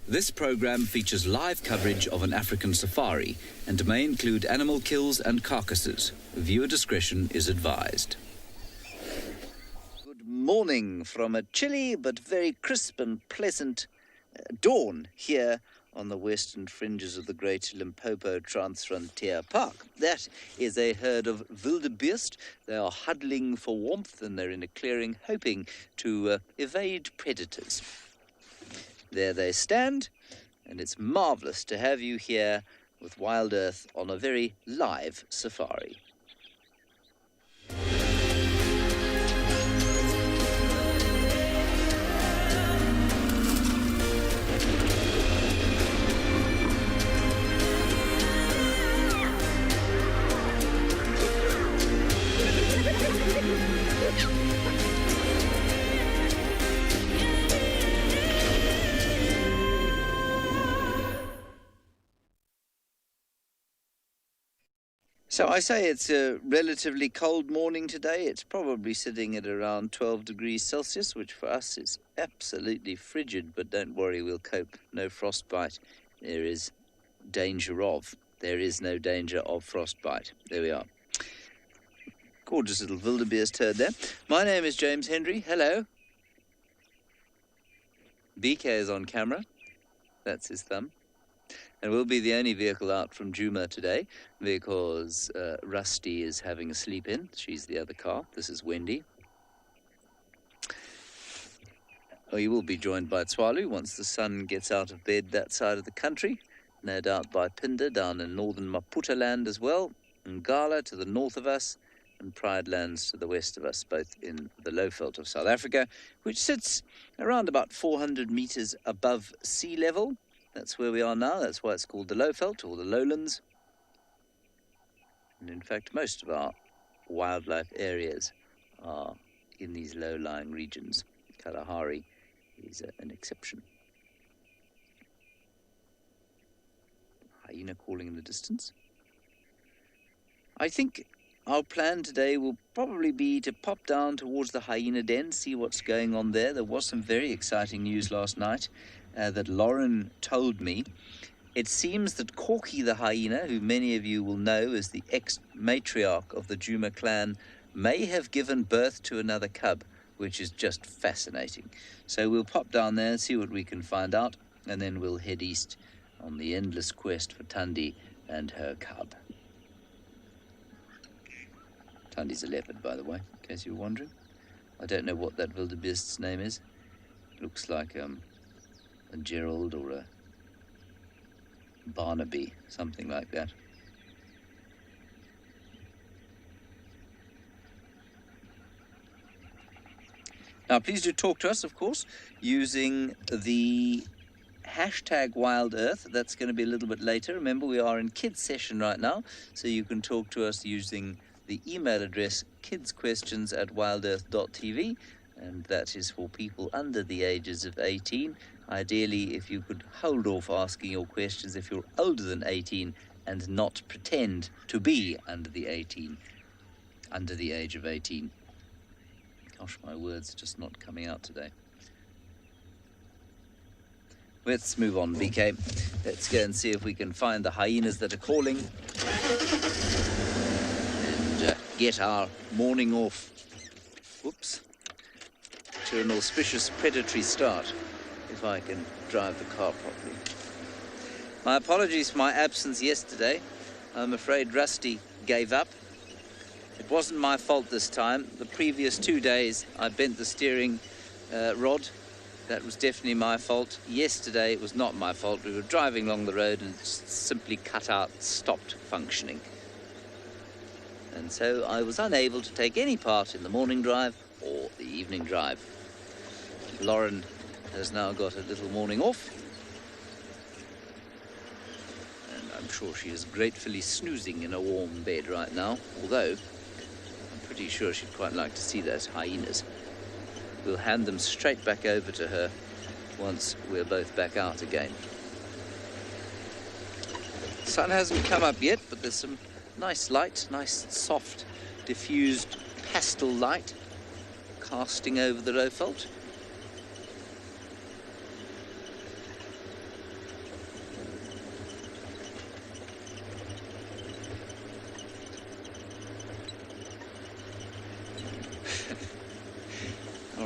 This program features live coverage of an African safari and may include animal kills and carcasses. Viewer discretion is advised. Good morning from a chilly but very crisp and pleasant dawn here on the western fringes of the Great Limpopo Transfrontier Park. That is a herd of wildebeest. They are huddling for warmth and they're in a clearing hoping to evade predators. There they stand, and it's marvellous to have you here with Wild Earth on a very live safari. So I say it's a relatively cold morning today. It's probably sitting at around 12 degrees Celsius, which for us is absolutely frigid, but don't worry, we'll cope. No frostbite. There is danger of. There is no danger of frostbite. There we are. Gorgeous little wildebeest herd there. My name is James Hendry. Hello. BK is on camera. That's his thumb. And we'll be the only vehicle out from Djuma today because Rusty is having a sleep in. She's the other car. This is Wendy. We will be joined by Tswalu once the sun gets out of bed that side of the country. No doubt by Pinda down in northern Maputo land as well. Ngala to the north of us. And Pride Lands to the west of us, both in the Lowveld of South Africa, which sits around about 400 metres above sea level. That's where we are now. That's why it's called the Lowveld or the lowlands. And in fact, most of our wildlife areas are in these low-lying regions. Kalahari is an exception. Hyena calling in the distance. I think our plan today will probably be to pop down towards the hyena den, see what's going on there. There was some very exciting news last night that Lauren told me. It seems that COWIE the hyena, who many of you will know as the ex-matriarch of the Djuma clan, may have given birth to another cub, which is just fascinating. So we'll pop down there and see what we can find out, and then we'll head east on the endless quest for Thandi and her cub. Thandi's a leopard, by the way, in case you were wondering. I don't know what that wildebeest's name is. Looks like a Gerald or a Barnaby, something like that. Now, please do talk to us, of course, using the hashtag Wild Earth. That's going to be a little bit later. Remember, we are in kids session right now, so you can talk to us using the email address kidsequestions@wildearth.tv, and that is for people under the ages of 18. Ideally, if you could hold off asking your questions if you're older than 18 and not pretend to be under the age of 18. Gosh, my words are just not coming out today. Let's move on, BK. Let's go and see if we can find the hyenas that are calling. Get our morning off. Whoops. To an auspicious predatory start, if I can drive the car properly. My apologies for my absence yesterday. I'm afraid Rusty gave up. It wasn't my fault this time. The previous 2 days, I bent the steering rod. That was definitely my fault. Yesterday, it was not my fault. We were driving along the road and it just simply cut out, stopped functioning. And so I was unable to take any part in the morning drive or the evening drive. Lauren has now got a little morning off. And I'm sure she is gratefully snoozing in a warm bed right now, although I'm pretty sure she'd quite like to see those hyenas. We'll hand them straight back over to her once we're both back out again. The sun hasn't come up yet, but there's some nice light, nice soft diffused pastel light casting over the Lowveld.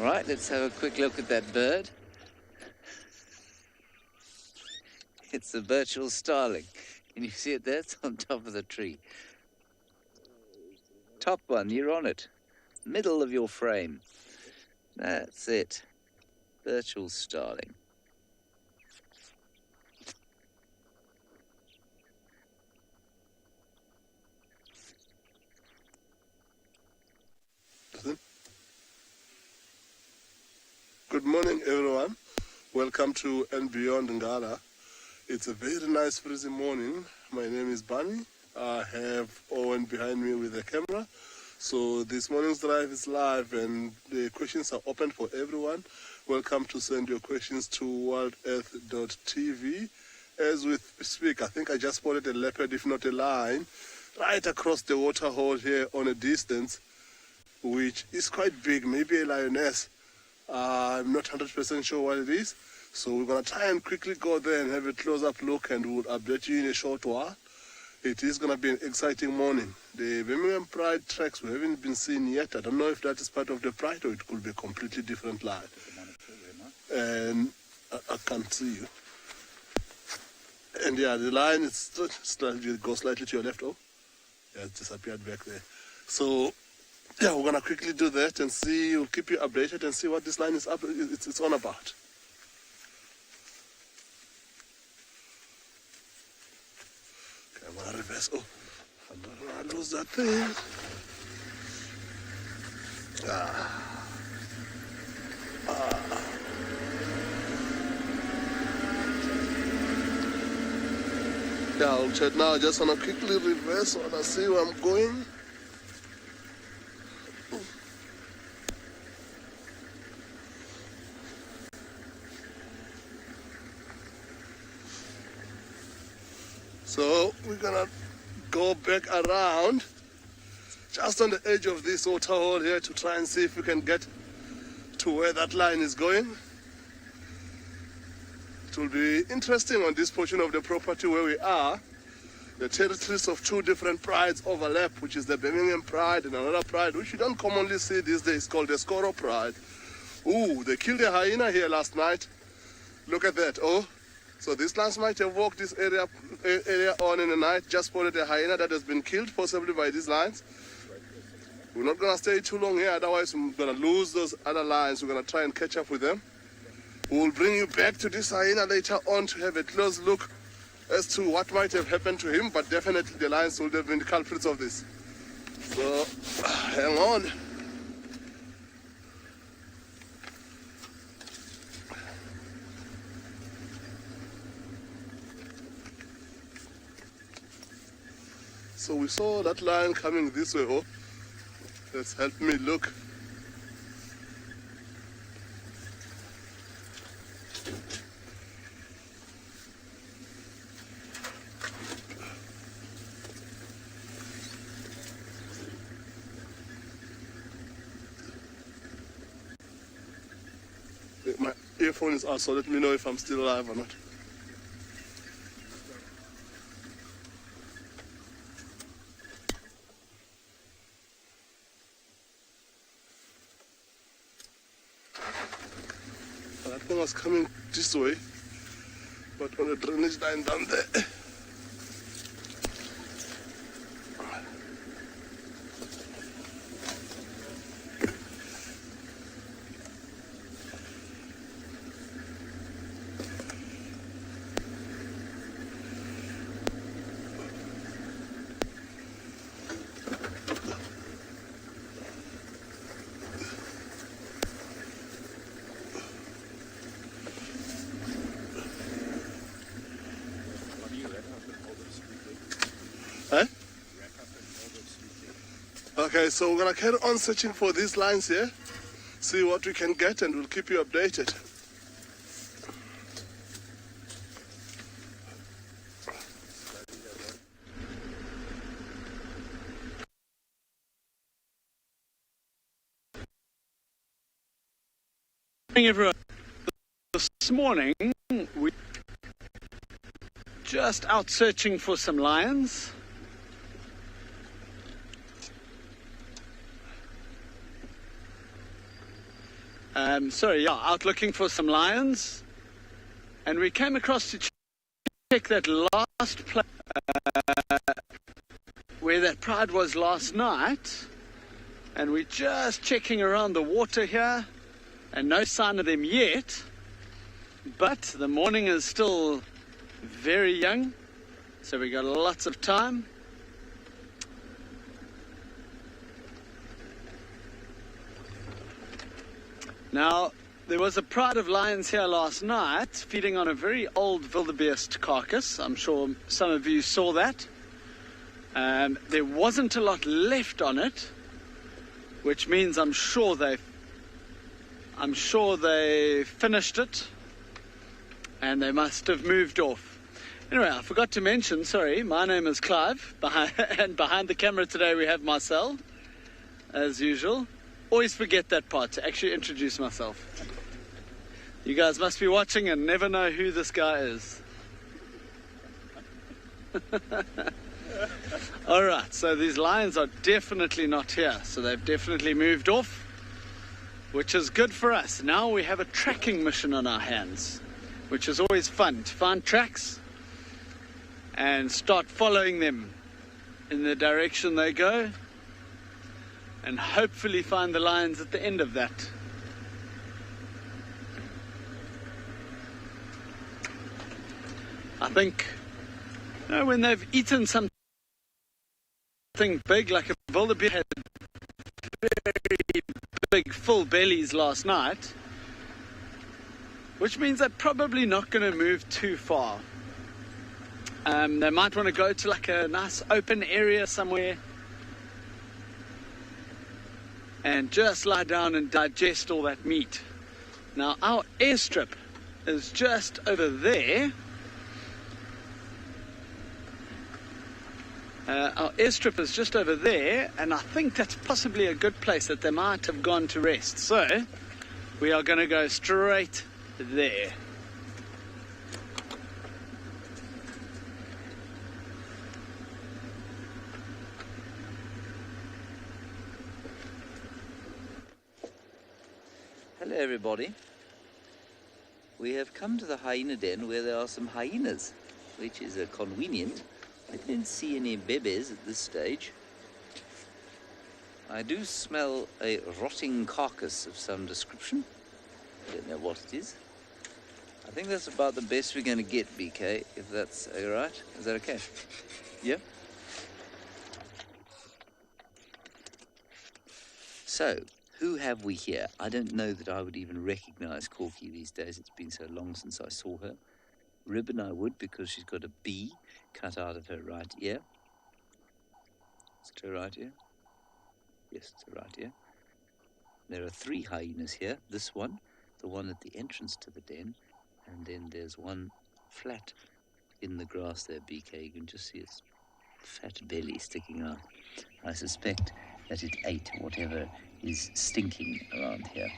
All right, let's have a quick look at that bird. It's a virtual starling. Can you see it there? It's on top of the tree. Top one, you're on it. Middle of your frame. That's it. Virtual starling. Good morning, everyone. Welcome to And Beyond Ngala. It's a very nice freezing morning. My name is Bunny. I have Owen behind me with the camera. So this morning's drive is live and the questions are open for everyone. Welcome to send your questions to worldearth.tv. As we speak, I think I just spotted a leopard, if not a lion, right across the water hole here on a distance, which is quite big, maybe a lioness. I'm not 100% sure what it is. So we're going to try and quickly go there and have a close-up look, and we'll update you in a short while. It is going to be an exciting morning. The Birmingham Pride tracks we haven't been seen yet. I don't know if that is part of the Pride or it could be a completely different line. And I can't see you. And yeah, the line is slightly, go slightly to your left. Oh, yeah, it disappeared back there. So yeah, we're going to quickly do that and see, we'll keep you updated and see what this line is up, it's on about. Okay, I'm going to reverse. Oh, I don't want to lose that thing. Yeah, I'll check now. I just want to quickly reverse so I see where I'm going. So we're gonna go back around just on the edge of this water hole here to try and see if we can get to where that line is going. It will be interesting on this portion of the property where we are. The territories of two different prides overlap, which is the Birmingham Pride and another pride, which you don't commonly see these days, called the Skoro Pride. Ooh, they killed a hyena here last night. Look at that, oh. So these lions might have walked this area on in the night, just spotted a hyena that has been killed, possibly by these lions. We're not going to stay too long here, otherwise we're going to lose those other lions. We're going to try and catch up with them. We'll bring you back to this hyena later on to have a close look as to what might have happened to him, but definitely the lions would have been the culprits of this. So, hang on. So we saw that lion coming this way. Oh, that's helped me look. My earphone is out, so let me know if I'm still alive or not. That thing was coming this way, but on the drainage line down there. Okay, so we're going to carry on searching for these lines here, see what we can get, and we'll keep you updated. Good morning, everyone. This morning, we're just out searching for some lions. Out looking for some lions, and we came across to check that last place where that pride was last night, and we're just checking around the water here, and no sign of them yet, but the morning is still very young, so we got lots of time. Now, there was a pride of lions here last night feeding on a very old wildebeest carcass. I'm sure some of you saw that. There wasn't a lot left on it, which means I'm sure they finished it, and they must have moved off. Anyway, I forgot to mention, sorry, my name is Clive, and behind the camera today we have Marcel, as usual. Always forget that part, to actually introduce myself. You guys must be watching and never know who this guy is. Alright, so these lions are definitely not here, so they've definitely moved off, which is good for us. Now we have a tracking mission on our hands, which is always fun, to find tracks and start following them in the direction they go, and hopefully find the lions at the end of that. I think, when they've eaten something big, like a wildebeest had very big full bellies last night, which means they're probably not going to move too far. They might want to go to like a nice open area somewhere and just lie down and digest all that meat. Now, our airstrip is just over there. Our airstrip is just over there, and I think that's possibly a good place that they might have gone to rest. So, we are going to go straight there. Hello everybody. We have come to the hyena den where there are some hyenas, which is convenient. I don't see any bebes at this stage. I do smell a rotting carcass of some description. I don't know what it is. I think that's about the best we're going to get, BK, if that's all right. Is that okay? Yeah? So, who have we here? I don't know that I would even recognize Corky these days. It's been so long since I saw her. Ribbon I would, because she's got a bee cut out of her right ear. Is it her right ear? Yes, it's her right ear. There are 3 hyenas here. This one, the one at the entrance to the den, and then there's one flat in the grass there, BK. You can just see its fat belly sticking out. I suspect that it ate whatever is stinking around here.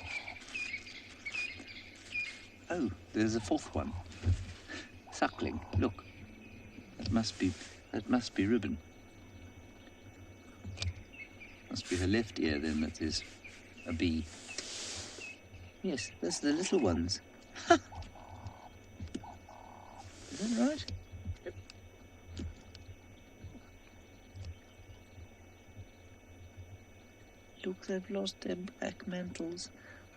Oh, there's a 4th one. Suckling, look. That must be Ribbon. Must be her left ear then that is a bee. Yes, those are the little ones. Is that right? Yep. Look, they've lost their black mantles.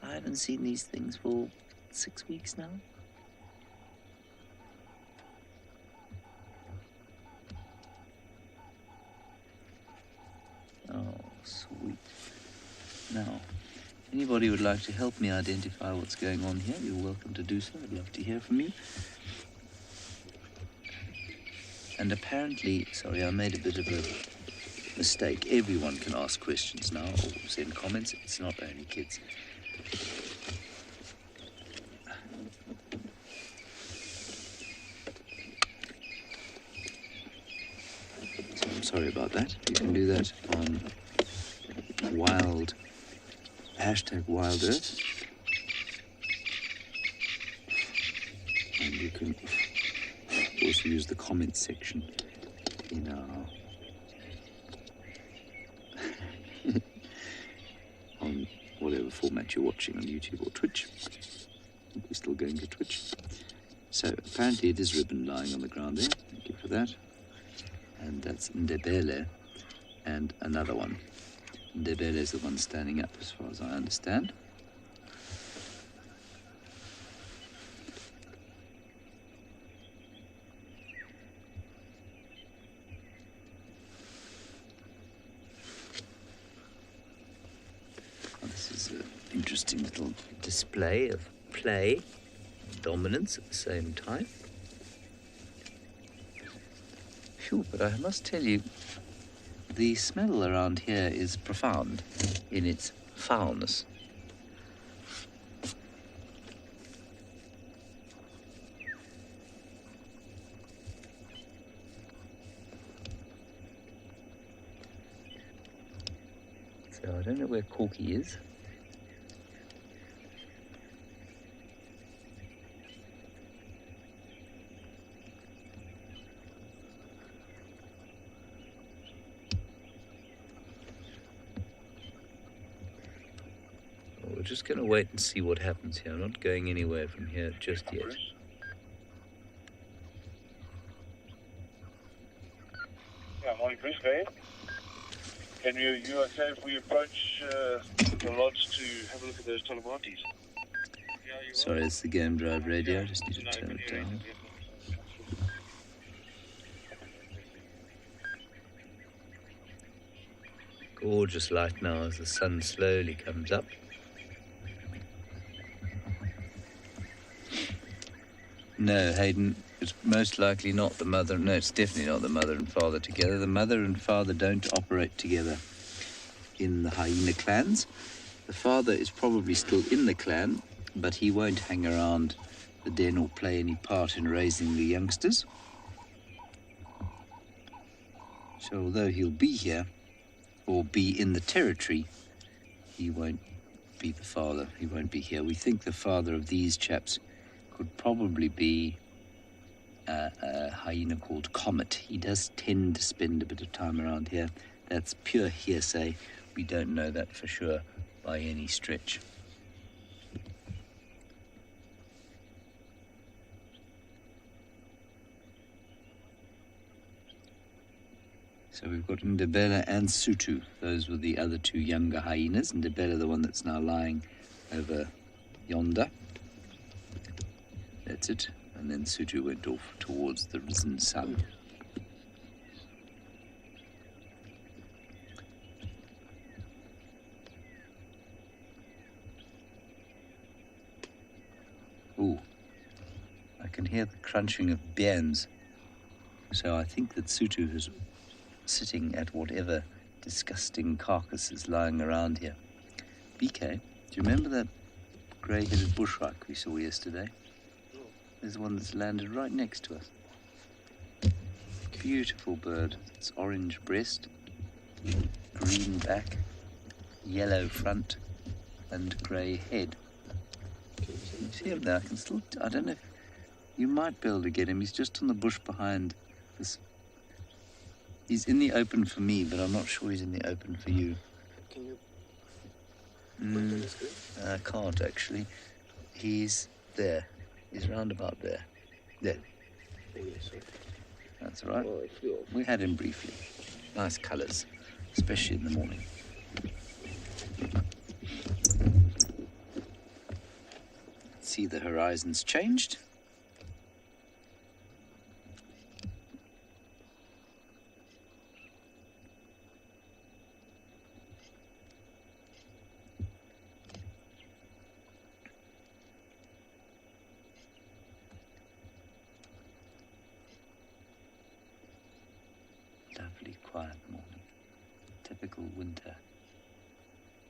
I haven't seen these things for 6 weeks now. Oh, sweet. Now, if anybody would like to help me identify what's going on here, you're welcome to do so. I'd love to hear from you. And apparently, sorry, I made a bit of a mistake. Everyone can ask questions now or send comments. It's not only kids. So I'm sorry about that. You can do that on #WildEarth. And you can also use the comments section in our whatever format you're watching on YouTube or Twitch. I think we're still going to Twitch. So apparently it is ribbon lying on the ground there. Thank you for that. And that's Ndebele and another one. Ndebele is the one standing up as far as I understand. This is an interesting little display of play, dominance at the same time. Phew, but I must tell you, the smell around here is profound in its foulness. So I don't know where Corky is. We're just going to wait and see what happens here. I'm not going anywhere from here just yet. Yeah, morning, Bruce. Go ahead. Can you okay if we approach the lodge to have a look at those telemarties? Sorry, it's the game drive radio. I just need to turn it down. Gorgeous light now as the sun slowly comes up. No, Hayden, it's most likely not the mother. No, it's definitely not the mother and father together. The mother and father don't operate together in the hyena clans. The father is probably still in the clan, but he won't hang around the den or play any part in raising the youngsters. So although he'll be here, or be in the territory, he won't be the father. He won't be here. We think the father of these chaps could probably be a hyena called Comet. He does tend to spend a bit of time around here. That's pure hearsay. We don't know that for sure by any stretch. So we've got Ndebele and Sutu. Those were the other two younger hyenas. Ndebele, the one that's now lying over yonder. That's it. And then Sutu went off towards the risen sun. Ooh, I can hear the crunching of biens. So I think that Sutu is sitting at whatever disgusting carcass is lying around here. BK, do you remember that grey-headed bushwhack we saw yesterday? There's one that's landed right next to us. Beautiful bird. It's orange breast, green back, yellow front, and grey head. Can you see him there? I can still, I don't know if you might be able to get him. He's just on the bush behind this. He's in the open for me, but I'm not sure he's in the open for you. Can you put it on the screen? I can't actually. He's there. He's round about there. There. Oh, yes, okay. That's all right. Oh, I flew off. We had him briefly. Nice colours, especially in the morning. See, the horizon's changed. Lovely, quiet morning. Typical winter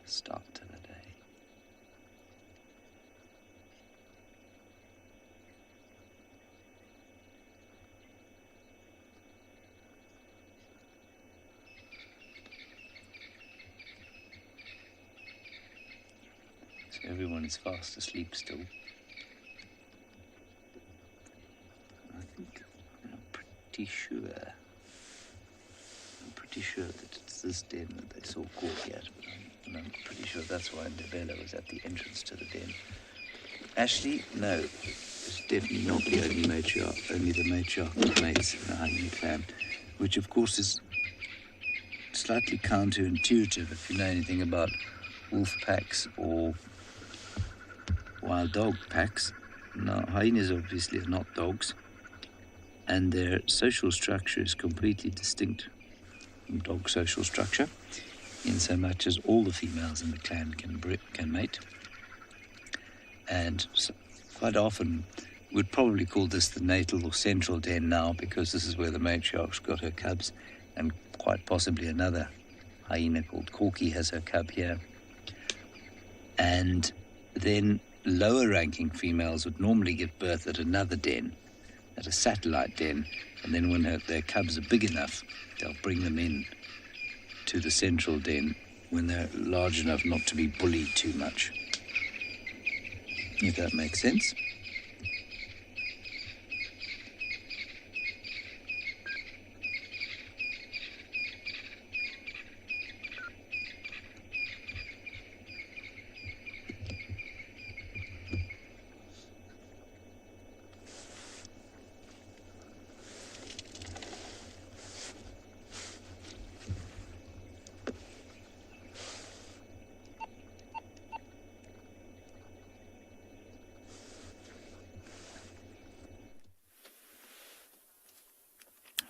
start to the day. So everyone is fast asleep still. I think I'm pretty sure that it's this den that they saw Corky at, but I'm And I'm pretty sure that's why Ndebele was at the entrance to the den. Ashley, no, it's definitely not the only matriarch, only the matriarch mates in the hyena clan, which of course is slightly counterintuitive if you know anything about wolf packs or wild dog packs. Now, hyenas obviously are not dogs, and their social structure is completely distinct from dog social structure, in so much as all the females in the clan can mate. And so quite often, we'd probably call this the natal or central den now, because this is where the matriarch's got her cubs, and quite possibly another hyena called COWIE has her cub here. And then lower ranking females would normally give birth at another den, at a satellite den, and then when their cubs are big enough, they'll bring them in to the central den when they're large enough not to be bullied too much. If that makes sense.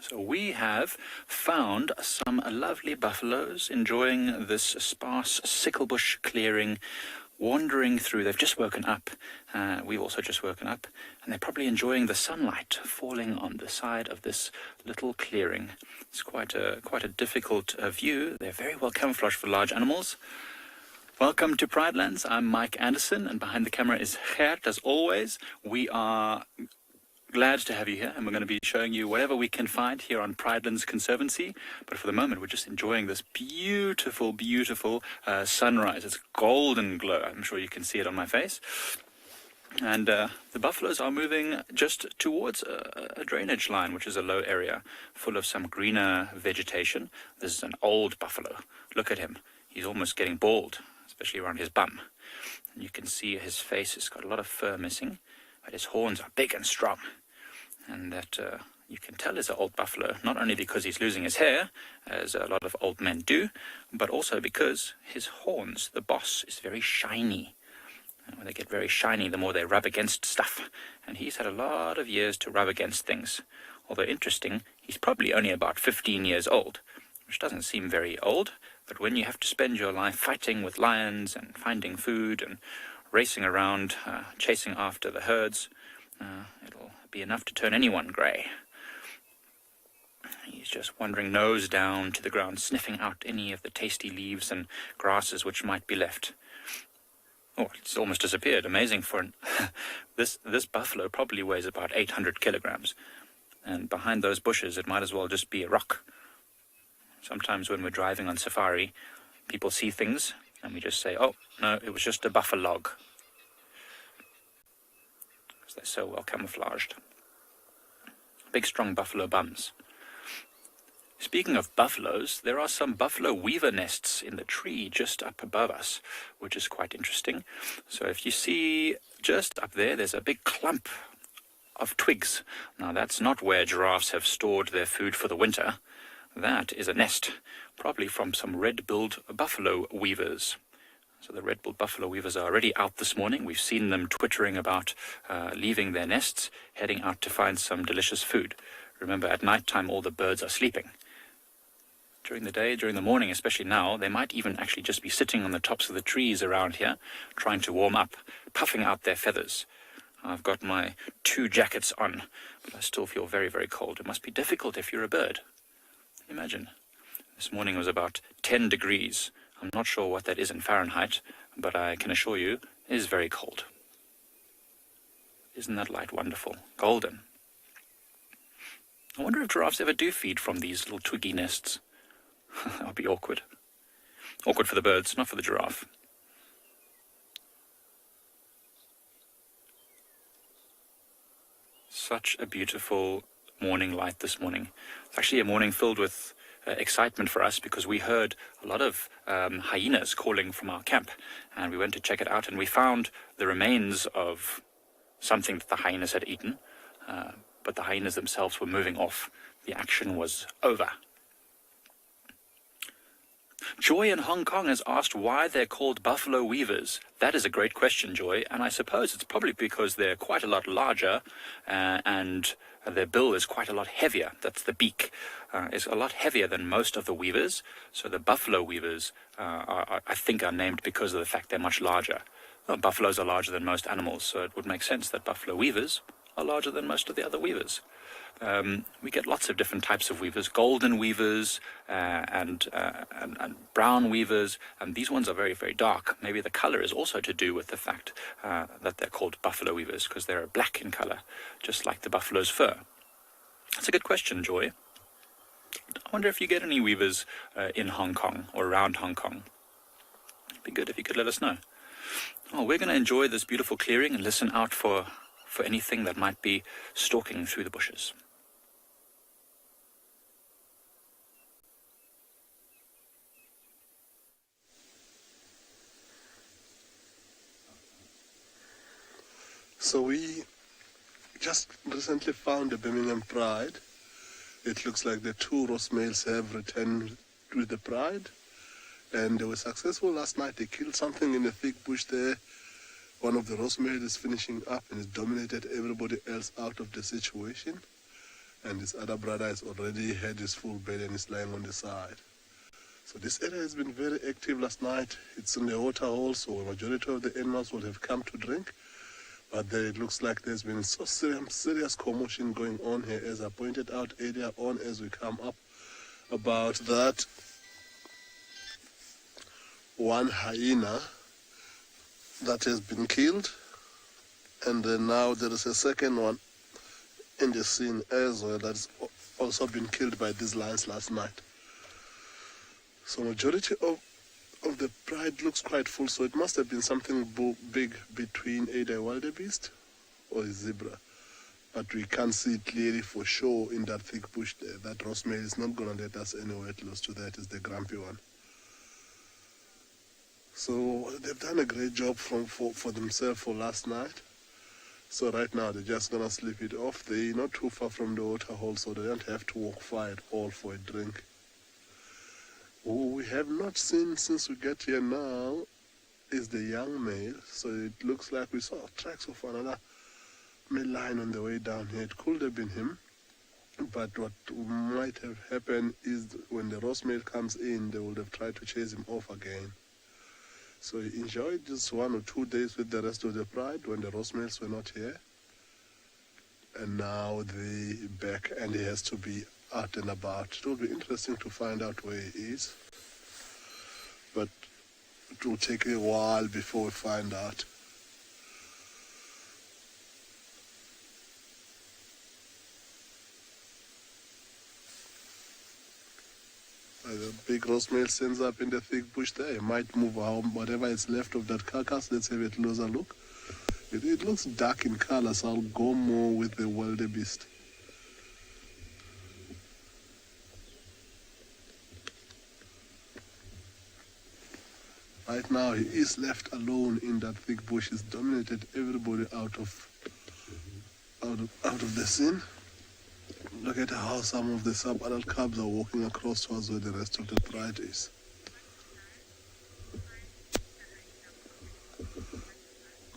So we have found some lovely buffaloes enjoying this sparse sicklebush clearing, wandering through. They've just woken up. We've also just woken up, and they're probably enjoying the sunlight falling on the side of this little clearing. It's quite a difficult view. They're very well camouflaged for large animals. Welcome to Pridelands. I'm Mike Anderson, and behind the camera is Gert, as always. We are glad to have you here, and we're going to be showing you whatever we can find here on Pridelands Conservancy. But for the moment, we're just enjoying this beautiful, beautiful sunrise. It's golden glow. I'm sure you can see it on my face. And the buffaloes are moving just towards a drainage line, which is a low area full of some greener vegetation. This is an old buffalo. Look at him. He's almost getting bald, especially around his bum. And you can see his face has got a lot of fur missing, but his horns are big and strong. And that you can tell is an old buffalo, not only because he's losing his hair, as a lot of old men do, but also because his horns, the boss, is very shiny. And when they get very shiny, the more they rub against stuff. And he's had a lot of years to rub against things. Although interesting, he's probably only about 15 years old, which doesn't seem very old, but when you have to spend your life fighting with lions and finding food and racing around, chasing after the herds, it'll be enough to turn anyone grey. He's just wandering nose down to the ground, sniffing out any of the tasty leaves and grasses which might be left. Oh, it's almost disappeared. Amazing for an this buffalo probably weighs about 800 kilograms. And behind those bushes, it might as well just be a rock. Sometimes when we're driving on safari, people see things and we just say, oh, no, it was just a buffalo log. Because they're so well camouflaged. Big, strong buffalo bums. Speaking of buffaloes, there are some buffalo weaver nests in the tree just up above us, which is quite interesting. So if you see just up there, there's a big clump of twigs. Now that's not where giraffes have stored their food for the winter. That is a nest, probably from some red-billed buffalo weavers. So the red-billed buffalo weavers are already out this morning. We've seen them twittering about leaving their nests, heading out to find some delicious food. Remember, at night time, all the birds are sleeping. During the day, during the morning, especially now, they might even actually just be sitting on the tops of the trees around here, trying to warm up, puffing out their feathers. I've got my 2 jackets on, but I still feel very, very cold. It must be difficult if you're a bird. Imagine. This morning was about 10 degrees. I'm not sure what that is in Fahrenheit, but I can assure you it is very cold. Isn't that light wonderful? Golden. I wonder if giraffes ever do feed from these little twiggy nests. That would be awkward. Awkward for the birds, not for the giraffe. Such a beautiful morning light this morning. It's actually a morning filled with excitement for us because we heard a lot of hyenas calling from our camp, and we went to check it out, and we found the remains of something that the hyenas had eaten, but the hyenas themselves were moving off. The action was over. Joy in Hong Kong has asked why they're called buffalo weavers. That is a great question, Joy, and I suppose it's probably because they're quite a lot larger and their bill is quite a lot heavier. That's the beak. Is a lot heavier than most of the weavers. So the buffalo weavers, I think, are named because of the fact they're much larger. Well, buffaloes are larger than most animals, so it would make sense that buffalo weavers are larger than most of the other weavers. We get lots of different types of weavers, golden weavers and brown weavers, and these ones are very, very dark. Maybe the color is also to do with the fact that they're called buffalo weavers because they're black in color, just like the buffalo's fur. That's a good question, Joy. I wonder if you get any weavers in Hong Kong or around Hong Kong. It'd be good if you could let us know. Oh, we're going to enjoy this beautiful clearing and listen out for anything that might be stalking through the bushes. So we just recently found a Birmingham pride. It looks like the two roast males have returned with the pride, and they were successful last night. They killed something in the thick bush there. One of the roast males is finishing up and has dominated everybody else out of the situation, and his other brother has already had his full belly and is lying on the side. So this area has been very active last night. It's in the water hole, so a majority of the animals will have come to drink. But there it looks like there's been so serious commotion going on here, as I pointed out earlier on as we come up, about that one hyena that has been killed, and then now there is a second one in the scene as well that's also been killed by these lions last night. So majority of the pride looks quite full, so it must have been something big between either a wildebeest or a zebra. But we can't see it clearly for sure in that thick bush there. That roast male is not going to let us anywhere close to that. It's the grumpy one. So they've done a great job for themselves for last night. So right now they're just going to sleep it off. They're not too far from the water hole, so they don't have to walk far at all for a drink. Who we have not seen since we get here now is the young male. So it looks like we saw tracks of another male lion on the way down here. It could have been him. But what might have happened is when the roast male comes in, they would have tried to chase him off again. So he enjoyed just 1 or 2 days with the rest of the pride when the roast males were not here. And now they're back and he has to be out and about. It will be interesting to find out where he is. But it will take a while before we find out. The big roast male stands up in the thick bush there. He might move home whatever is left of that carcass. Let's have a closer look. It looks dark in color, so I'll go more with the wildebeest. Right now he is left alone in that thick bush. He's dominated everybody out of the scene. Look at how some of the sub-adult cubs are walking across towards where the rest of the pride is.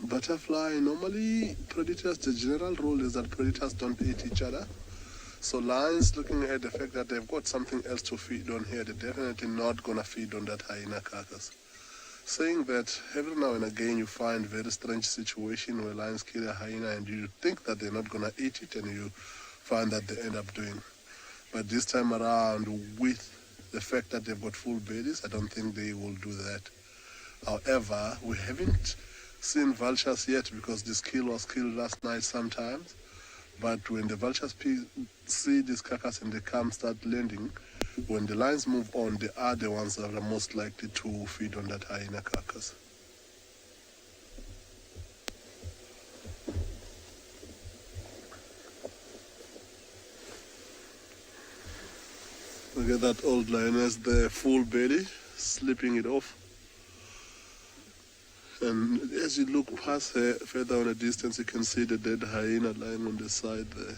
Butterfly, normally predators, the general rule is that predators don't eat each other. So lions, looking at the fact that they've got something else to feed on here, they're definitely not going to feed on that hyena carcass. Saying that, every now and again you find very strange situation where lions kill a hyena and you think that they're not going to eat it, and you find that they end up doing. But this time around, with the fact that they've got full bellies, I don't think they will do that. However, we haven't seen vultures yet because this kill was killed last night sometimes. But when the vultures see this carcass and they come start landing, when the lions move on, they are the ones that are most likely to feed on that hyena carcass. Look at that old lioness there, full belly, slipping it off. And as you look past her, further on a distance, you can see the dead hyena lying on the side there.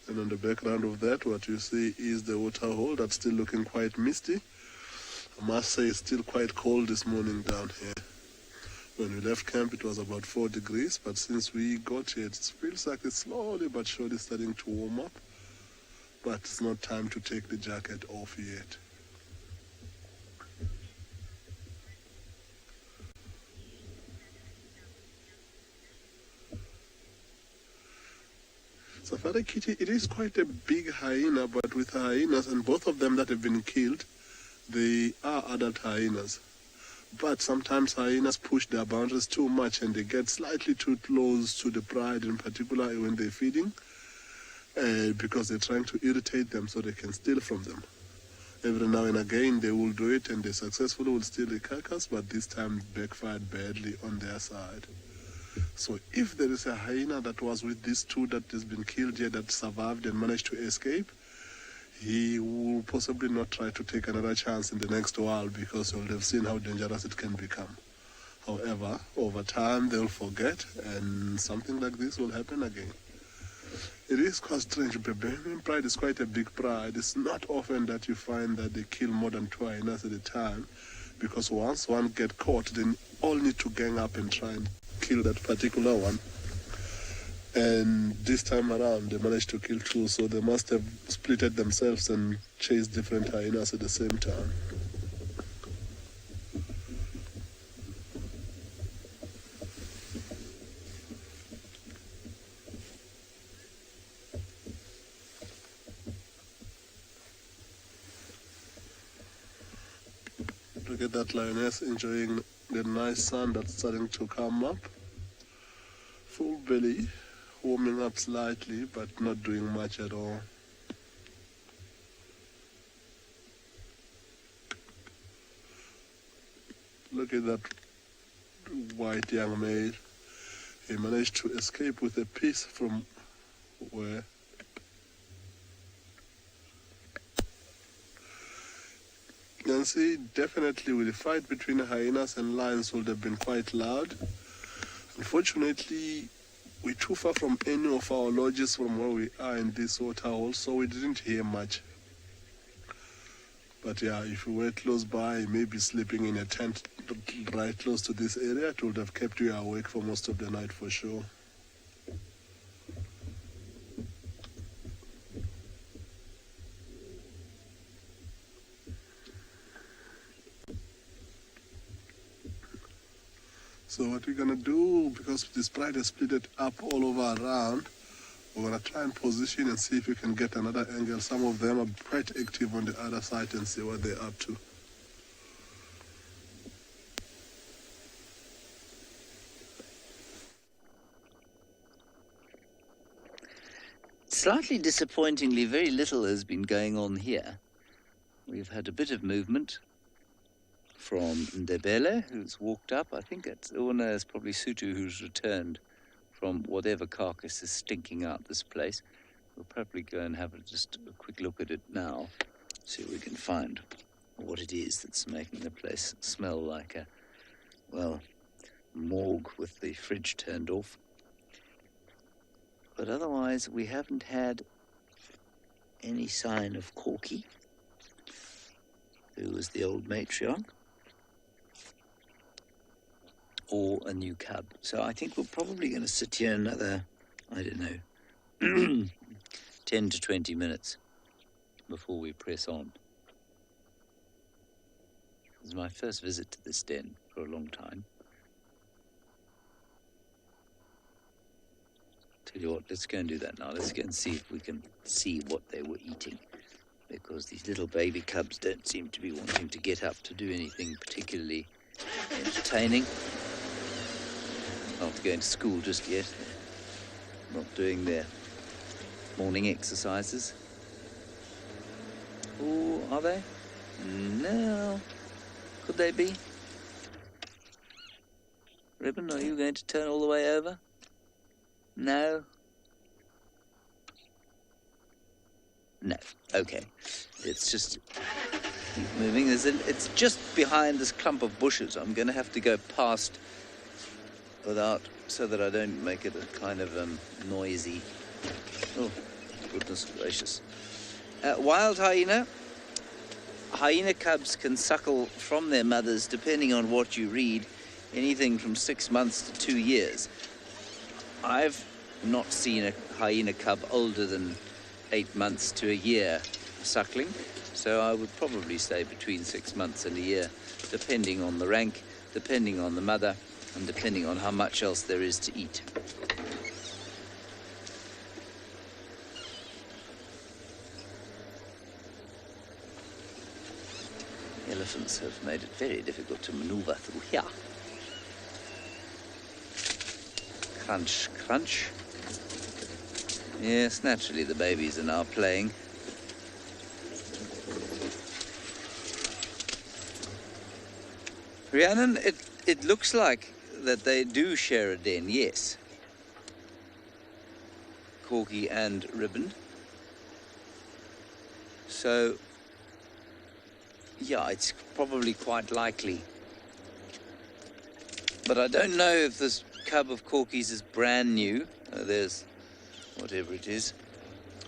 And on the background of that, what you see is the waterhole that's still looking quite misty. I must say it's still quite cold this morning down here. When we left camp, it was about 4 degrees, but since we got here, it feels like it's slowly but surely starting to warm up. But it's not time to take the jacket off yet. Safari Kitty, it is quite a big hyena, but with hyenas, and both of them that have been killed, they are adult hyenas. But sometimes hyenas push their boundaries too much and they get slightly too close to the pride, in particular when they're feeding, because they're trying to irritate them so they can steal from them. Every now and again they will do it and they successfully will steal the carcass, but this time backfired badly on their side. So if there is a hyena that was with these two that has been killed here that survived and managed to escape, he will possibly not try to take another chance in the next while because he will have seen how dangerous it can become. However, over time they'll forget and something like this will happen again. It is quite strange. Barbarian pride is quite a big pride. It's not often that you find that they kill more than 2 hyenas at a time, because once one get caught, then all need to gang up and try and kill that particular one. And this time around they managed to kill 2, so they must have splitted themselves and chased different hyenas at the same time. Look at that lioness enjoying the nice sun that's starting to come up. Full belly, warming up slightly, but not doing much at all. Look at that white young male. He managed to escape with a piece from where? You can see definitely with the fight between hyenas and lions would have been quite loud. Unfortunately, we're too far from any of our lodges from where we are in this waterhole, so we didn't hear much. But yeah, if you were close by, maybe sleeping in a tent right close to this area, it would have kept you awake for most of the night for sure. So what we're gonna do, because this pride has split it up all over around, we're gonna try and position and see if we can get another angle. Some of them are quite active on the other side and see what they're up to. Slightly disappointingly, very little has been going on here. We've had a bit of movement from Ndebele, who's walked up. I think it's probably Sutu who's returned from whatever carcass is stinking out this place. We'll probably go and have just a quick look at it now, see if we can find what it is that's making the place smell like a, well, morgue with the fridge turned off. But otherwise, we haven't had any sign of Corky, who was the old matriarch, or a new cub. So I think we're probably going to sit here another, I don't know, 10 to 20 minutes before we press on. This is my first visit to this den for a long time. Tell you what, let's go and do that now. Let's go and see if we can see what they were eating, because these little baby cubs don't seem to be wanting to get up to do anything particularly entertaining. Not going to school just yet. Not doing their morning exercises. Oh, are they? No. Could they be? Ribbon, are you going to turn all the way over? No. No. Okay. It's just keep moving. It's just behind this clump of bushes. I'm going to have to go past without, so that I don't make it a kind of noisy. Oh, goodness gracious. Wild hyena. Hyena cubs can suckle from their mothers, depending on what you read, anything from 6 months to 2 years. I've not seen a hyena cub older than 8 months to a year suckling, so I would probably say between 6 months and a year, depending on the rank, depending on the mother, and depending on how much else there is to eat. Elephants have made it very difficult to maneuver through here. Crunch, crunch. Yes, naturally the babies are now playing. Rhiannon, it looks like that they do share a den, yes. Corky and Ribbon. So, yeah, it's probably quite likely. But I don't know if this cub of Corky's is brand new. There's whatever it is.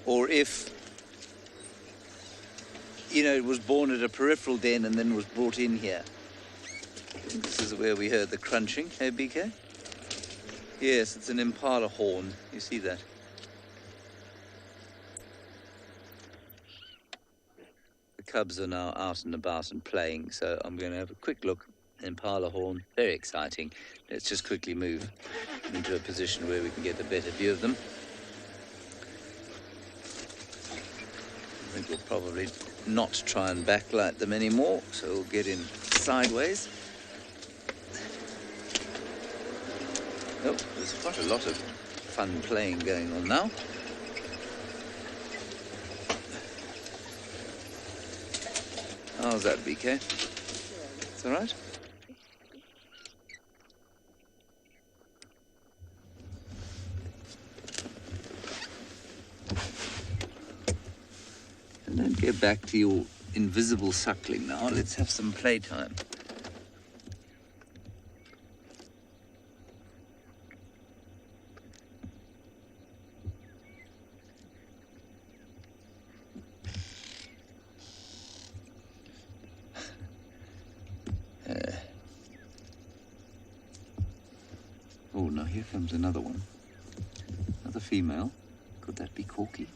Or if, you know, it was born at a peripheral den and then was brought in here. This is where we heard the crunching, hey BK? Yes, it's an impala horn. You see that? The cubs are now out and about and playing, so I'm going to have a quick look. Impala horn, very exciting. Let's just quickly move into a position where we can get a better view of them. I think we'll probably not try and backlight them anymore, so we'll get in sideways. Oh, there's quite a lot of fun playing going on now. How's that, BK? It's all right? And don't get back to your invisible suckling now. Let's have some playtime. Oh, now here comes another one. Another female. Could that be Corky?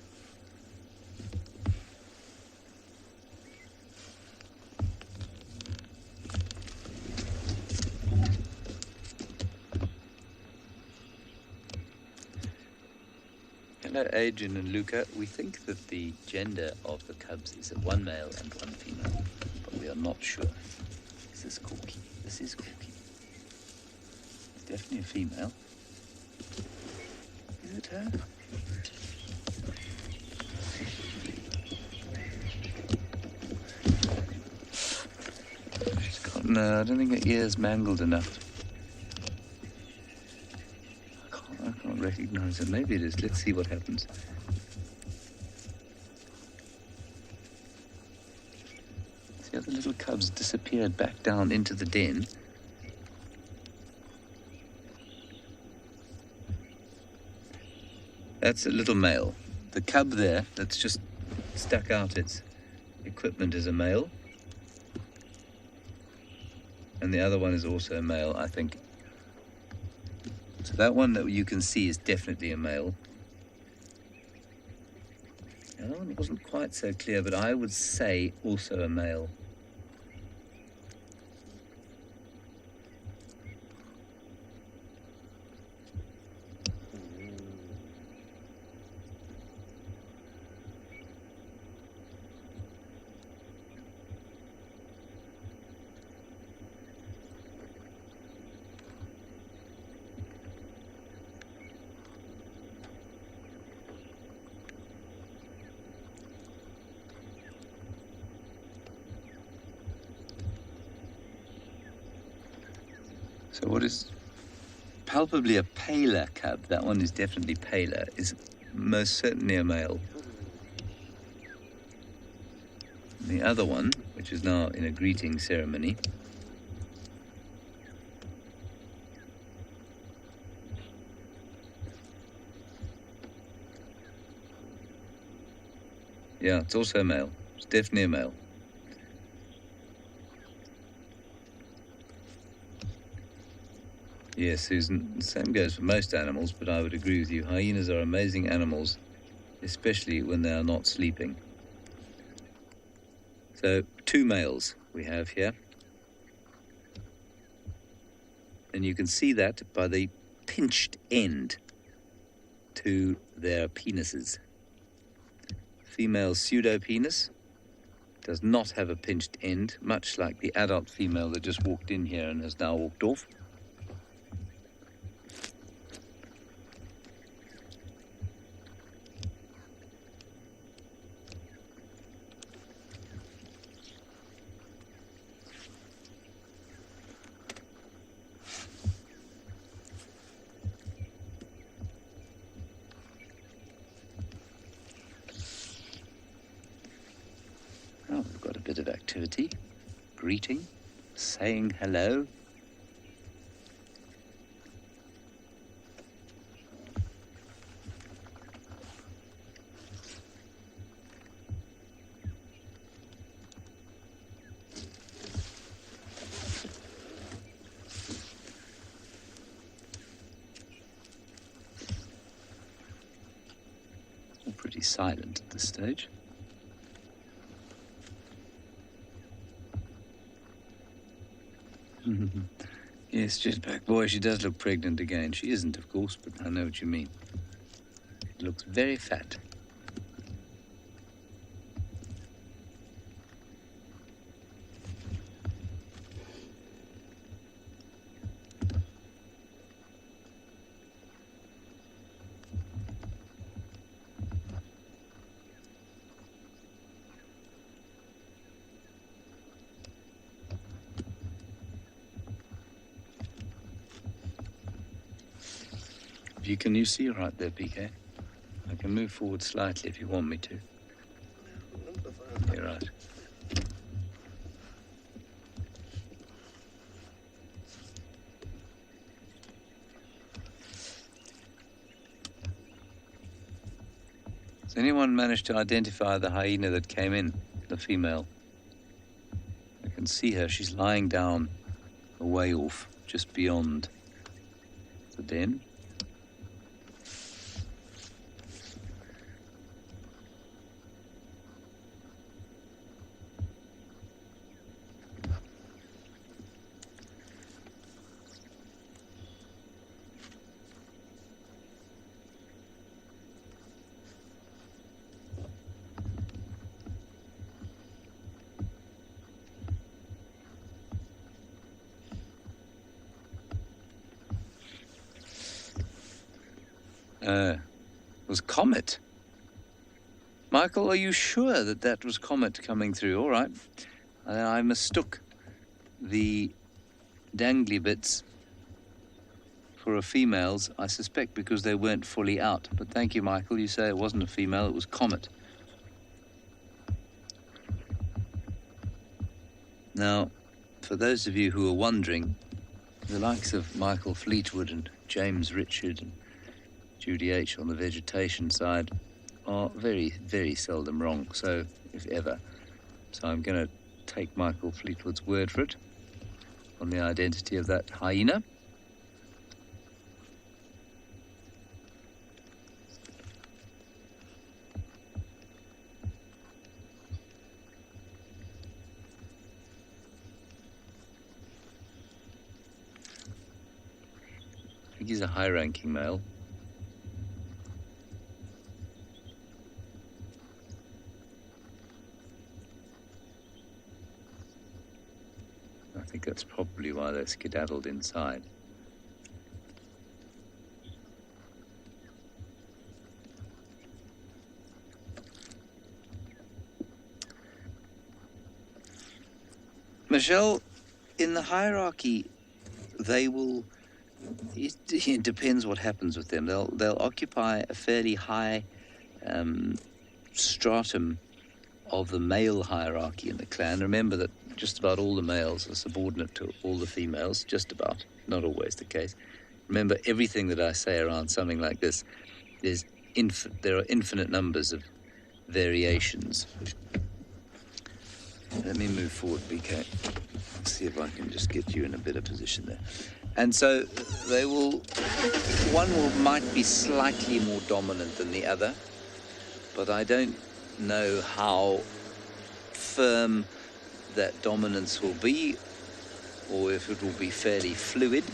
Hello, Adrian and Luca. We think that the gender of the cubs is one male and one female, but we are not sure. Is this Corky? This is Corky. Definitely a female. Is it her? No, I don't think her ear's mangled enough. I can't recognize her. Maybe it is. Let's see what happens. See how the little cubs disappeared back down into the den. That's a little male. The cub there that's just stuck out its equipment is a male. And the other one is also a male, I think. So that one that you can see is definitely a male. The other one wasn't quite so clear, but I would say also a male. So what is palpably a paler cub, that one is definitely paler, is most certainly a male. The other one, which is now in a greeting ceremony, yeah, it's also a male. It's definitely a male. Yes, Susan, the same goes for most animals, but I would agree with you. Hyenas are amazing animals, especially when they are not sleeping. So, 2 males we have here. And you can see that by the pinched end to their penises. Female pseudopenis does not have a pinched end, much like the adult female that just walked in here and has now walked off. Oh, we've got a bit of activity. Greeting, saying hello. All pretty silent at this stage. Yes, Jetpack boy, she does look pregnant again. She isn't, of course, but I know what you mean. It looks very fat. Can you see right there, PK? I can move forward slightly if you want me to. You're right. Has anyone managed to identify the hyena that came in, the female? I can see her. She's lying down a way off, just beyond the den. Was Comet. Michael, are you sure that that was Comet coming through? All right. I mistook the dangly bits for a female's, I suspect because they weren't fully out. But thank you, Michael. You say it wasn't a female, it was Comet. Now, for those of you who are wondering, the likes of Michael Fleetwood and James Richard and Judy H. on the vegetation side are very, very seldom wrong, so if ever. So I'm going to take Michael Fleetwood's word for it on the identity of that hyena. I think he's a high-ranking male. I think that's probably why they're skedaddled inside. Michelle, in the hierarchy, they will... It depends what happens with them. They'll occupy a fairly high stratum of the male hierarchy in the clan. Remember that just about all the males are subordinate to all the females, just about, not always the case. Remember, everything that I say around something like this, there are infinite numbers of variations. Let me move forward, BK. See if I can just get you in a better position there. And so one might be slightly more dominant than the other, but I don't know how firm that dominance will be, or if it will be fairly fluid.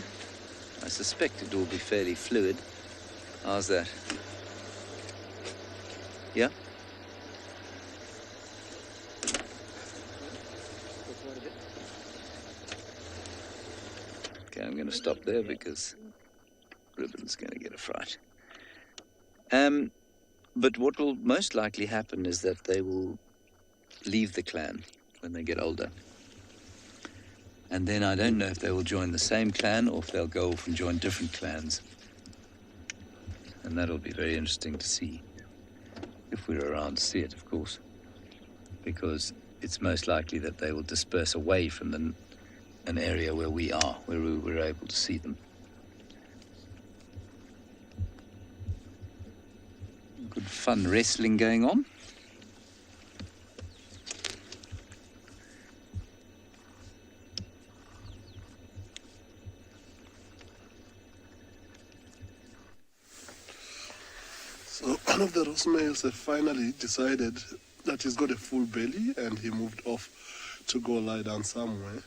I suspect it will be fairly fluid. How's that? Yeah? Okay, I'm going to stop there because Ribbon's going to get a fright. But what will most likely happen is that they will leave the clan when they get older. And then I don't know if they will join the same clan or if they'll go off and join different clans. And that'll be very interesting to see, if we're around to see it, of course. Because it's most likely that they will disperse away from an area where we are, where we're able to see them. Good fun wrestling going on. So one of the Ross males have finally decided that he's got a full belly and he moved off to go lie down somewhere.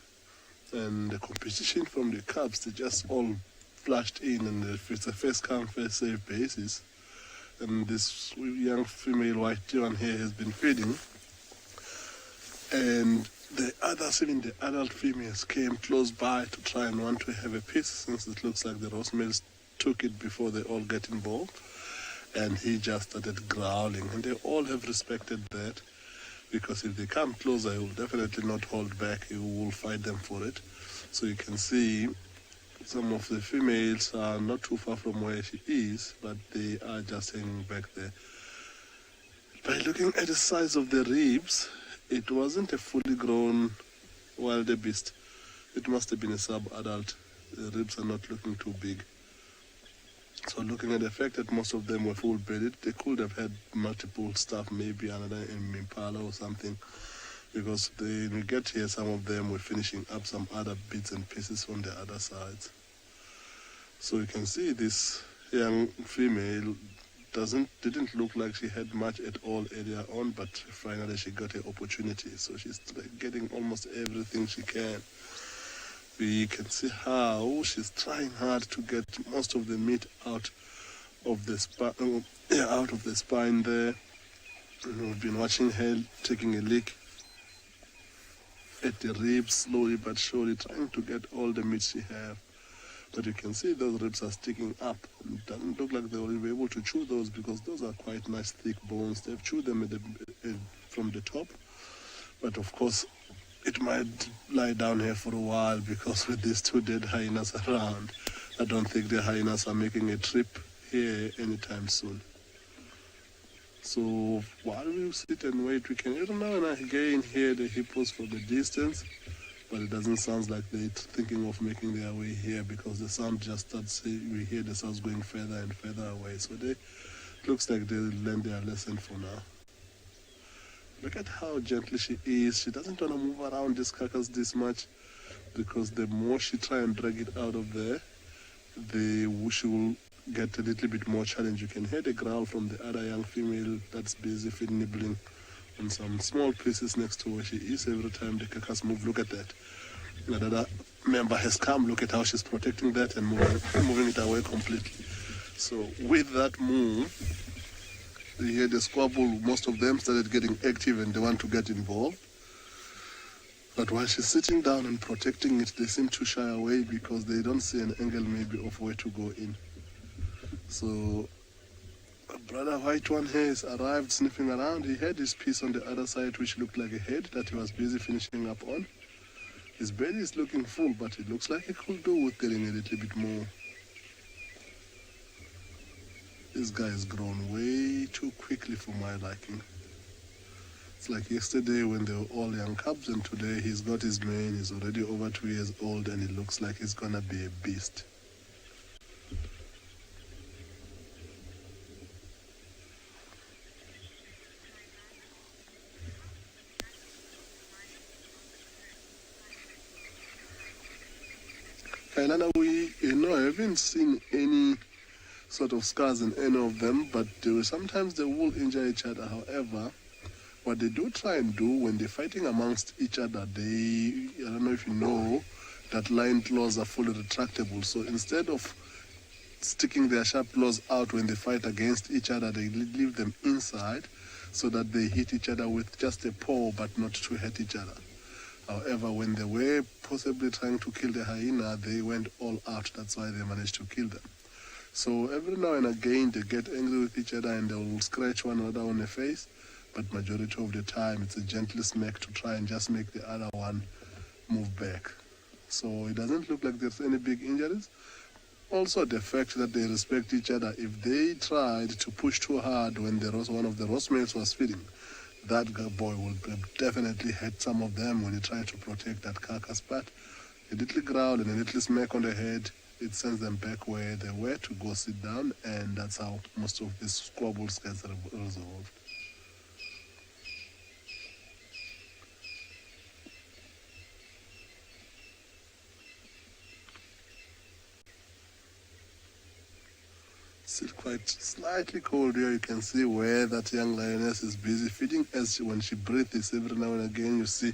And the competition from the cubs, they just all flashed in, and it's a first come, first serve basis. And this young female white one here has been feeding. And the others, even the adult females, came close by to try and want to have a piece, since it looks like the Ross males took it before they all get involved. And he just started growling, and they all have respected that, because if they come closer, he will definitely not hold back. He will fight them for it. So you can see some of the females are not too far from where she is, but they are just hanging back there. By looking at the size of the ribs, it wasn't a fully grown wildebeest. It must have been a sub-adult. The ribs are not looking too big. So looking at the fact that most of them were full-bellied, they could have had multiple stuff, maybe another impala or something, because when we get here, some of them were finishing up some other bits and pieces from the other sides. So you can see this young female didn't look like she had much at all earlier on, but finally she got an opportunity. So she's getting almost everything she can. We can see how she's trying hard to get most of the meat out of the spine there. And we've been watching her taking a lick at the ribs, slowly but surely, trying to get all the meat she has. But you can see those ribs are sticking up. It doesn't look like they will be able to chew those, because those are quite nice thick bones. They've chewed them from the top. But of course, it might lie down here for a while, because with these two dead hyenas around, I don't think the hyenas are making a trip here anytime soon. So while we sit and wait, we can every now and again hear the hippos from the distance, but it doesn't sound like they're thinking of making their way here, because the sound just starts, we hear the sounds going further and further away. So it looks like they learned their lesson for now. Look at how gently she is. She doesn't want to move around this carcass this much, because the more she try and drag it out of there, she will get a little bit more challenge. You can hear the growl from the other young female that's busy nibbling on some small pieces next to where she is. Every time the carcass move, look at that. Another member has come. Look at how she's protecting that and moving it away completely. So with that move, you hear the squabble. Most of them started getting active and they want to get involved. But while she's sitting down and protecting it, they seem to shy away, because they don't see an angle maybe of where to go in. So a brother white one here has arrived sniffing around. He had his piece on the other side which looked like a head that he was busy finishing up on. His belly is looking full, but it looks like he could do with getting a little bit more. This guy has grown way too quickly for my liking. It's like yesterday when they were all young cubs, and today he's got his mane. He's already over 2 years old, and it looks like he's gonna be a beast. Kailana, we haven't seen any sort of scars in any of them, but sometimes they will injure each other. However, what they do try and do when they're fighting amongst each other, I don't know if you know, that lion claws are fully retractable. So instead of sticking their sharp claws out when they fight against each other, they leave them inside so that they hit each other with just a paw, but not to hurt each other. However, when they were possibly trying to kill the hyena, they went all out. That's why they managed to kill them. So every now and again, they get angry with each other and they will scratch one another on the face. But majority of the time, it's a gentle smack to try and just make the other one move back. So it doesn't look like there's any big injuries. Also, the fact that they respect each other. If they tried to push too hard when one of the roast males was feeding, that boy will definitely hurt some of them when he tried to protect that carcass. But a little growl and a little smack on the head, it sends them back where they were to go sit down, and that's how most of these squabbles get resolved. Still quite slightly cold here. You can see where that young lioness is busy feeding. When she breathes, every now and again you see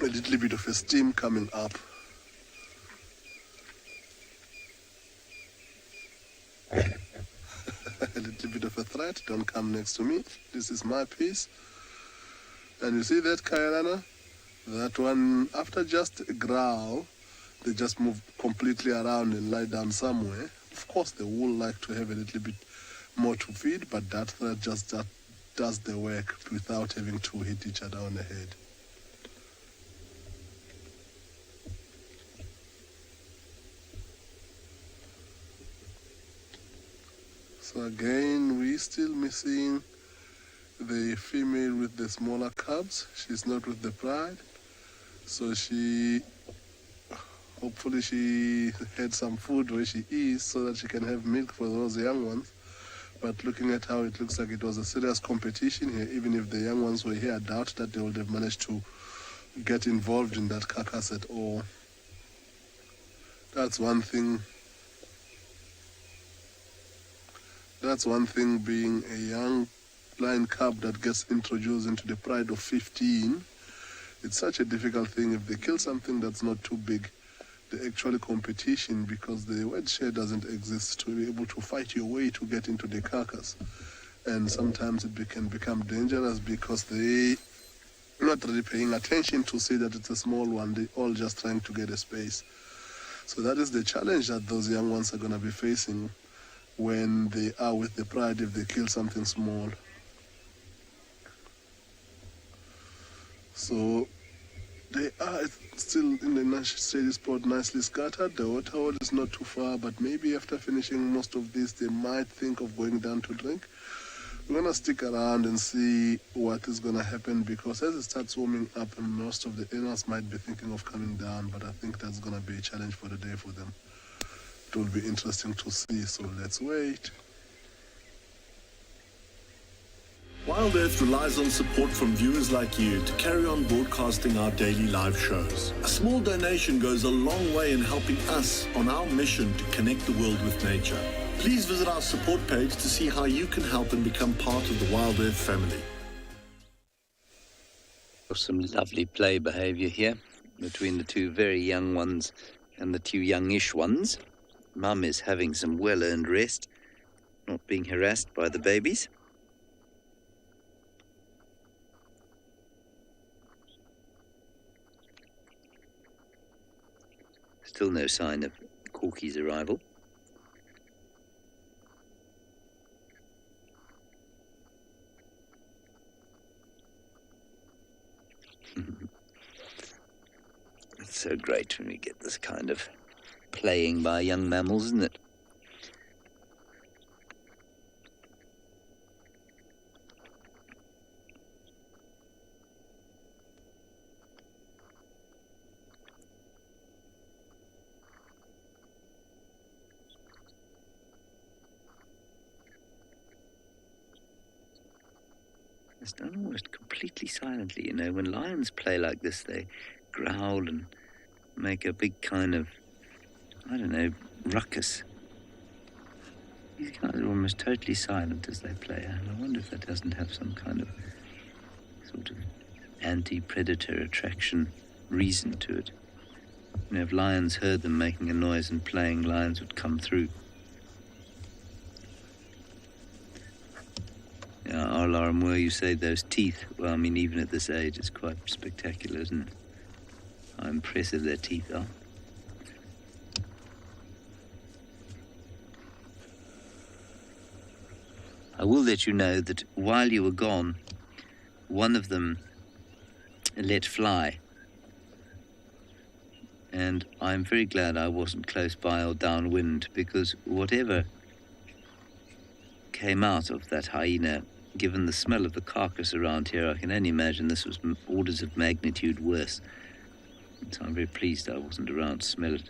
a little bit of a steam coming up. A little bit of a threat. Don't come next to me. This is my piece. And you see that, Kailana? That one, after just a growl, they just move completely around and lie down somewhere. Of course, they would like to have a little bit more to feed, but that just does the work without having to hit each other on the head. So again, we're still missing the female with the smaller cubs. She's not with the pride. So hopefully she had some food where she is so that she can have milk for those young ones. But looking at how it looks like it was a serious competition here, even if the young ones were here, I doubt that they would have managed to get involved in that carcass at all. That's one thing. That's one thing, being a young lion cub that gets introduced into the pride of 15. It's such a difficult thing. If they kill something that's not too big, the actual competition, because the word share doesn't exist to be able to fight your way to get into the carcass. And sometimes it can become dangerous because they not really paying attention to see that it's a small one. They all just trying to get a space. So that is the challenge that those young ones are going to be facing when they are with the pride if they kill something small. So they are still in the steady spot, nicely scattered. The water hole is not too far, but maybe after finishing most of this, they might think of going down to drink. We're going to stick around and see what is going to happen, because as it starts warming up, most of the animals might be thinking of coming down, but I think that's going to be a challenge for the day for them. It will be interesting to see, so let's wait. Wild Earth relies on support from viewers like you to carry on broadcasting our daily live shows. A small donation goes a long way in helping us on our mission to connect the world with nature. Please visit our support page to see how you can help and become part of the Wild Earth family. Some lovely play behaviour here between the two very young ones and the two youngish ones. Mum is having some well-earned rest, not being harassed by the babies. Still no sign of Corky's arrival. It's so great when we get this kind of playing by young mammals, isn't it? It's done almost completely silently. You know, when lions play like this, they growl and make a big kind of, I don't know, ruckus. These guys are almost totally silent as they play, and I wonder if that doesn't have some kind of sort of anti-predator attraction reason to it. You know, if lions heard them making a noise and playing, lions would come through. Yeah, Arlar Moore, you say those teeth. Well, I mean, even at this age, it's quite spectacular, isn't it? How impressive their teeth are. I will let you know that while you were gone, one of them let fly. And I'm very glad I wasn't close by or downwind, because whatever came out of that hyena, given the smell of the carcass around here, I can only imagine this was orders of magnitude worse. And so I'm very pleased I wasn't around to smell it.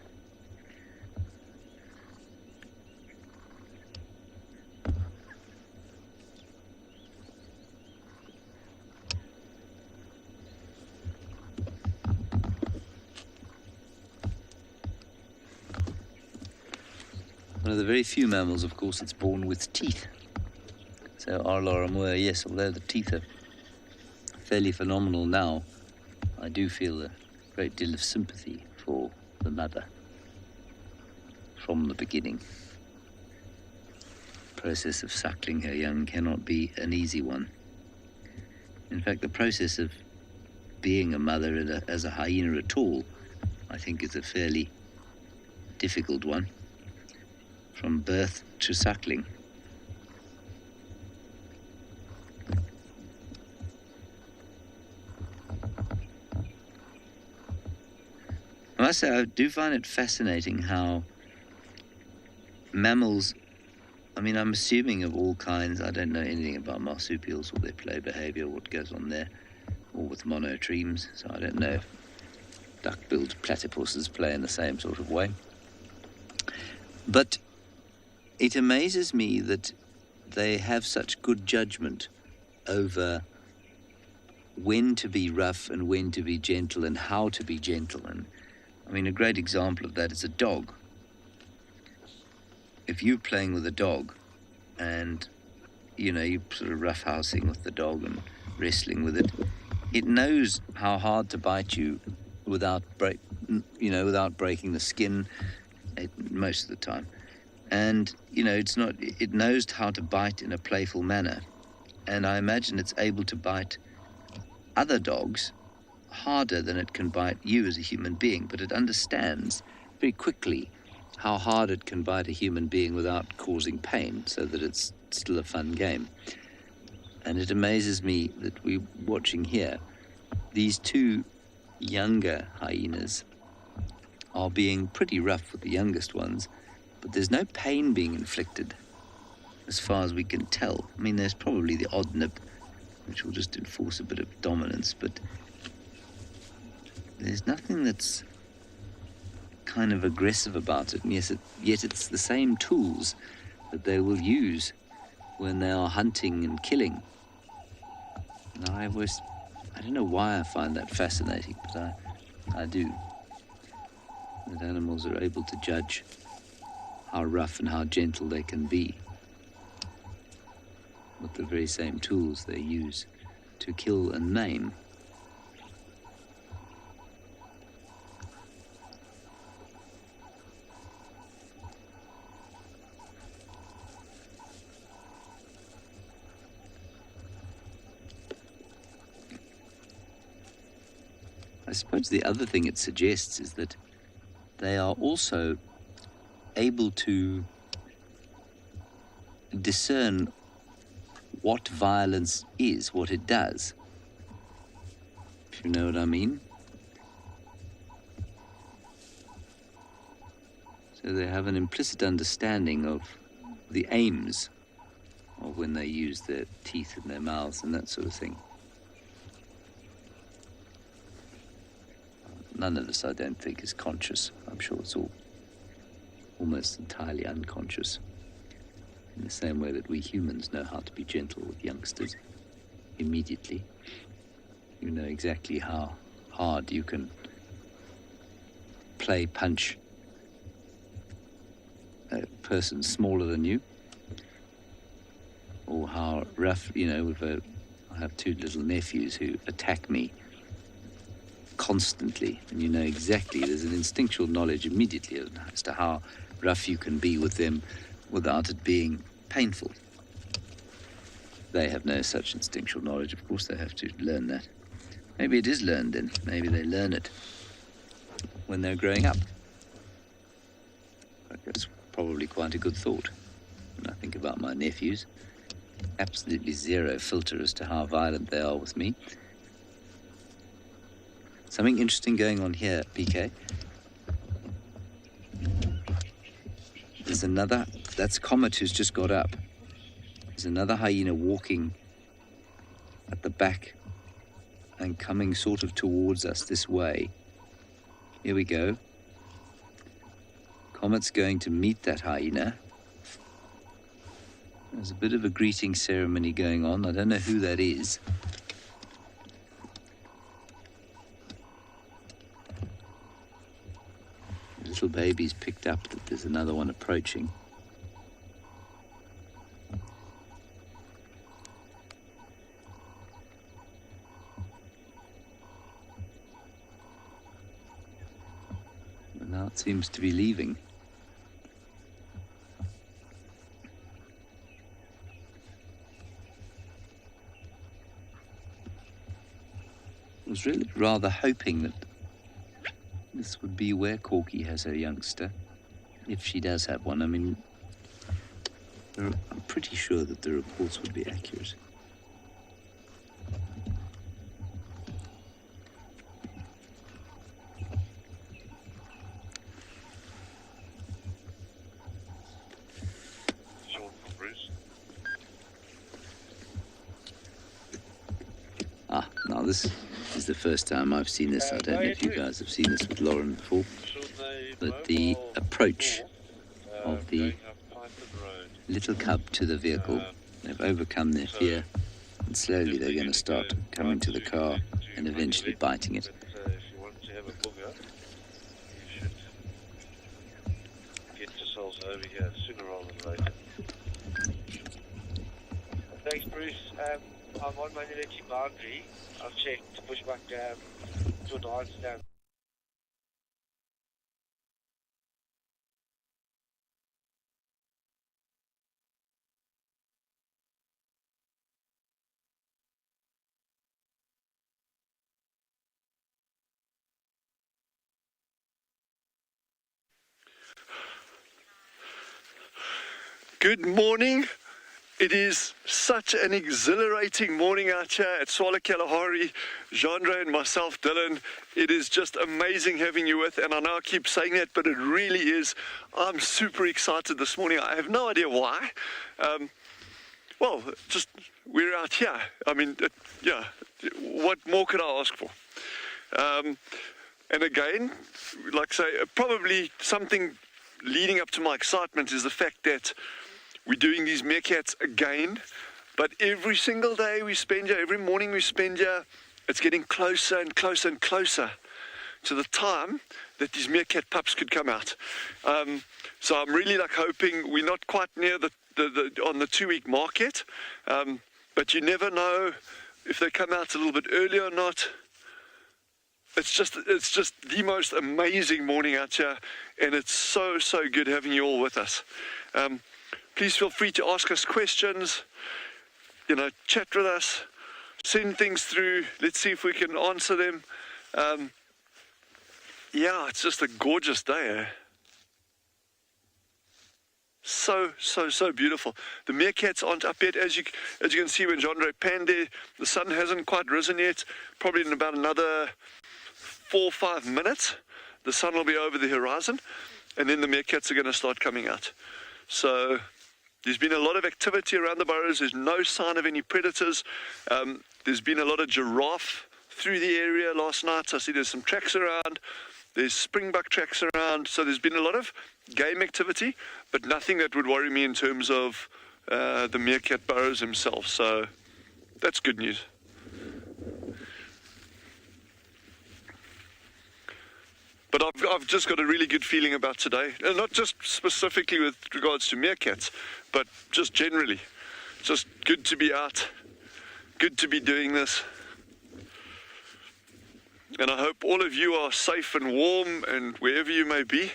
One of the very few mammals, of course, that's born with teeth. So Arlar Moore, yes, although the teeth are fairly phenomenal now, I do feel a great deal of sympathy for the mother from the beginning. The process of suckling her young cannot be an easy one. In fact, the process of being a mother as a hyena at all, I think, is a fairly difficult one. From birth to suckling. I must say, I do find it fascinating how mammals, I mean, I'm assuming of all kinds, I don't know anything about marsupials or their play behavior, what goes on there, or with monotremes, so I don't know if duck-billed platypuses play in the same sort of way. But it amazes me that they have such good judgment over when to be rough and when to be gentle and how to be gentle. And I mean, a great example of that is a dog. If you're playing with a dog and, you know, you're sort of roughhousing with the dog and wrestling with it, it knows how hard to bite you without breaking the skin most of the time. And, you know, it knows how to bite in a playful manner. And I imagine it's able to bite other dogs harder than it can bite you as a human being. But it understands very quickly how hard it can bite a human being without causing pain, so that it's still a fun game. And it amazes me that we're watching here, these two younger hyenas are being pretty rough with the youngest ones, but there's no pain being inflicted, as far as we can tell. I mean, there's probably the odd nip, which will just enforce a bit of dominance, but there's nothing that's kind of aggressive about it. And yet it's the same tools that they will use when they are hunting and killing. And I don't know why I find that fascinating, but I do. That animals are able to judge how rough and how gentle they can be with the very same tools they use to kill and maim. I suppose the other thing it suggests is that they are also able to discern what violence is, what it does. If you know what I mean. So they have an implicit understanding of the aims of when they use their teeth in their mouths and that sort of thing. None of this, I don't think, is conscious. I'm sure it's all almost entirely unconscious, in the same way that we humans know how to be gentle with youngsters. immediately. You know exactly how hard you can play punch a person smaller than you, or how rough, you know, I have two little nephews who attack me constantly, and you know exactly, there's an instinctual knowledge immediately as to how rough you can be with them without it being painful. They have no such instinctual knowledge, of course. They have to learn that. Maybe it is learned then. Maybe they learn it when they're growing up. That's probably quite a good thought. When I think about my nephews, absolutely zero filter as to how violent they are with me. Something interesting going on here, PK. There's another, that's Comet who's just got up. There's another hyena walking at the back and coming sort of towards us this way. Here we go. Comet's going to meet that hyena. There's a bit of a greeting ceremony going on. I don't know who that is. The little baby's picked up that there's another one approaching. And now it seems to be leaving. I was really rather hoping that this would be where Corky has her youngster, if she does have one. I mean, I'm pretty sure that the reports would be accurate. Sean from Bruce. Now this is the first time I've seen this. I don't know if you guys have seen this with Lauren before, but the approach of the little cub to the vehicle, they've overcome their fear, and slowly they're going to start coming to the car and eventually biting it. If you want to have a booger, you should get yourselves over here sooner rather than later. Thanks, Bruce. I'm on my military boundary. I've checked to push back to a dance stand. Good morning. It is such an exhilarating morning out here at Tswalu Kalahari. Jandre and myself, Dylan, it is just amazing having you with, and I know I keep saying that, but it really is. I'm super excited this morning. I have no idea why. Well, just we're out here. I mean, yeah, what more could I ask for? And again, like I say, probably something leading up to my excitement is the fact that we're doing these meerkats again, but every single day we spend here, every morning we spend here, it's getting closer and closer and closer to the time that these meerkat pups could come out. So I'm really hoping we're not quite near on the 2-week mark yet, but you never know if they come out a little bit earlier or not. It's just the most amazing morning out here, and it's so good having you all with us. Please feel free to ask us questions, chat with us, send things through. Let's see if we can answer them. Yeah, it's just a gorgeous day, eh? So beautiful. The meerkats aren't up yet. As you can see when Jandre panned there, the sun hasn't quite risen yet. Probably in about another 4 or 5 minutes, the sun will be over the horizon, and then the meerkats are going to start coming out. So there's been a lot of activity around the burrows. There's no sign of any predators. There's been a lot of giraffe through the area last night. I see there's some tracks around. There's springbuck tracks around. So there's been a lot of game activity, but nothing that would worry me in terms of the meerkat burrows themselves. So that's good news. But I've just got a really good feeling about today, and not just specifically with regards to meerkats, but just generally. Just good to be out, good to be doing this. And I hope all of you are safe and warm and wherever you may be.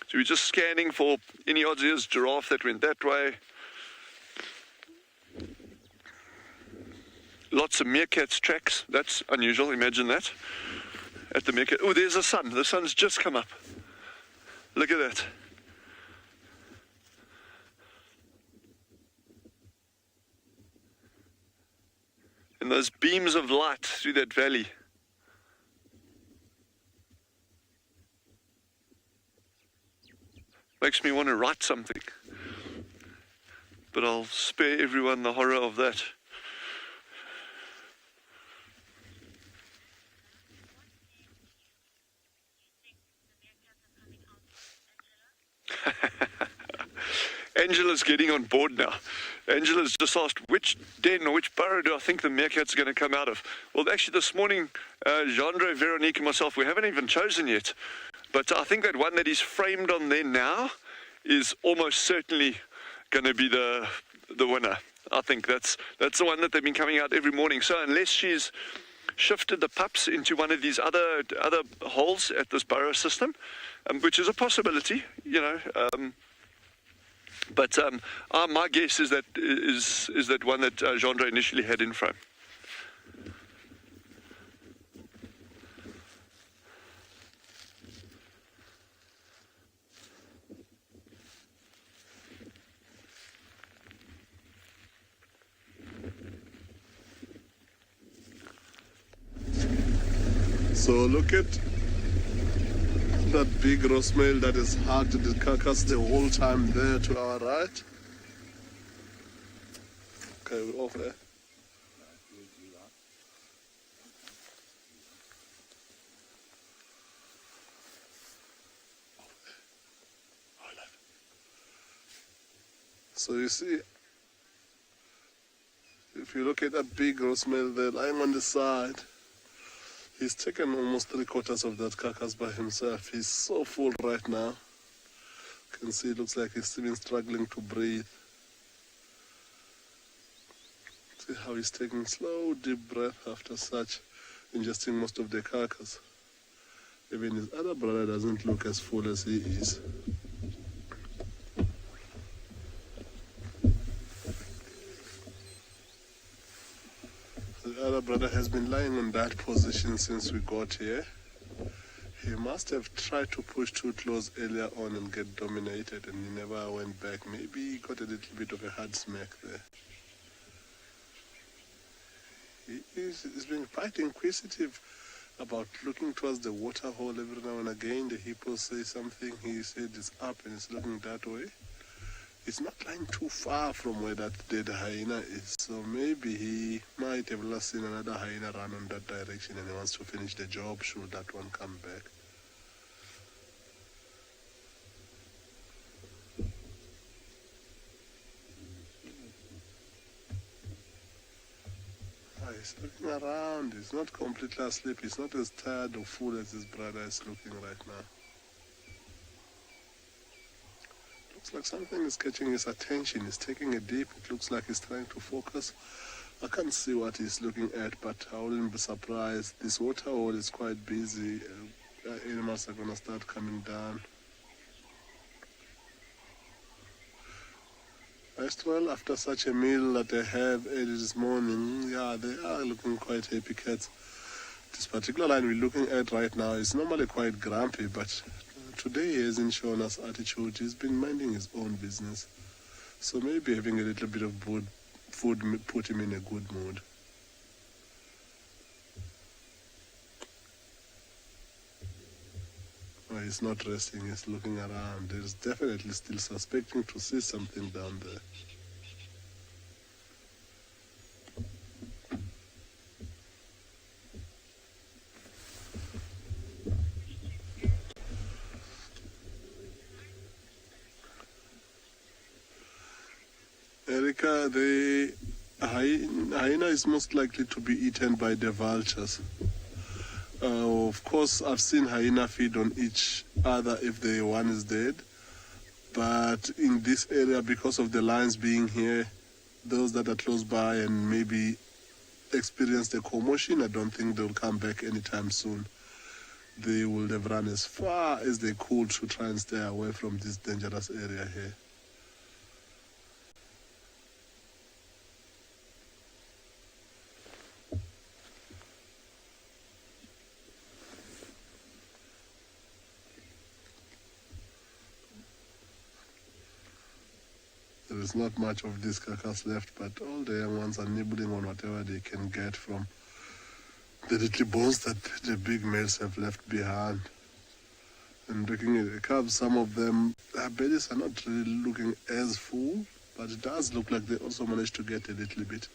So we're just scanning for any odds ears giraffe that went that way. Lots of meerkats tracks. That's unusual. Imagine that. At the meerkat. Oh, there's the sun. The sun's just come up. Look at that. And those beams of light through that valley. Makes me want to write something. But I'll spare everyone the horror of that. Angela's getting on board now. Angela's just asked, which den or which burrow do I think the meerkats are going to come out of? Well, actually this morning, Gendry, Veronique and myself, we haven't even chosen yet. But I think that one that is framed on there now is almost certainly going to be the winner. I think that's the one that they've been coming out every morning. So unless she's shifted the pups into one of these other holes at this burrow system, which is a possibility, you know. But my guess is that one that Gendry initially had in frame. So look at that big roast male that is hugged the carcass the whole time there to our right. Okay, we're off there. So you see, if you look at that big roast male there lying on the side, he's taken almost 3/4 of that carcass by himself. He's so full right now. You can see it looks like he's even struggling to breathe. See how he's taking slow, deep breath after such, ingesting most of the carcass. Even his other brother doesn't look as full as he is. The other brother has been lying in that position since we got here. He must have tried to push too close earlier on and get dominated, and he never went back. Maybe he got a little bit of a hard smack there. He's been quite inquisitive about looking towards the water hole every now and again. The hippo says something, his head is up and he's looking that way. It's not lying too far from where that dead hyena is, so maybe he might have last seen another hyena run in that direction and he wants to finish the job should that one come back. He's looking around, he's not completely asleep, he's not as tired or full as his brother is looking right now. Looks like something is catching his attention. He's taking a dip. It looks like he's trying to focus. I can't see what he's looking at, but I wouldn't be surprised. This water hole is quite busy. Animals are going to start coming down. First, well, after such a meal that they have early this morning, yeah, they are looking quite happy cats. This particular line we're looking at right now is normally quite grumpy, but today he hasn't shown us attitude. He's been minding his own business. So maybe having a little bit of food put him in a good mood. Oh, he's not resting, he's looking around. He's definitely still suspecting to see something down there. Erica, the hyena is most likely to be eaten by the vultures. Of course, I've seen hyena feed on each other if the one is dead. But in this area, because of the lions being here, those that are close by and maybe experience the commotion, I don't think they'll come back anytime soon. They will have run as far as they could to try and stay away from this dangerous area here. There is not much of this carcass left, but all the young ones are nibbling on whatever they can get from the little bones that the big males have left behind. And looking at the cubs, some of them, their bellies are not really looking as full, but it does look like they also managed to get a little bit.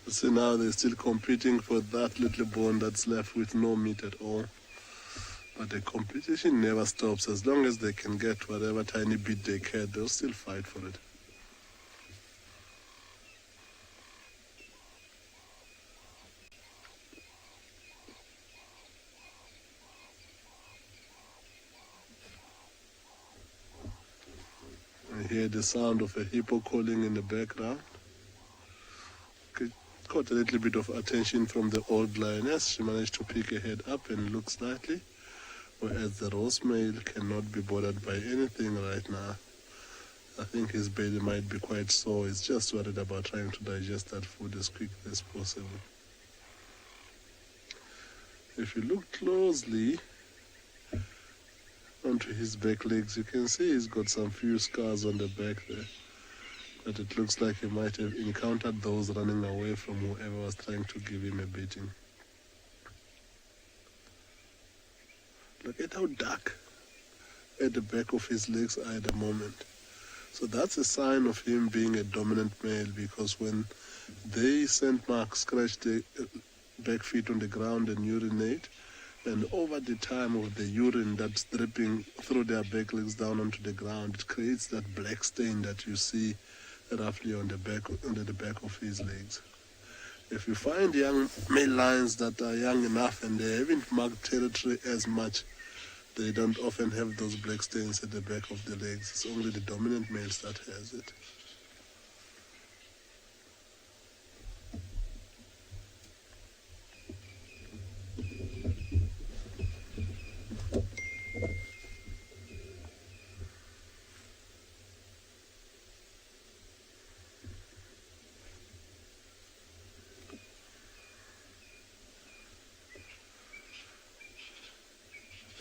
So now they're still competing for that little bone that's left with no meat at all. But the competition never stops. As long as they can get whatever tiny bit they can, they'll still fight for it. I hear the sound of a hippo calling in the background. Got a little bit of attention from the old lioness. She managed to pick her head up and look slightly, whereas the rose male cannot be bothered by anything right now. I think his belly might be quite sore. He's just worried about trying to digest that food as quickly as possible. If you look closely onto his back legs, you can see he's got some few scars on the back there. But it looks like he might have encountered those running away from whoever was trying to give him a beating. Look at how dark at the back of his legs are at the moment. So that's a sign of him being a dominant male, because when they scent marks scratch the back feet on the ground and urinate, and over the time of the urine that's dripping through their back legs down onto the ground, it creates that black stain that you see roughly on the back, under the back of his legs. If you find young male lions that are young enough and they haven't marked territory as much, they don't often have those black stains at the back of the legs. It's only the dominant males that has it.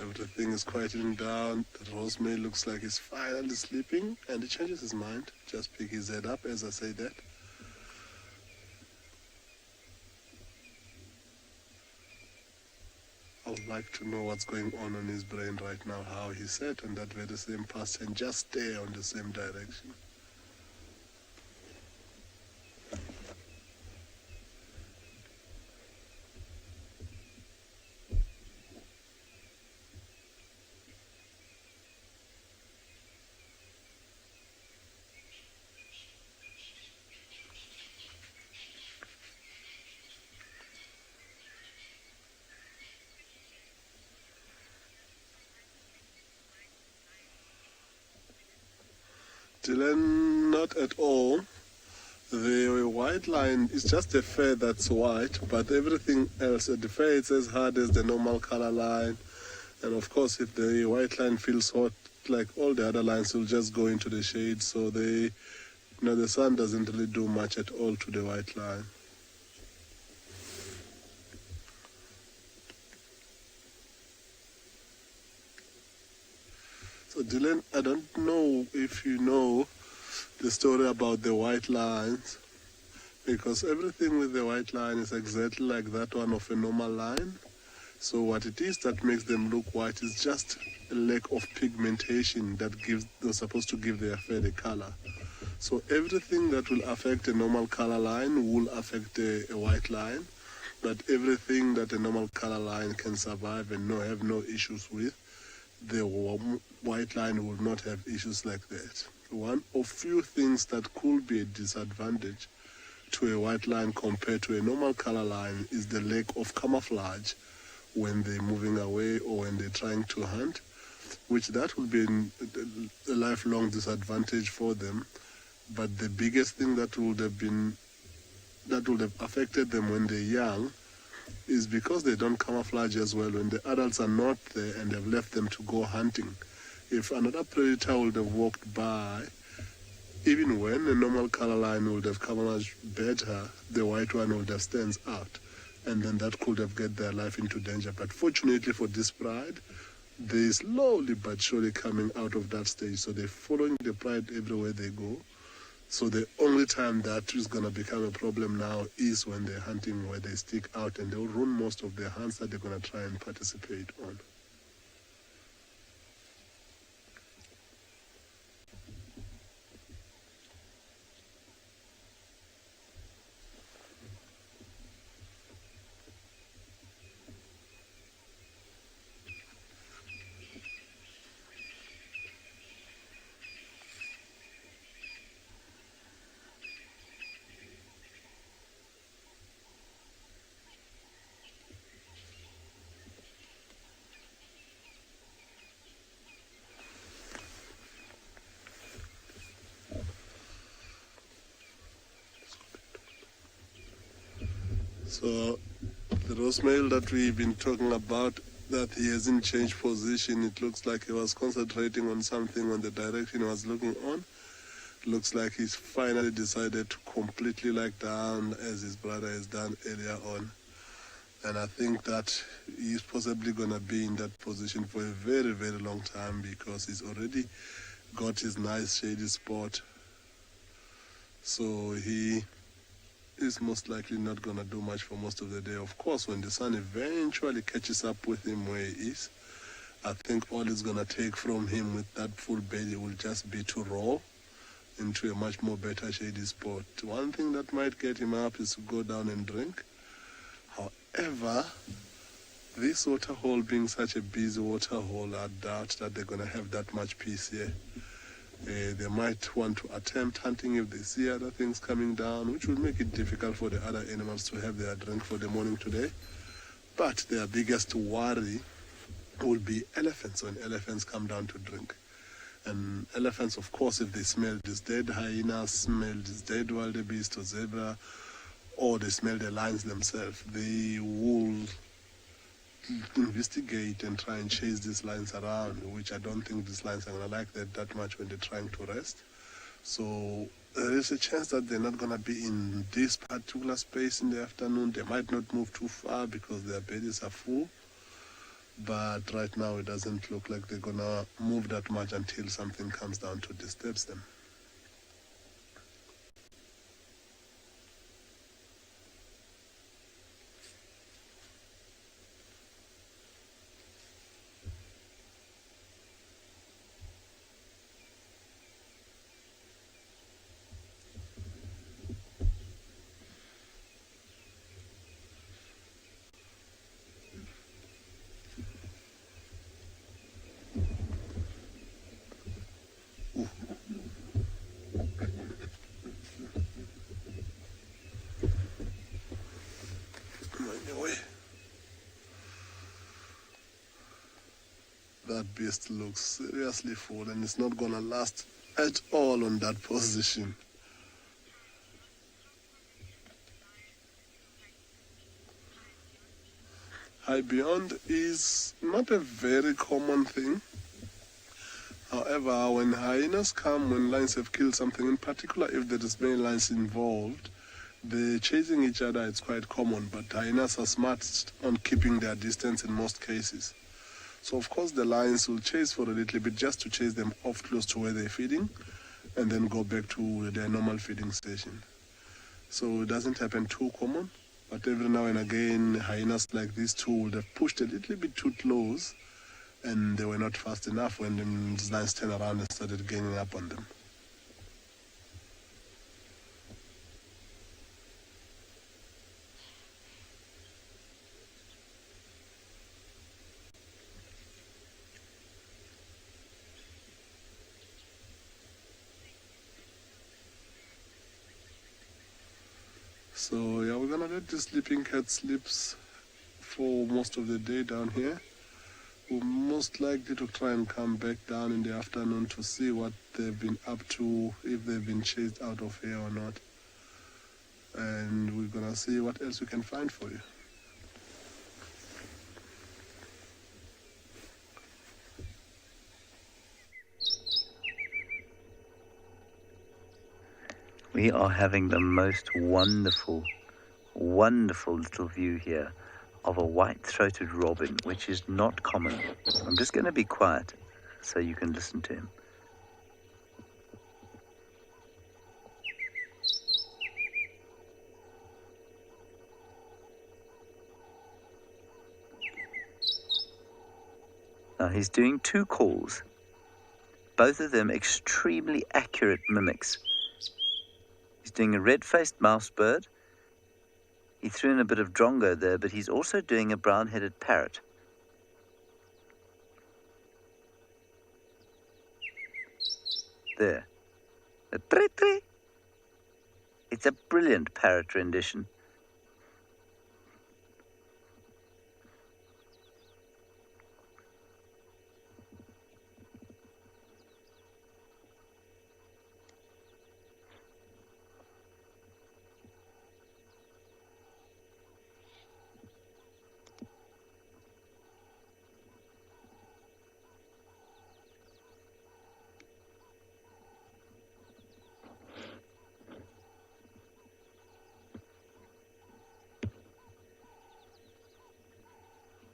Everything is quieting down. The rose male looks like he's finally sleeping, and he changes his mind. Just pick his head up as I say that. I would like to know what's going on in his brain right now, how he sat on that very same path and just stare on the same direction. Dylan, not at all. The white line is just a fur that's white, but everything else at the fur it's as hard as the normal color line. And of course, if the white line feels hot, like all the other lines, will just go into the shade. So the sun doesn't really do much at all to the white line. So Dylan, I don't know if you know the story about the white lines. because everything with the white line is exactly like that one of a normal line. So what it is that makes them look white is just a lack of pigmentation that they're supposed to give their fur the color. So everything that will affect a normal color line will affect a white line, but everything that a normal color line can survive and have no issues with, the white line will not have issues like that. One of few things that could be a disadvantage to a white line compared to a normal color line is the lack of camouflage when they're moving away or when they're trying to hunt, which that will be a lifelong disadvantage for them. But the biggest thing that would have affected them when they're young is because they don't camouflage as well. When the adults are not there and they've left them to go hunting, if another predator would have walked by, even when a normal color line would have camouflaged better, the white one would have stands out, and then that could have get their life into danger. But fortunately for this pride, they're slowly but surely coming out of that stage. So they're following the pride everywhere they go. So the only time that is going to become a problem now is when they're hunting, where they stick out and they'll ruin most of their hunts that they're going to try and participate on. So the rose male that we've been talking about, that he hasn't changed position, it looks like he was concentrating on something on the direction he was looking on. Looks like he's finally decided to completely lie down as his brother has done earlier on. And I think that he's possibly going to be in that position for a very, very long time, because he's already got his nice shady spot. So he is most likely not going to do much for most of the day. Of course, when the sun eventually catches up with him where he is, I think all it's going to take from him with that full belly will just be to roll into a much more better shady spot. One thing that might get him up is to go down and drink. However, this water hole being such a busy water hole, I doubt that they're going to have that much peace here. They might want to attempt hunting if they see other things coming down, which will make it difficult for the other animals to have their drink for the morning today. But their biggest worry will be elephants when elephants come down to drink. And elephants, of course, if they smell this dead hyena, smell this dead wildebeest or zebra, or they smell the lions themselves, they will investigate and try and chase these lions around, which I don't think these lions are going to like that much when they're trying to rest. So there is a chance that they're not going to be in this particular space in the afternoon. They might not move too far because their bellies are full. But right now it doesn't look like they're going to move that much until something comes down to disturb them. That beast looks seriously full, and it's not going to last at all on that position. High beyond is not a very common thing. However, when hyenas come, when lions have killed something, in particular if there is many lions involved, they're chasing each other. It's quite common, but hyenas are smart on keeping their distance in most cases. So of course the lions will chase for a little bit just to chase them off close to where they're feeding, and then go back to their normal feeding station. So it doesn't happen too common, but every now and again, hyenas like these two would have pushed a little bit too close, and they were not fast enough when the lions turned around and started ganging up on them. So yeah, we're gonna let the sleeping cat sleeps for most of the day down here. We're most likely to try and come back down in the afternoon to see what they've been up to, if they've been chased out of here or not. And we're gonna see what else we can find for you. We are having the most wonderful, wonderful little view here of a white-throated robin, which is not common. I'm just going to be quiet so you can listen to him. Now he's doing two calls, both of them extremely accurate mimics. He's doing a red-faced mouse bird. He threw in a bit of drongo there, but he's also doing a brown-headed parrot. There. A tre-tre. It's a brilliant parrot rendition.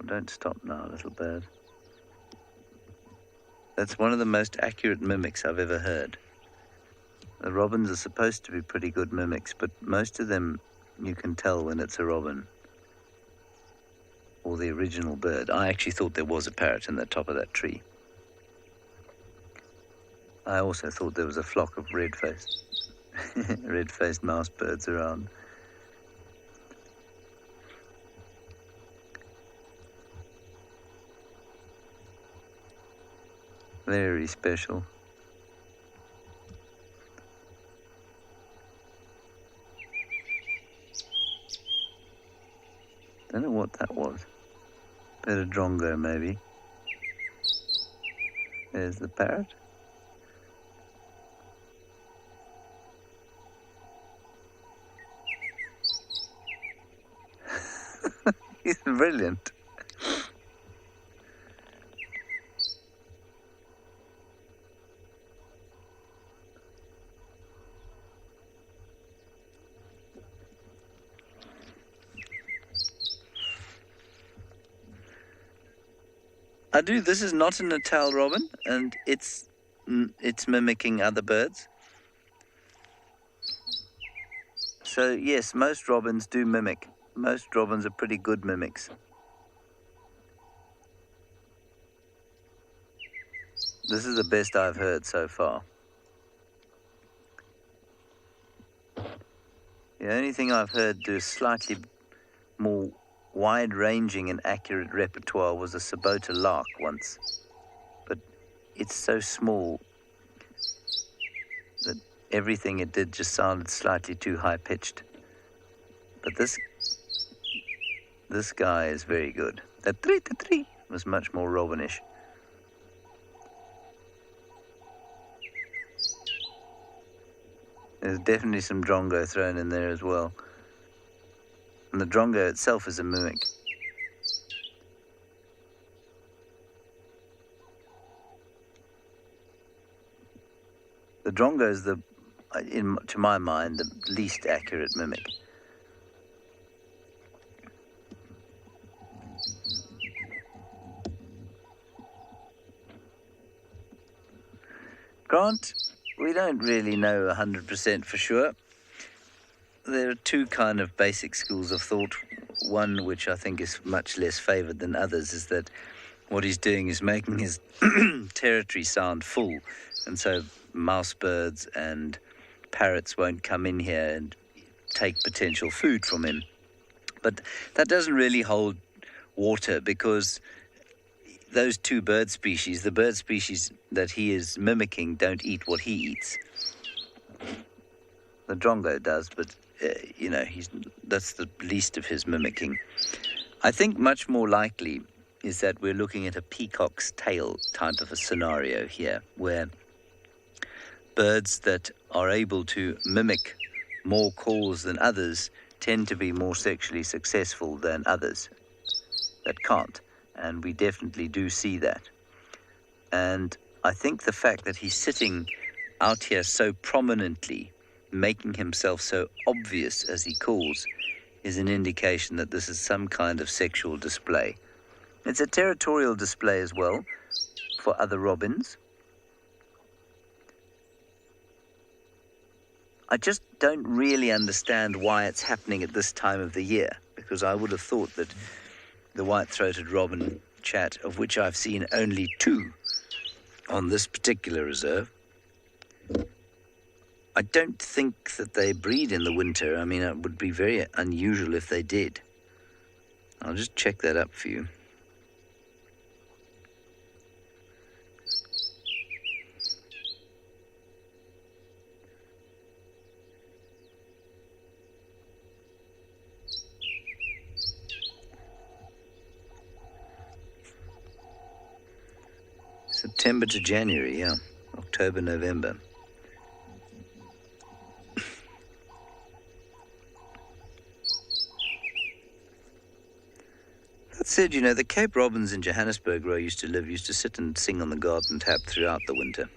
Don't stop now, little bird. That's one of the most accurate mimics I've ever heard. The robins are supposed to be pretty good mimics, but most of them you can tell when it's a robin or the original bird. I actually thought there was a parrot in the top of that tree. I also thought there was a flock of red-faced mouse birds around. Very special. Don't know what that was. Bit of drongo, maybe. There's the parrot. He's brilliant. This is not a Natal robin, and it's mimicking other birds. So yes, most robins do mimic. Most robins are pretty good mimics. This is the best I've heard so far. The only thing I've heard do slightly more wide-ranging and accurate repertoire was a Sabota lark once, but it's so small that everything it did just sounded slightly too high-pitched. But this guy is very good. That tree was much more robinish. There's definitely some drongo thrown in there as well. And the drongo itself is a mimic. The drongo is to my mind, the least accurate mimic. Grant, we don't really know 100% for sure. there are two kind of basic schools of thought. One, which I think is much less favoured than others, is that what he's doing is making his territory sound full, and so mouse birds and parrots won't come in here and take potential food from him. But that doesn't really hold water, because those two bird species, the bird species that he is mimicking, don't eat what he eats. The drongo does, but that's the least of his mimicking. I think much more likely is that we're looking at a peacock's tail type of a scenario here, where birds that are able to mimic more calls than others tend to be more sexually successful than others that can't. And we definitely do see that. And I think the fact that he's sitting out here so prominently, making himself so obvious as he calls, is an indication that this is some kind of sexual display. It's a territorial display as well for other robins. I just don't really understand why it's happening at this time of the year, because I would have thought that the white-throated robin chat, of which I've seen only 2 on this particular reserve, I don't think that they breed in the winter. I mean, it would be very unusual if they did. I'll just check that up for you. September to January, yeah. October, November. That said, the Cape robins in Johannesburg, where I used to sit and sing on the garden tap throughout the winter.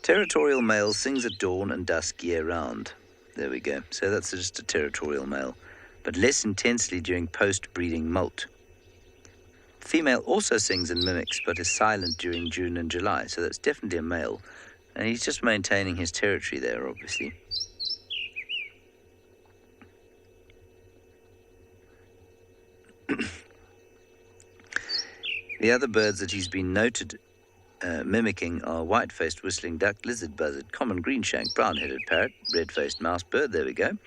Territorial male sings at dawn and dusk year-round. There we go. So that's just a territorial male, but less intensely during post-breeding molt. Female also sings and mimics, but is silent during June and July, so that's definitely a male. And he's just maintaining his territory there, obviously. The other birds that he's been noted mimicking are white-faced whistling duck, lizard buzzard, common greenshank, brown-headed parrot, red-faced mouse bird, there we go,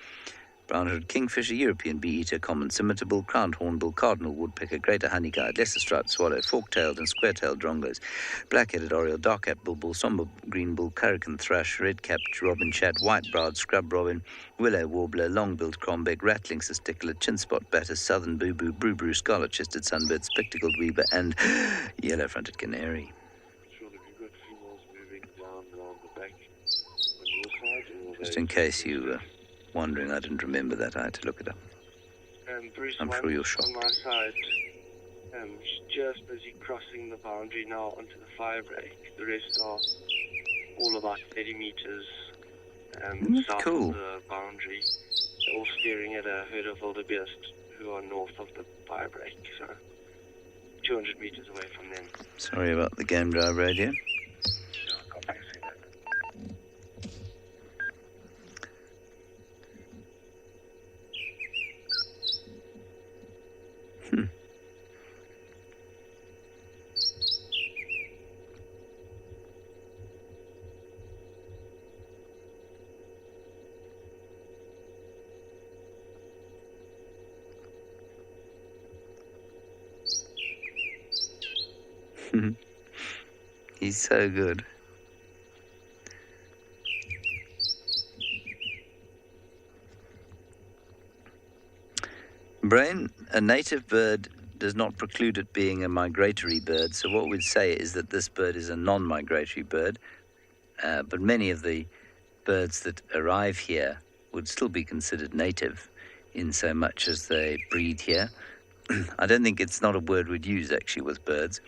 brown-headed kingfisher, European bee-eater, common scimitar, crowned hornbill, cardinal woodpecker, greater honey-guide, lesser-striped swallow, fork-tailed and square-tailed drongos, black-headed oriole, dark-capped bulbul, somber green bull, currican thrush, red-capped robin chat, white-browed scrub robin, willow warbler, long-billed crombeck, rattling cisticola, chin-spot batter, southern boo-boo, brew-brew, scarlet-chested sunbird, spectacled weaver, and yellow-fronted canary. Just in case you were wondering, I didn't remember that. I had to look it up. Bruce, I'm sure you're shocked. On my side, just busy crossing the boundary now onto the fire break. The rest are all about 30 meters south cool. of the boundary. They're all staring at a herd of wildebeest who are north of the fire break, so 200 meters away from them. Sorry about the game drive radio. He's so good. Brain, a native bird does not preclude it being a migratory bird, so what we'd say is that this bird is a non-migratory bird, but many of the birds that arrive here would still be considered native in so much as they breed here. I don't think it's not a word we'd use actually with birds.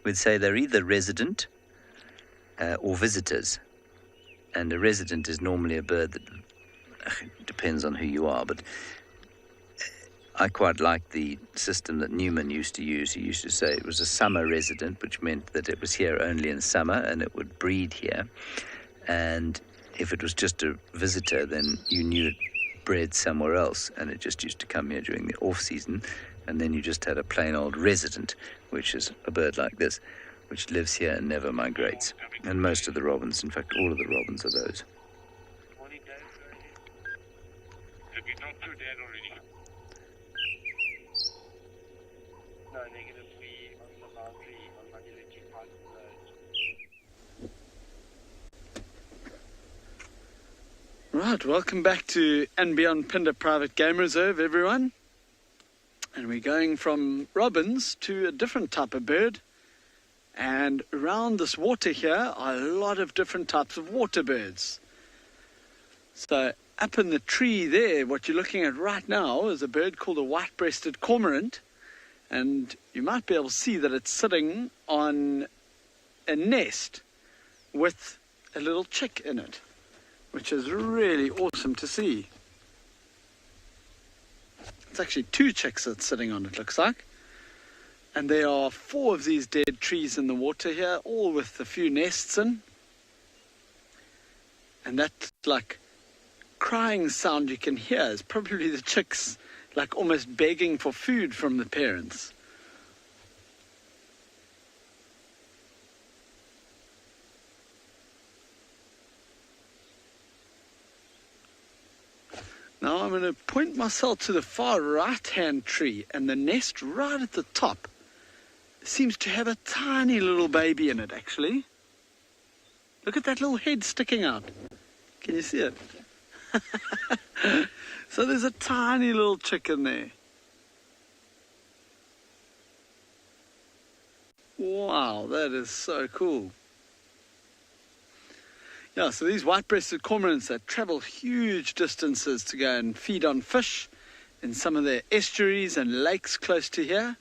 We'd say they're either resident or visitors. And a resident is normally a bird that depends on who you are, but I quite like the system that Newman used to use. He used to say it was a summer resident, which meant that it was here only in summer and it would breed here. And if it was just a visitor, then you knew it bred somewhere else, and it just used to come here during the off-season. And then you just had a plain old resident, which is a bird like this, which lives here and never migrates. And most of the robins, in fact, all of the robins are those. Have you talked to Dad already? No, negative. We on the boundary on Monday the 2 Right, welcome back to and Beyond Phinda Private Game Reserve, everyone. And we're going from robins to a different type of bird. And around this water here are a lot of different types of water birds. So up in the tree there, what you're looking at right now is a bird called a white-breasted cormorant. And you might be able to see that it's sitting on a nest with a little chick in it, which is really awesome to see. It's actually 2 chicks that's sitting on it, looks like. And there are 4 of these dead trees in the water here, all with a few nests in. And that, like, crying sound you can hear is probably the chicks, like, almost begging for food from the parents. Now I'm going to point myself to the far right-hand tree, and the nest right at the top seems to have a tiny little baby in it, actually. Look at that little head sticking out. Can you see it? So there's a tiny little chick in there. Wow, that is so cool. Yeah, so these white-breasted cormorants that travel huge distances to go and feed on fish in some of their estuaries and lakes close to here.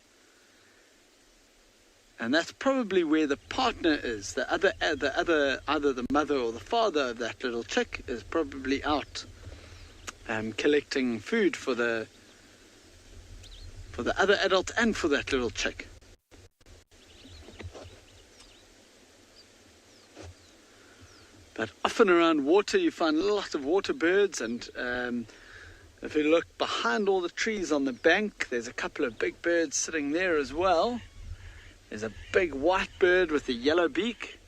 And that's probably where the partner is. Either the mother or the father of that little chick is probably out collecting food for the other adult and for that little chick. But often around water you find a lot of water birds, and if you look behind all the trees on the bank, there's a couple of big birds sitting there as well. There's a big white bird with a yellow beak,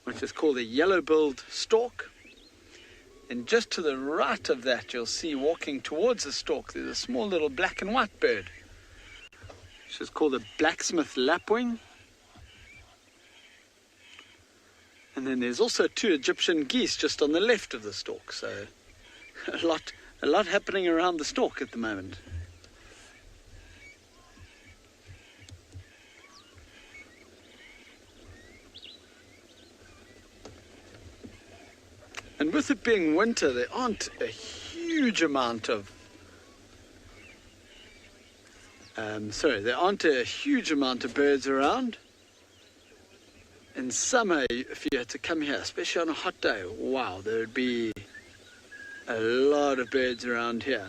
which is called a yellow-billed stork. And just to the right of that, you'll see walking towards the stork, there's a small little black and white bird, which is called a blacksmith lapwing. And then there's also 2 Egyptian geese just on the left of the stork. So a lot happening around the stork at the moment. And with it being winter, there aren't a huge amount of birds around. In summer, if you had to come here, especially on a hot day, wow, there would be a lot of birds around here.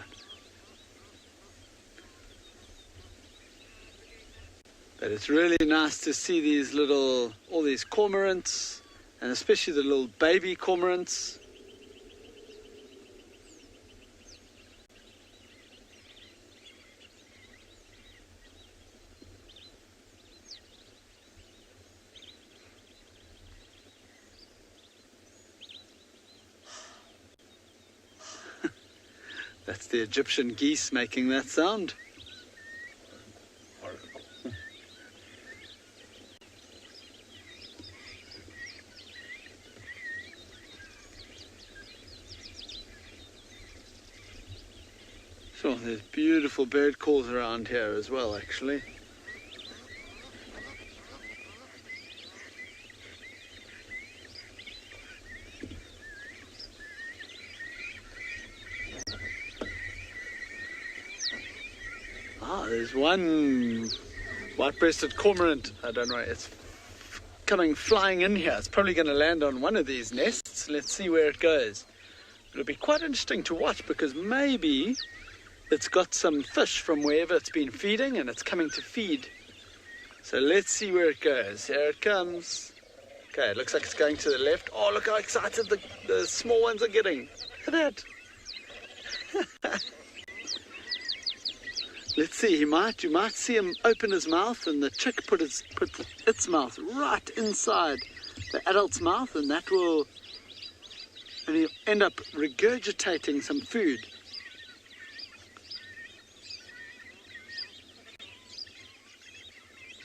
But it's really nice to see all these cormorants, and especially the little baby cormorants. That's the Egyptian geese making that sound. Sure, there's beautiful bird calls around here as well, actually. There's one white-breasted cormorant. I don't know, it's coming flying in here. It's probably going to land on one of these nests. Let's see where it goes. It'll be quite interesting to watch, because maybe it's got some fish from wherever it's been feeding, and it's coming to feed. So let's see where it goes. Here it comes. Okay, it looks like it's going to the left. Oh, look how excited the small ones are getting. Look at that. Let's see, you might see him open his mouth, and the chick put its mouth right inside the adult's mouth, and he'll end up regurgitating some food.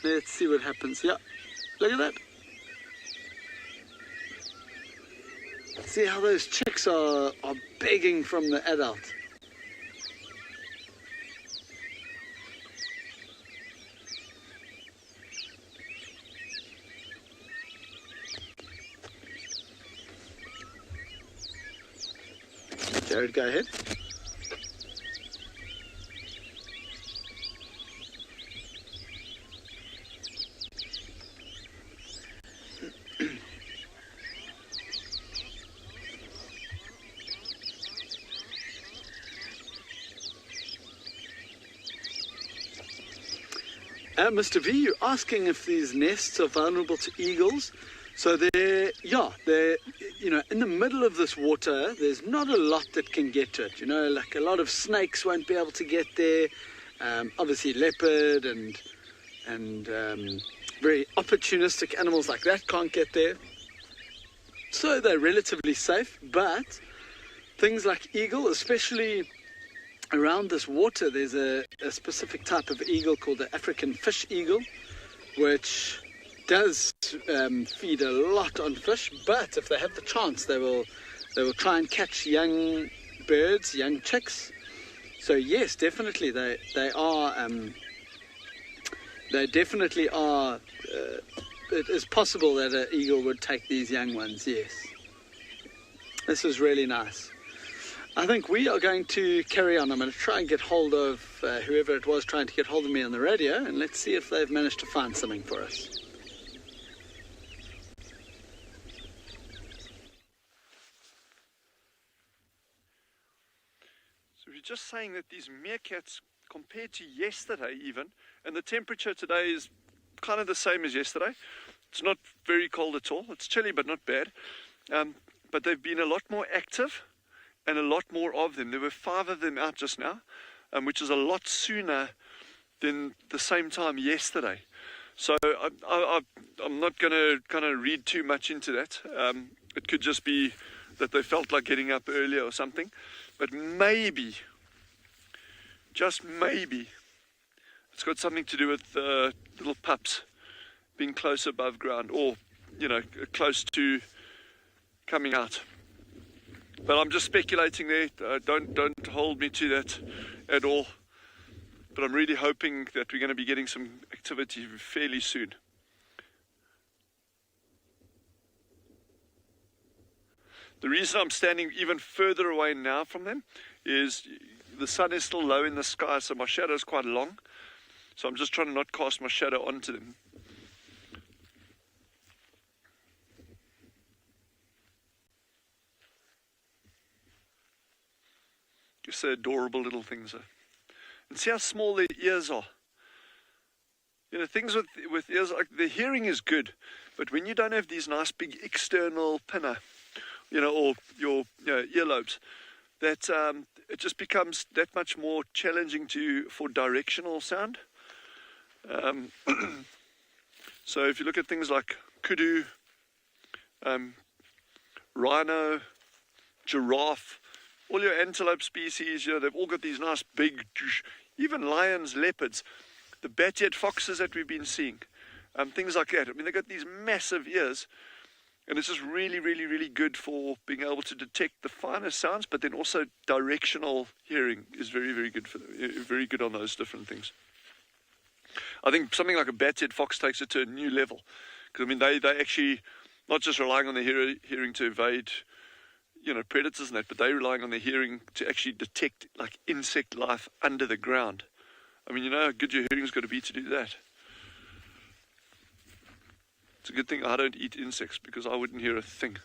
Let's see what happens. Yeah, look at that. See how those chicks are begging from the adult. Jared, go ahead. Mr. V, you're asking if these nests are vulnerable to eagles. So they're in the middle of this water, there's not a lot that can get to it. Like a lot of snakes won't be able to get there. Obviously leopard and very opportunistic animals like that can't get there. So they're relatively safe, but things like eagle, especially around this water, there's a specific type of eagle called the African fish eagle, which does feed a lot on fish, but if they have the chance, they will try and catch young birds, young chicks. So yes, definitely they definitely are. It is possible that an eagle would take these young ones. Yes, this is really nice. I think we are going to carry on. I'm going to try and get hold of whoever it was trying to get hold of me on the radio, and let's see if they've managed to find something for us. So we're just saying that these meerkats, compared to yesterday even, and the temperature today is kind of the same as yesterday. It's not very cold at all. It's chilly, but not bad. But they've been a lot more active, and a lot more of them. There were 5 of them out just now, which is a lot sooner than the same time yesterday. So I'm not going to kind of read too much into that. It could just be that they felt like getting up earlier or something. But maybe, just maybe, it's got something to do with little pups being close above ground, or, close to coming out. But I'm just speculating there. Don't hold me to that at all. But I'm really hoping that we're going to be getting some activity fairly soon. The reason I'm standing even further away now from them is the sun is still low in the sky, so my shadow is quite long. So I'm just trying to not cast my shadow onto them. Just adorable little things. And see how small their ears are. Things with ears, like the hearing is good, but when you don't have these nice big external pinna, or your earlobes, that it just becomes that much more challenging for directional sound. So if you look at things like kudu, rhino, giraffe, all your antelope species, they've all got these nice big, even lions, leopards, the bat-eared foxes that we've been seeing, things like that. I mean, they've got these massive ears, and it's just really, really, really good for being able to detect the finer sounds, but then also directional hearing is very, very good for them, very good on those different things. I think something like a bat-eared fox takes it to a new level, because I mean, they actually not just relying on their hearing to evade predators and that, but they're relying on their hearing to actually detect like insect life under the ground. I mean, how good your hearing's got to be to do that. It's a good thing I don't eat insects, because I wouldn't hear a thing.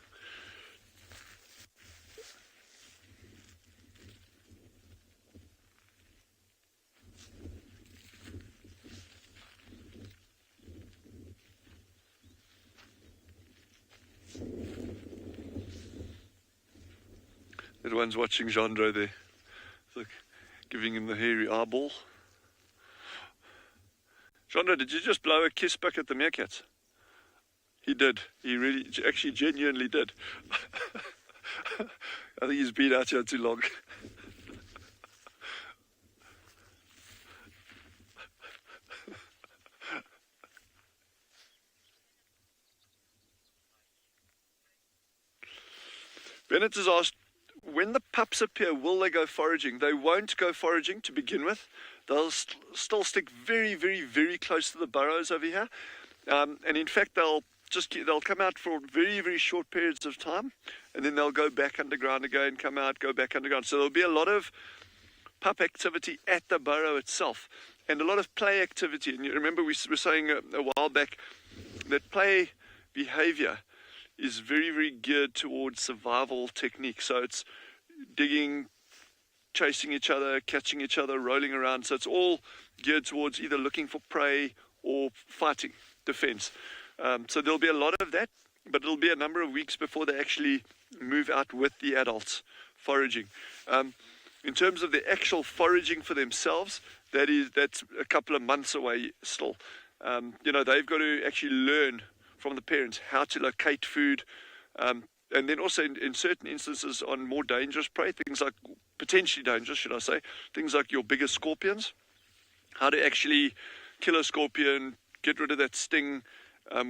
That one's watching Jandro there. Look, giving him the hairy eyeball. Jandro, did you just blow a kiss back at the meerkats? He did. He really, actually genuinely did. I think he's been out here too long. Bennett has asked, when the pups appear, will they go foraging? They won't go foraging to begin with. They'll still stick very, very, very close to the burrows over here. And in fact, they'll come out for very, very short periods of time, and then they'll go back underground again, come out, go back underground. So there'll be a lot of pup activity at the burrow itself, and a lot of play activity. And you remember we were saying a while back that play behavior is very, very geared towards survival technique. So it's digging, chasing each other, catching each other, rolling around. So it's all geared towards either looking for prey or fighting, defense. So there'll be a lot of that, but it'll be a number of weeks before they actually move out with the adults foraging. In terms of the actual foraging for themselves, that's a couple of months away still. They've got to actually learn from the parents how to locate food, and then also in certain instances on more dangerous prey, things like, potentially dangerous, should I say, things like your bigger scorpions, how to actually kill a scorpion, get rid of that sting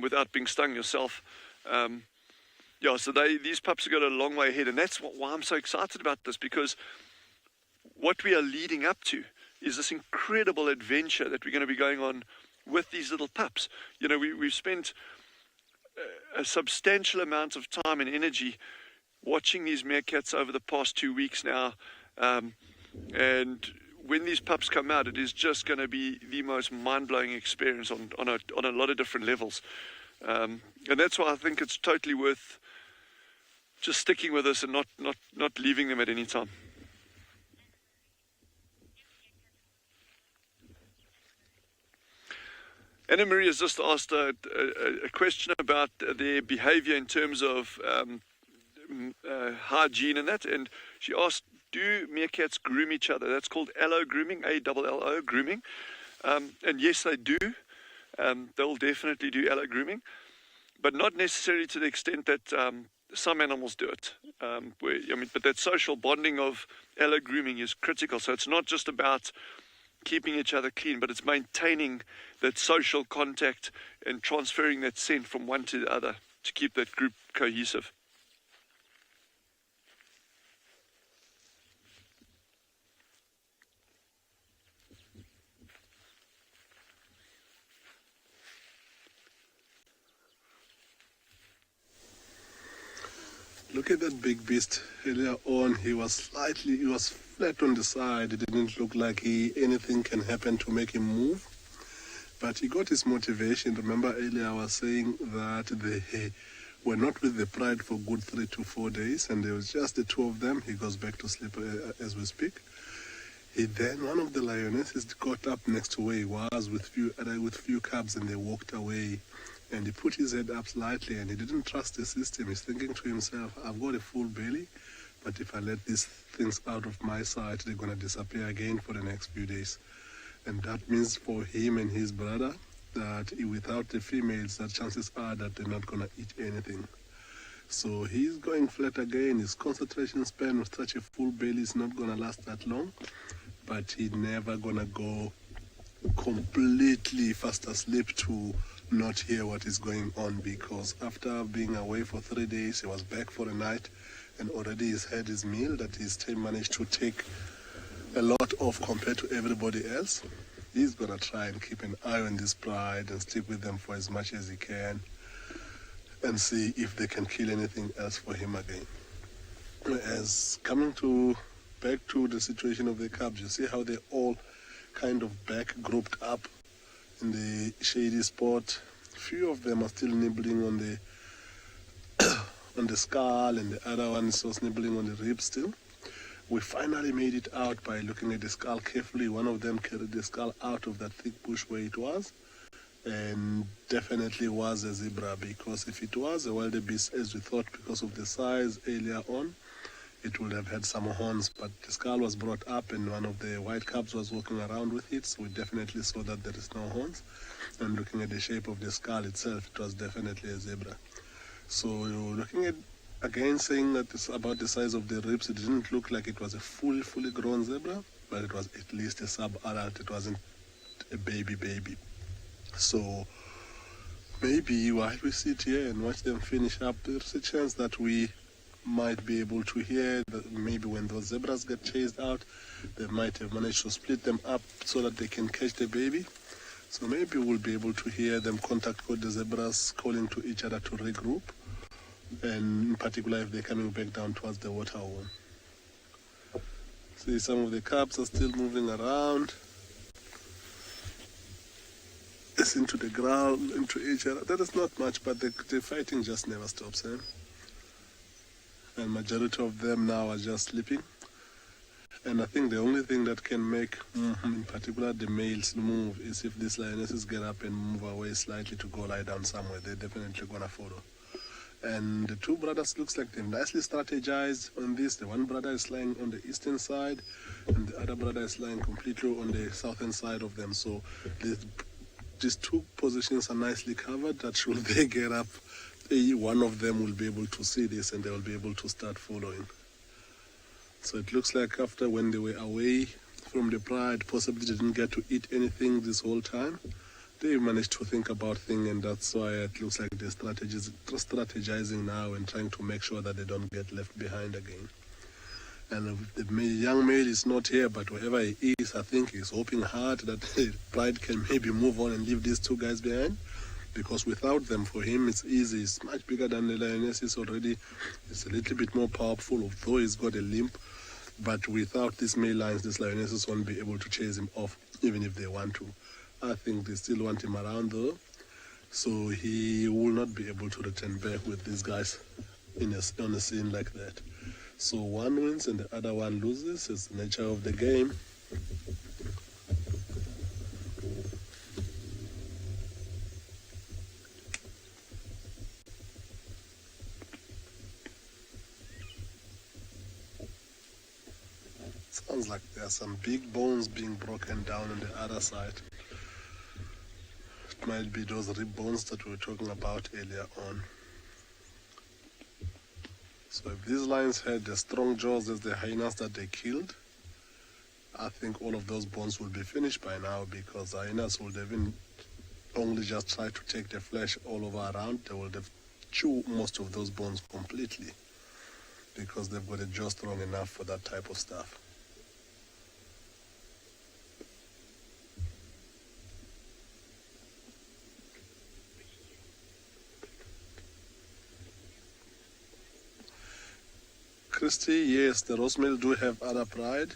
without being stung yourself. So these pups have got a long way ahead, and that's why I'm so excited about this, because what we are leading up to is this incredible adventure that we're going to be going on with these little pups. We've spent a substantial amount of time and energy watching these meerkats over the past 2 weeks now, and when these pups come out, it is just going to be the most mind-blowing experience on a lot of different levels, and that's why I think it's totally worth just sticking with us and not leaving them at any time. Anna Marie has just asked a question about their behavior in terms of hygiene and that, and she asked, do meerkats groom each other? That's called allo grooming, A-double-L-O, grooming. And yes, they do. They'll definitely do allo grooming, but not necessarily to the extent that some animals do it. But that social bonding of allo grooming is critical. So it's not just about keeping each other clean, but it's maintaining that social contact and transferring that scent from one to the other to keep that group cohesive. Look at that big beast. Earlier on, he was flat on the side. It didn't look like anything can happen to make him move. But he got his motivation. Remember earlier I was saying that they were not with the pride for good 3 to 4 days, and there was just the two of them. He goes back to sleep as we speak. Then one of the lionesses got up next to where he was with few cubs, and they walked away. And he put his head up slightly, and he didn't trust the system. He's thinking to himself, I've got a full belly, but if I let these things out of my sight, they're going to disappear again for the next few days. And that means for him and his brother that without the females, the chances are that they're not going to eat anything. So he's going flat again. His concentration span with such a full belly is not going to last that long, but he's never going to go completely fast asleep to not hear what is going on, because after being away for 3 days, he was back for a night, and already he's had his meal that he's still managed to take a lot of compared to everybody else. He's gonna try and keep an eye on this pride and stick with them for as much as he can and see if they can kill anything else for him again. As coming back to the situation of the cubs, you see how they all kind of back grouped up in the shady spot. Few of them are still nibbling on the skull, and the other one is just nibbling on the ribs still. We finally made it out by looking at the skull carefully. One of them carried the skull out of that thick bush where it was, and definitely was a zebra, because if it was a wildebeest as we thought because of the size earlier on, it would have had some horns, but the skull was brought up and one of the white cubs was walking around with it, so we definitely saw that there is no horns. And looking at the shape of the skull itself, it was definitely a zebra. So looking at, again, saying that it's about the size of the ribs, it didn't look like it was a fully grown zebra, but it was at least a sub-adult. It wasn't a baby. So maybe while we sit here and watch them finish up, there's a chance that we might be able to hear that maybe when those zebras get chased out, they might have managed to split them up so that they can catch the baby. So maybe we'll be able to hear them contact with the zebras calling to each other to regroup, and in particular if they're coming back down towards the water hole. See, some of the cubs are still moving around. It's into the ground, into each other. That is not much, but the fighting just never stops, eh? And majority of them now are just sleeping. And I think the only thing that can make, in particular, the males move is if these lionesses get up and move away slightly to go lie down somewhere. They're definitely gonna follow. And the two brothers looks like they've nicely strategized on this. The one brother is lying on the eastern side, and the other brother is lying completely on the southern side of them. So these two positions are nicely covered, that should they get up, one of them will be able to see this and they will be able to start following. So it looks like after when they were away from the pride, possibly they didn't get to eat anything this whole time, they managed to think about things, and that's why it looks like they're strategizing now and trying to make sure that they don't get left behind again. And the young male is not here, but wherever he is, I think he's hoping hard that the pride can maybe move on and leave these two guys behind. Because without them, for him, it's easy. It's much bigger than the lionesses already. It's a little bit more powerful, although he's got a limp. But without these male lions, these lionesses won't be able to chase him off, even if they want to. I think they still want him around, though. So he will not be able to return back with these guys on a scene like that. So one wins and the other one loses. It's the nature of the game. Sounds like there are some big bones being broken down on the other side. It might be those rib bones that we were talking about earlier on. So if these lions had the strong jaws as the hyenas that they killed, I think all of those bones will be finished by now, because hyenas would have only just try to take the flesh all over around. They will have chew most of those bones completely, because they've got a jaw strong enough for that type of stuff. Christy, yes, the Rosemale do have other pride.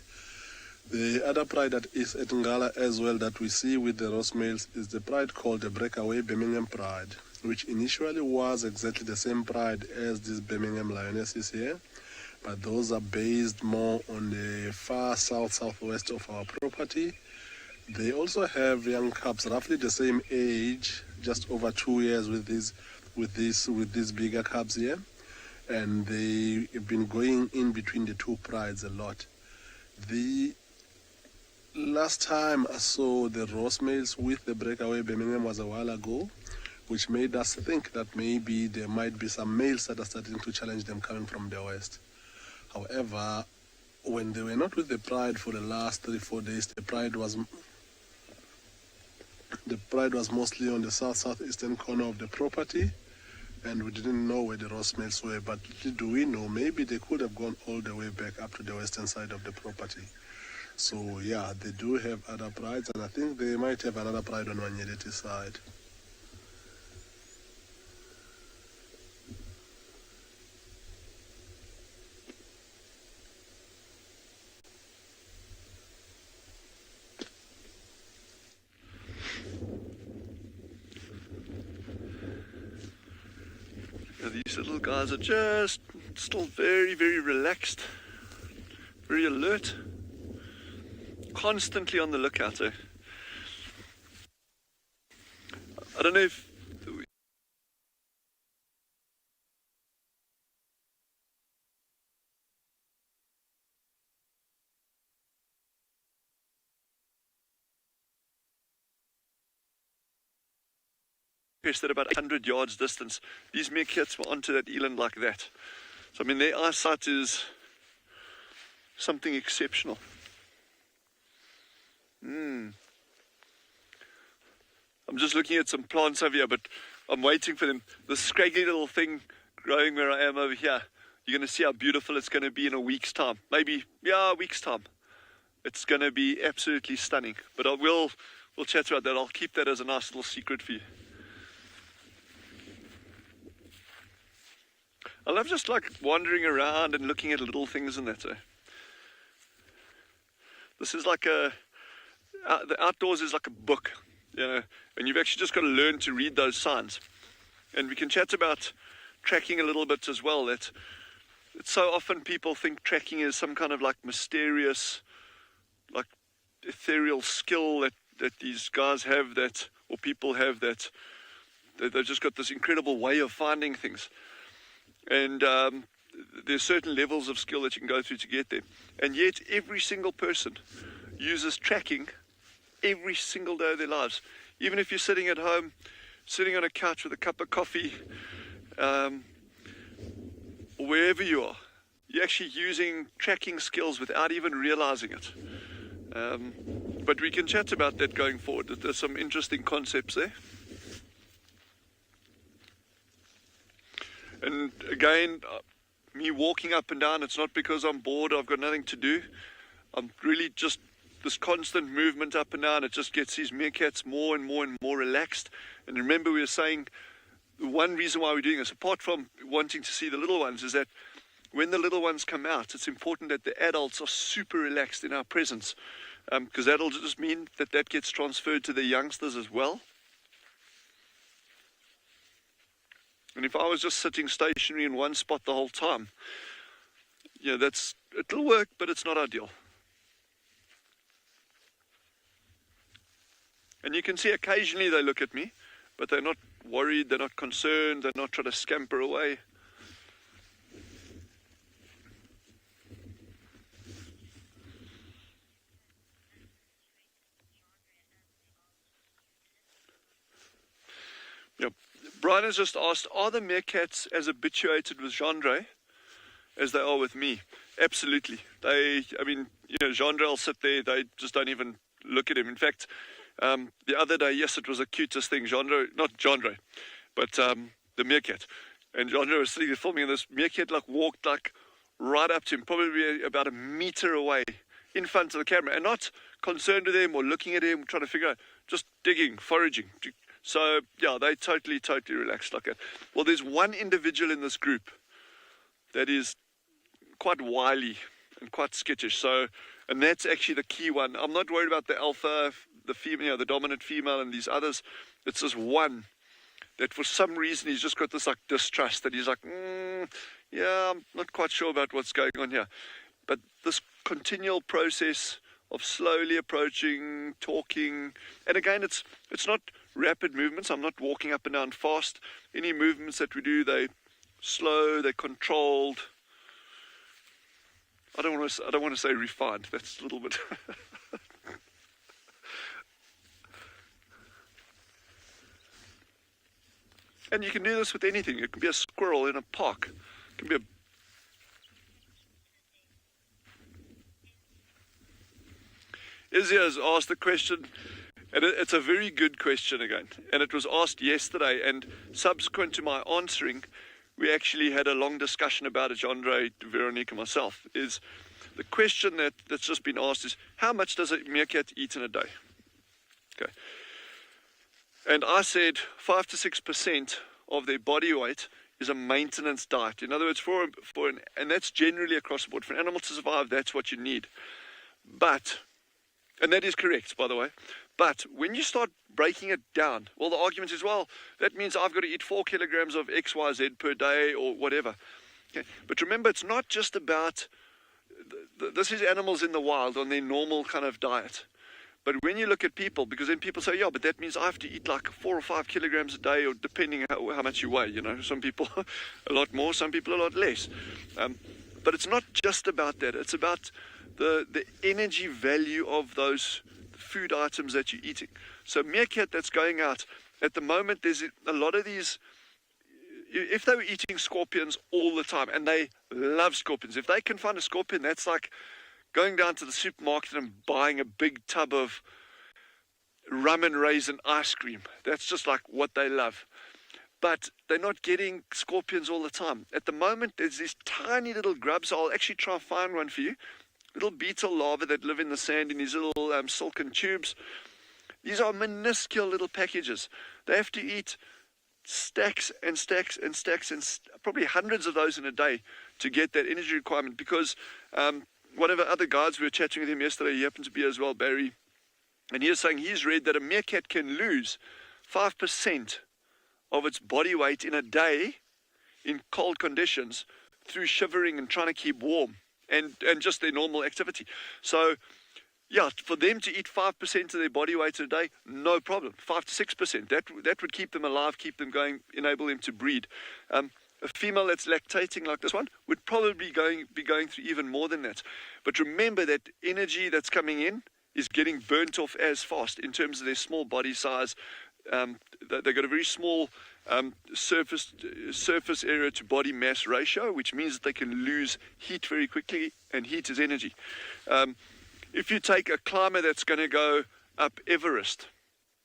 The other pride that is at Ngala as well that we see with the Rosemales is the pride called the Breakaway Birmingham Pride, which initially was exactly the same pride as this Birmingham Lionesses here, but those are based more on the far southwest of our property. They also have young cubs roughly the same age, just over 2 years with these bigger cubs here. And they've been going in between the two prides a lot. The last time I saw the Rosemales with the Breakaway Birmingham was a while ago, which made us think that maybe there might be some males that are starting to challenge them coming from the west. However, when they were not with the pride for the last 3-4 days, the pride was mostly on the southeastern corner of the property, and we didn't know where the Rosemales were, but little do we know, maybe they could have gone all the way back up to the western side of the property. So yeah, they do have other prides, and I think they might have another pride on Wanyedeti's side. These little guys are just still very, very relaxed, very alert, constantly on the lookout. I don't know if at about 100 yards distance. These meerkats were onto that eland like that. So, I mean, their eyesight is something exceptional. I'm just looking at some plants over here, but I'm waiting for them. The scraggly little thing growing where I am over here, you're going to see how beautiful it's going to be in a week's time. Maybe, yeah, a week's time. It's going to be absolutely stunning. But we'll chat about that. I'll keep that as a nice little secret for you. I love just like wandering around and looking at little things and that. This is like the outdoors is like a book, you know, and you've actually just got to learn to read those signs. And we can chat about tracking a little bit as well. That it's so often people think tracking is some kind of like mysterious, like ethereal skill that these guys have, that, or people have, that they've just got this incredible way of finding things. And there's certain levels of skill that you can go through to get there. And yet every single person uses tracking every single day of their lives. Even if you're sitting at home, sitting on a couch with a cup of coffee, or wherever you are, you're actually using tracking skills without even realizing it. But we can chat about that going forward. There's some interesting concepts there. And again, me walking up and down, it's not because I'm bored or I've got nothing to do. I'm really just this constant movement up and down. It just gets these meerkats more and more relaxed. And remember, we were saying the one reason why we're doing this, apart from wanting to see the little ones, is that when the little ones come out, it's important that the adults are super relaxed in our presence, because that'll just mean that gets transferred to the youngsters as well. And if I was just sitting stationary in one spot the whole time, yeah, it'll work, but it's not ideal. And you can see occasionally they look at me, but they're not worried, they're not concerned, they're not trying to scamper away. Yeah. Brian has just asked, are the meerkats as habituated with Gendre as they are with me? Absolutely. Gendre will sit there, they just don't even look at him. In fact, the other day, yes, it was the cutest thing. Not Gendre, but the meerkat. And Gendre was sitting there filming, and this meerkat walked right up to him, probably about a meter away in front of the camera, and not concerned with him or looking at him, trying to figure out, just digging, foraging. So, yeah, they totally relaxed like that. Well, there's one individual in this group that is quite wily and quite skittish. So, and that's actually the key one. I'm not worried about the alpha, the female, the dominant female, and these others. It's this one that for some reason he's just got this distrust, that he's yeah, I'm not quite sure about what's going on here. But this continual process of slowly approaching, talking, and again, it's not rapid movements. I'm not walking up and down fast. Any movements that we do, they're slow, they're controlled. I don't want to say refined. That's a little bit. And you can do this with anything. It can be a squirrel in a park. It can be Izzy has asked the question, and it's a very good question again. And it was asked yesterday, and subsequent to my answering, we actually had a long discussion about it, Gendre, Veronique, and myself. Is the question that's just been asked is, how much does a meerkat eat in a day? Okay. And I said 5 to 6% of their body weight is a maintenance diet. In other words, and that's generally across the board. For an animal to survive, that's what you need. But, and that is correct, by the way, but when you start breaking it down, well, the argument is, well, that means I've got to eat 4 kilograms of XYZ per day or whatever. Okay. But remember, it's not just about, this is animals in the wild on their normal kind of diet. But when you look at people, because then people say, yeah, but that means I have to eat 4 or 5 kilograms a day, or depending how much you weigh, some people a lot more, some people a lot less. But it's not just about that. It's about the energy value of those food items that you're eating. So meerkat that's going out at the moment, there's a lot of these. If they were eating scorpions all the time, and they love scorpions, if they can find a scorpion, that's like going down to the supermarket and buying a big tub of rum and raisin ice cream. That's just like what they love. But they're not getting scorpions all the time. At the moment, there's these tiny little grubs. I'll actually try and find one for you. Little beetle larvae that live in the sand in these little silken tubes. These are minuscule little packages. They have to eat stacks and stacks and stacks and probably hundreds of those in a day to get that energy requirement, because one of our other guides, we were chatting with him yesterday, he happened to be as well, Barry, and he was saying he's read that a meerkat can lose 5% of its body weight in a day in cold conditions through shivering and trying to keep warm and just their normal activity. So yeah, for them to eat 5% of their body weight a day, no problem. 5 to 6%. That would keep them alive, keep them going, enable them to breed. A female that's lactating like this one would probably be going through even more than that. But remember that energy that's coming in is getting burnt off as fast in terms of their small body size. They've got a very small surface area to body mass ratio, which means that they can lose heat very quickly, and heat is energy. If you take a climber that's going to go up Everest,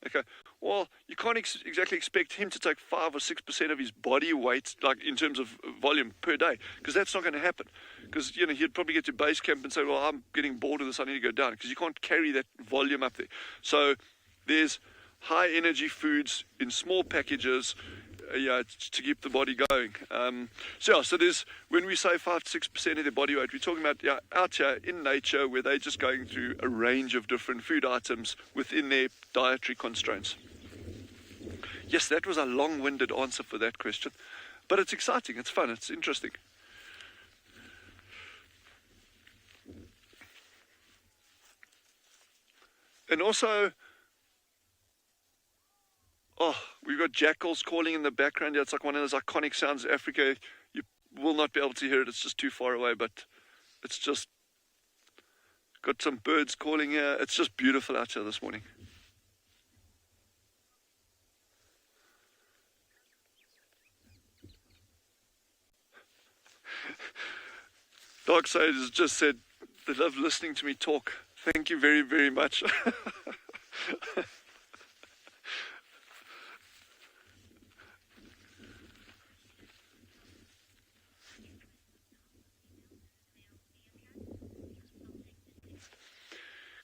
okay, well, you can't exactly expect him to take 5 or 6% of his body weight, like in terms of volume per day, because that's not going to happen. Because, you know, he'd probably get to base camp and say, well, I'm getting bored of this, I need to go down, because you can't carry that volume up there. So there's high energy foods in small packages, to keep the body going. So there's, when we say 5 to 6% of their body weight, we're talking about out here in nature where they're just going through a range of different food items within their dietary constraints. Yes, that was a long-winded answer for that question, but it's exciting, it's fun, it's interesting. And also, we've got jackals calling in the background. Yeah, it's like one of those iconic sounds of Africa. You will not be able to hear it. It's just too far away, but it's just got some birds calling here. It's just beautiful out here this morning. Dark Side has just said they love listening to me talk. Thank you very, very much.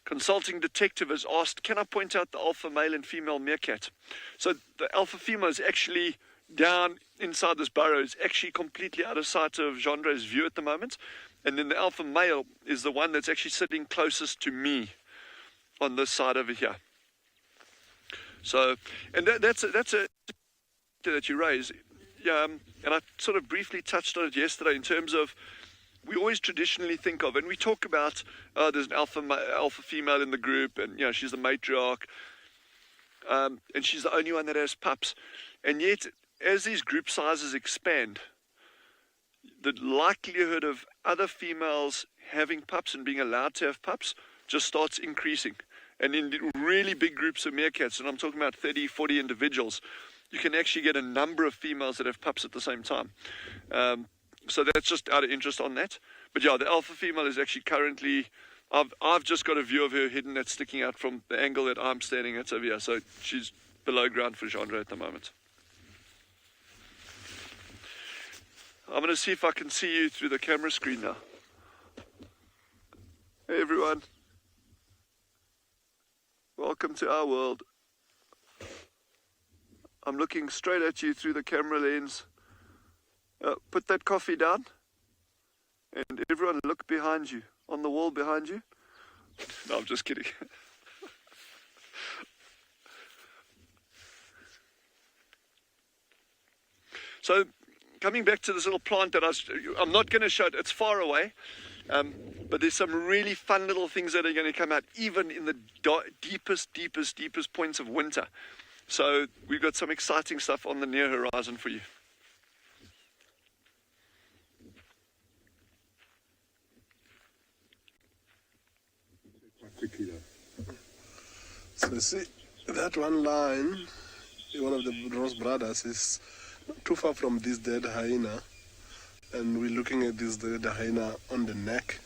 Consulting detective has asked, can I point out the alpha male and female meerkat? So the alpha female is actually down inside this burrow. It's actually completely out of sight of Gendre's view at the moment. And then the alpha male is the one that's actually sitting closest to me on this side over here. So, and that's a that you raise. Yeah, and I sort of briefly touched on it yesterday in terms of, we always traditionally think of, and we talk about, there's an alpha female in the group, and you know, she's the matriarch, and she's the only one that has pups. And yet, as these group sizes expand, the likelihood of other females having pups and being allowed to have pups just starts increasing. And in really big groups of meerkats, and I'm talking about 30, 40 individuals, you can actually get a number of females that have pups at the same time. So that's just out of interest on that. But yeah, the alpha female is actually currently, I've just got a view of her hidden that's sticking out from the angle that I'm standing at over here. So she's below ground for Gendry at the moment. I'm going to see if I can see you through the camera screen now. Hey everyone. Welcome to our world. I'm looking straight at you through the camera lens. Put that coffee down, and everyone look behind you, on the wall behind you. No, I'm just kidding. So, coming back to this little plant that I'm not going to show it, it's far away, but there's some really fun little things that are going to come out, even in the deepest points of winter. So, we've got some exciting stuff on the near horizon for you. So see, that one line one of the Ross brothers is not too far from this dead hyena, and we're looking at this dead hyena on the neck.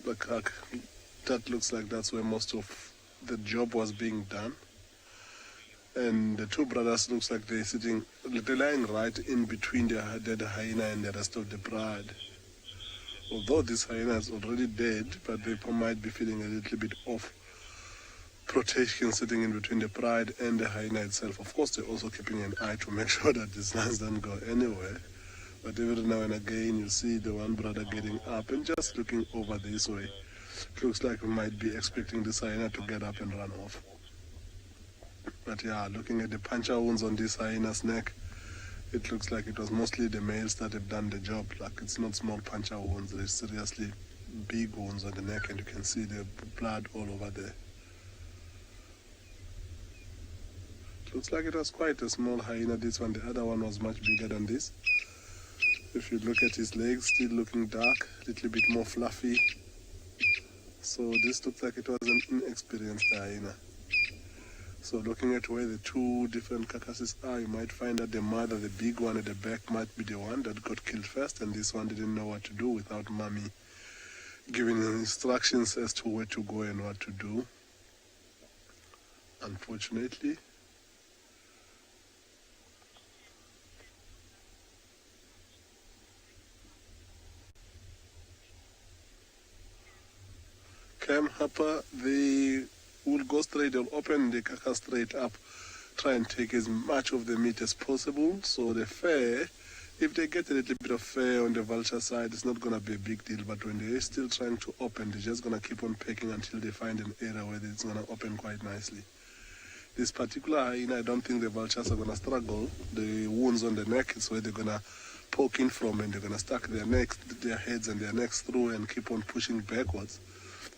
That looks like that's where most of the job was being done. And the two brothers looks like they're lying right in between the dead hyena and the rest of the pride. Although this hyena is already dead, but they might be feeling a little bit off protection sitting in between the pride and the hyena itself. Of course, they're also keeping an eye to make sure that these lions don't go anywhere. But every now and again, you see the one brother getting up and just looking over this way. It looks like we might be expecting this hyena to get up and run off. But yeah, looking at the puncture wounds on this hyena's neck, it looks like it was mostly the males that have done the job. Like, it's not small puncture wounds, there's seriously big wounds on the neck, and you can see the blood all over there. It looks like it was quite a small hyena, this one. The other one was much bigger than this. If you look at his legs, still looking dark, a little bit more fluffy. So this looks like it was an inexperienced hyena. So looking at where the two different carcasses are, you might find that the mother, the big one at the back, might be the one that got killed first, and this one didn't know what to do without mommy giving him instructions as to where to go and what to do. Unfortunately. Cam Hopper, they will go straight, they'll open the carcass straight up, try and take as much of the meat as possible. So the fare, if they get a little bit of fare on the vulture side, it's not going to be a big deal. But when they're still trying to open, they're just going to keep on pecking until they find an area where it's going to open quite nicely. This particular hyena, I don't think the vultures are going to struggle. The wounds on the neck is where they're going to poke in from, and they're going to stuck their heads and their necks through and keep on pushing backwards.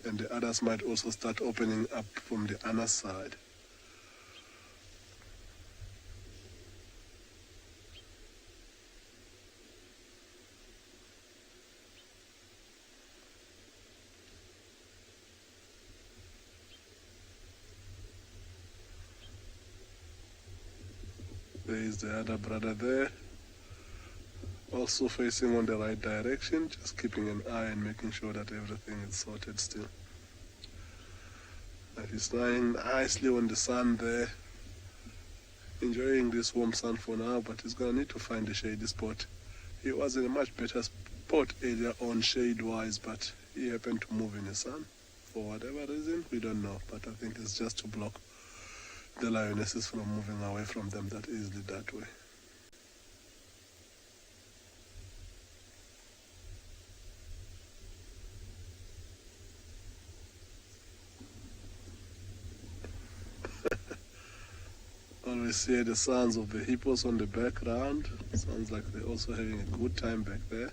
And the others might also start opening up from the other side. There is the other brother there, also facing on the right direction, just keeping an eye and making sure that everything is sorted still. And he's lying nicely on the sun there, enjoying this warm sun for now, but he's going to need to find a shady spot. He was in a much better spot earlier on shade-wise, but he happened to move in the sun. For whatever reason, we don't know, but I think it's just to block the lionesses from moving away from them that easily that way. Always hear the sounds of the hippos on the background. Sounds like they're also having a good time back there.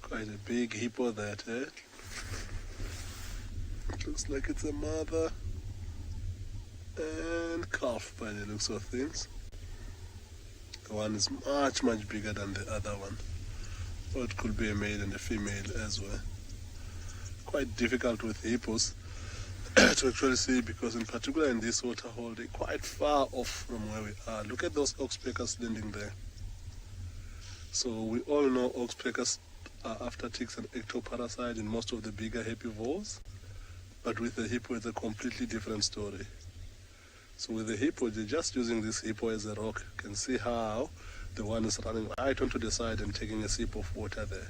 Quite a big hippo that, eh? It looks like it's a mother and calf by the looks of things. The one is much, much bigger than the other one. Or it could be a male and a female as well. Quite difficult with hippos to actually see, because in particular in this waterhole, they're quite far off from where we are. Look at those oxpeckers landing there. So we all know oxpeckers are after ticks and ectoparasite in most of the bigger herbivores, but with the hippo it's a completely different story. So with the hippo, they're just using this hippo as a rock. You can see how the one is running right onto the side and taking a sip of water there.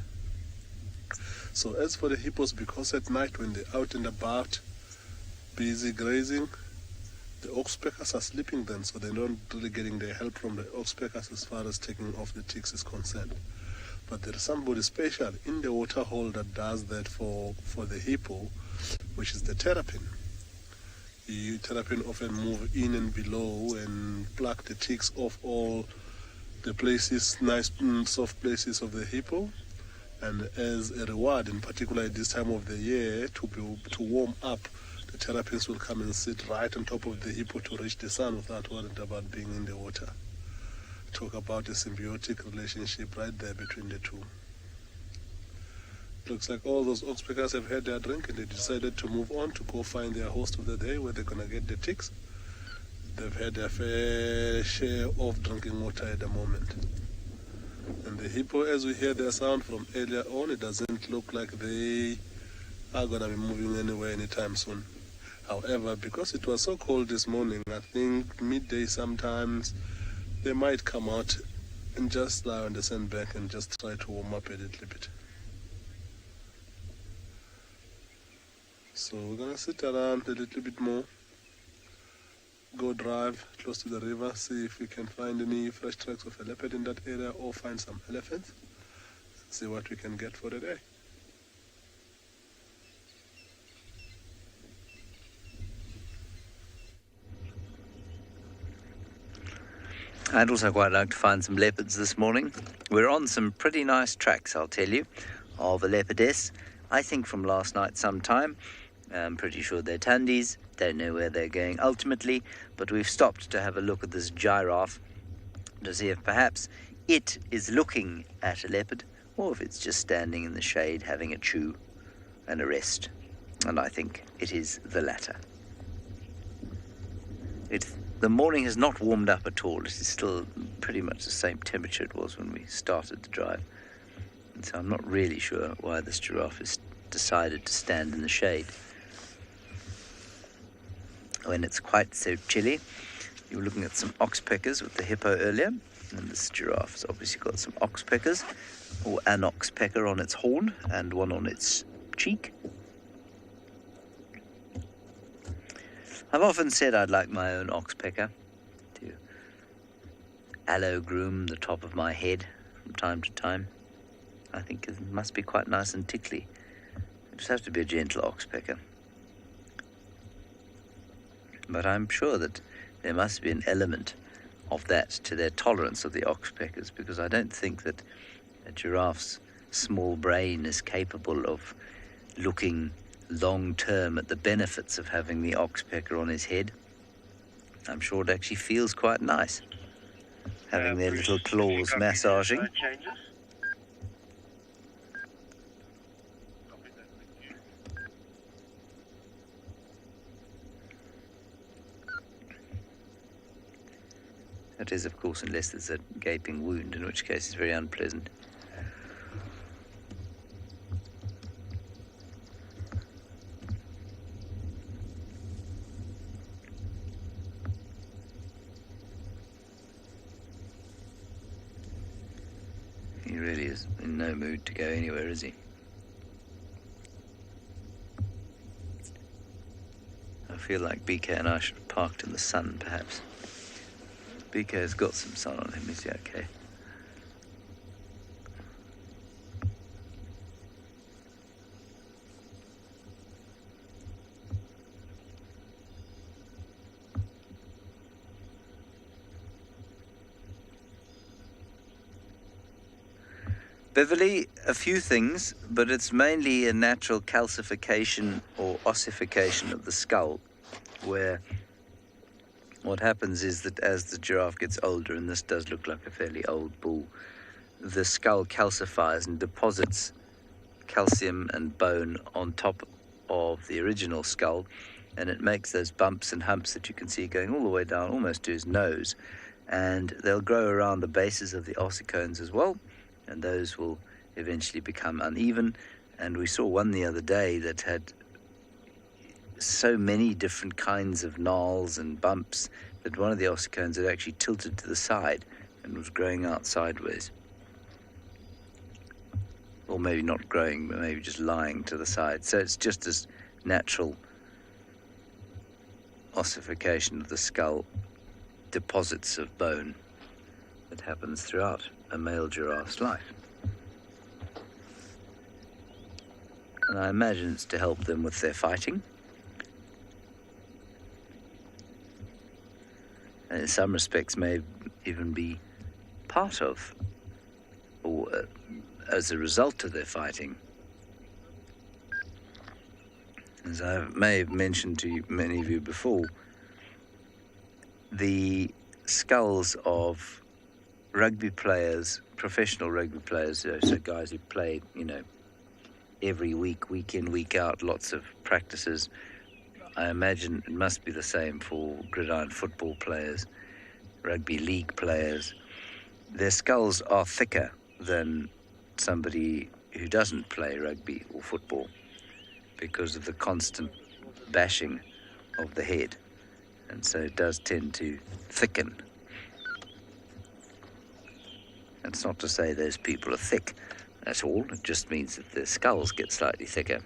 So as for the hippos, because at night when they're out and about busy grazing, the oxpeckers are sleeping then, so they're not really getting their help from the oxpeckers as far as taking off the ticks is concerned. But there is somebody special in the waterhole that does that for the hippo, which is the terrapin. Terrapin often move in and below and pluck the ticks off all the places, nice soft places of the hippo. And as a reward, in particular at this time of the year, to warm up, the terrapins will come and sit right on top of the hippo to reach the sun without worrying about being in the water. Talk about a symbiotic relationship right there between the two. Looks like all those oxpeckers have had their drink and they decided to move on to go find their host of the day where they're going to get the ticks. They've had their fair share of drinking water at the moment. And the hippo, as we hear their sound from earlier on, it doesn't look like they are going to be moving anywhere anytime soon. However, because it was so cold this morning, I think midday sometimes they might come out and just lie on the sandbank and just try to warm up a little bit. So we're going to sit around a little bit more, go drive close to the river, see if we can find any fresh tracks of a leopard in that area or find some elephants, see what we can get for the day. I'd also quite like to find some leopards this morning. We're on some pretty nice tracks, I'll tell you, of a leopardess, I think from last night sometime. I'm pretty sure they're tandies, don't know where they're going ultimately, but we've stopped to have a look at this giraffe to see if perhaps it is looking at a leopard or if it's just standing in the shade having a chew and a rest. And I think it is the latter. The morning has not warmed up at all. It is still pretty much the same temperature it was when we started the drive. And so I'm not really sure why this giraffe has decided to stand in the shade when it's quite so chilly. You were looking at some oxpeckers with the hippo earlier, and this giraffe has obviously got some oxpeckers, or an oxpecker on its horn and one on its cheek. I've often said I'd like my own oxpecker to aloe groom the top of my head from time to time. I think it must be quite nice and tickly. It just has to be a gentle oxpecker. But I'm sure that there must be an element of that to their tolerance of the oxpeckers, because I don't think that a giraffe's small brain is capable of looking long-term at the benefits of having the oxpecker on his head. I'm sure it actually feels quite nice, having their little claws massaging. That is, of course, unless there's a gaping wound, in which case it's very unpleasant. He really is in no mood to go anywhere, is he? I feel like BK and I should have parked in the sun, perhaps. BK's got some sun on him, is he okay? Beverly, a few things, but it's mainly a natural calcification or ossification of the skull, where what happens is that as the giraffe gets older, and this does look like a fairly old bull, the skull calcifies and deposits calcium and bone on top of the original skull, and it makes those bumps and humps that you can see going all the way down almost to his nose, and they'll grow around the bases of the ossicones as well, and those will eventually become uneven. And we saw one the other day that had so many different kinds of gnarls and bumps that one of the ossicones had actually tilted to the side and was growing out sideways. Or maybe not growing, but maybe just lying to the side. So it's just this natural ossification of the skull, deposits of bone that happens throughout a male giraffe's life. And I imagine it's to help them with their fighting. And in some respects may even be part of, or as a result of their fighting. As I may have mentioned to many of you before, the skulls of rugby players, professional rugby players, so guys who play, every week, week in, week out, lots of practices. I imagine it must be the same for gridiron football players, rugby league players. Their skulls are thicker than somebody who doesn't play rugby or football because of the constant bashing of the head. And so it does tend to thicken. That's not to say those people are thick at all. It just means that their skulls get slightly thicker.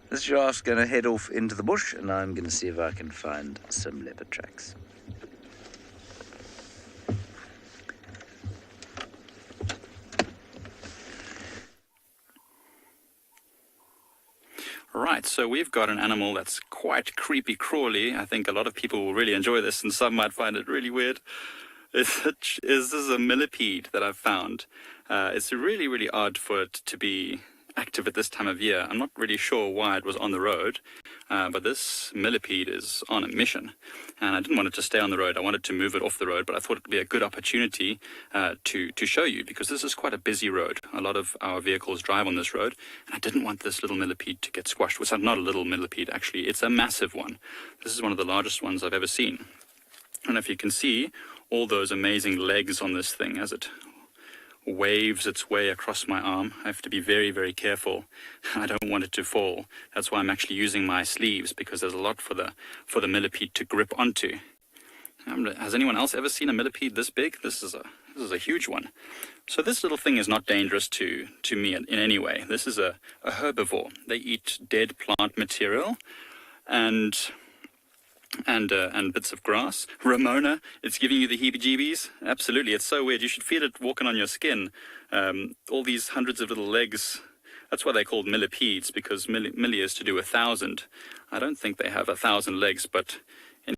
This giraffe's going to head off into the bush, and I'm going to see if I can find some leopard tracks. Right, so we've got an animal that's quite creepy crawly. I think a lot of people will really enjoy this, and some might find it really weird. This is a millipede that I've found. It's really, really odd for it to be active at this time of year. I'm not really sure why it was on the road, but this millipede is on a mission, and I didn't want it to stay on the road. I wanted to move it off the road, but I thought it would be a good opportunity to show you, because this is quite a busy road. A lot of our vehicles drive on this road, and I didn't want this little millipede to get squashed. Well, it's not a little millipede, actually. It's a massive one. This is one of the largest ones I've ever seen. And if you can see all those amazing legs on this thing as it waves its way across my arm. I have to be very, very careful. I don't want it to fall. That's why I'm actually using my sleeves, because there's a lot for the millipede to grip onto. Has anyone else ever seen a millipede this big? This is a huge one. So this little thing is not dangerous to me in any way. This is a herbivore. They eat dead plant material and bits of grass. Ramona, it's giving you the heebie-jeebies. Absolutely, it's so weird. You should feel it walking on your skin. All these hundreds of little legs. That's why they're called millipedes, because milli is to do 1,000. I don't think they have 1,000 legs, but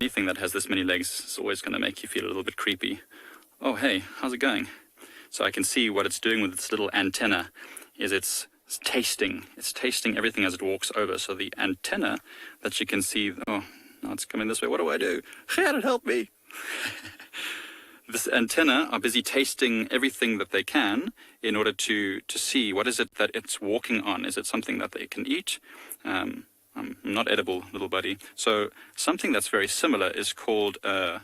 anything that has this many legs is always going to make you feel a little bit creepy. Oh, hey, how's it going? So I can see what it's doing with its little antenna is it's tasting everything as it walks over. So the antenna that you can see, oh, now it's coming this way. What do I do? Gerard, help me. This antenna are busy tasting everything that they can in order to see what is it that it's walking on. Is it something that they can eat? I'm not edible, little buddy. So something that's very similar is called a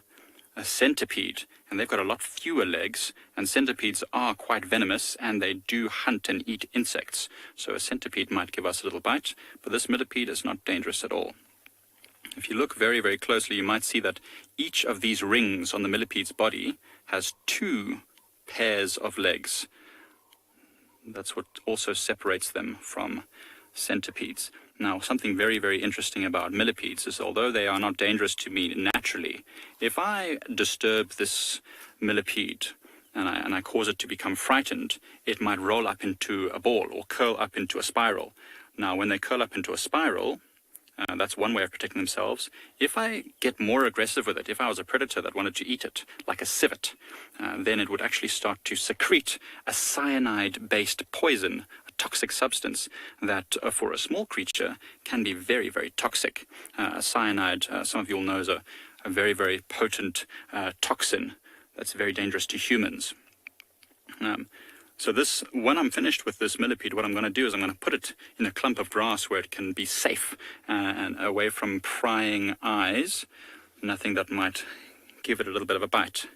centipede, and they've got a lot fewer legs, and centipedes are quite venomous, and they do hunt and eat insects. So a centipede might give us a little bite, but this millipede is not dangerous at all. If you look very, very closely, you might see that each of these rings on the millipede's body has 2 pairs of legs. That's what also separates them from centipedes. Now, something very, very interesting about millipedes is, although they are not dangerous to me naturally, if I disturb this millipede and I cause it to become frightened, it might roll up into a ball or curl up into a spiral. Now, when they curl up into a spiral, that's one way of protecting themselves. If I get more aggressive with it, if I was a predator that wanted to eat it, like a civet, then it would actually start to secrete a cyanide-based poison, a toxic substance that for a small creature can be very, very toxic. Cyanide, some of you will know, is a very, very potent toxin that's very dangerous to humans. So this, when I'm finished with this millipede, what I'm going to do is I'm going to put it in a clump of grass where it can be safe and away from prying eyes, nothing that might give it a little bit of a bite.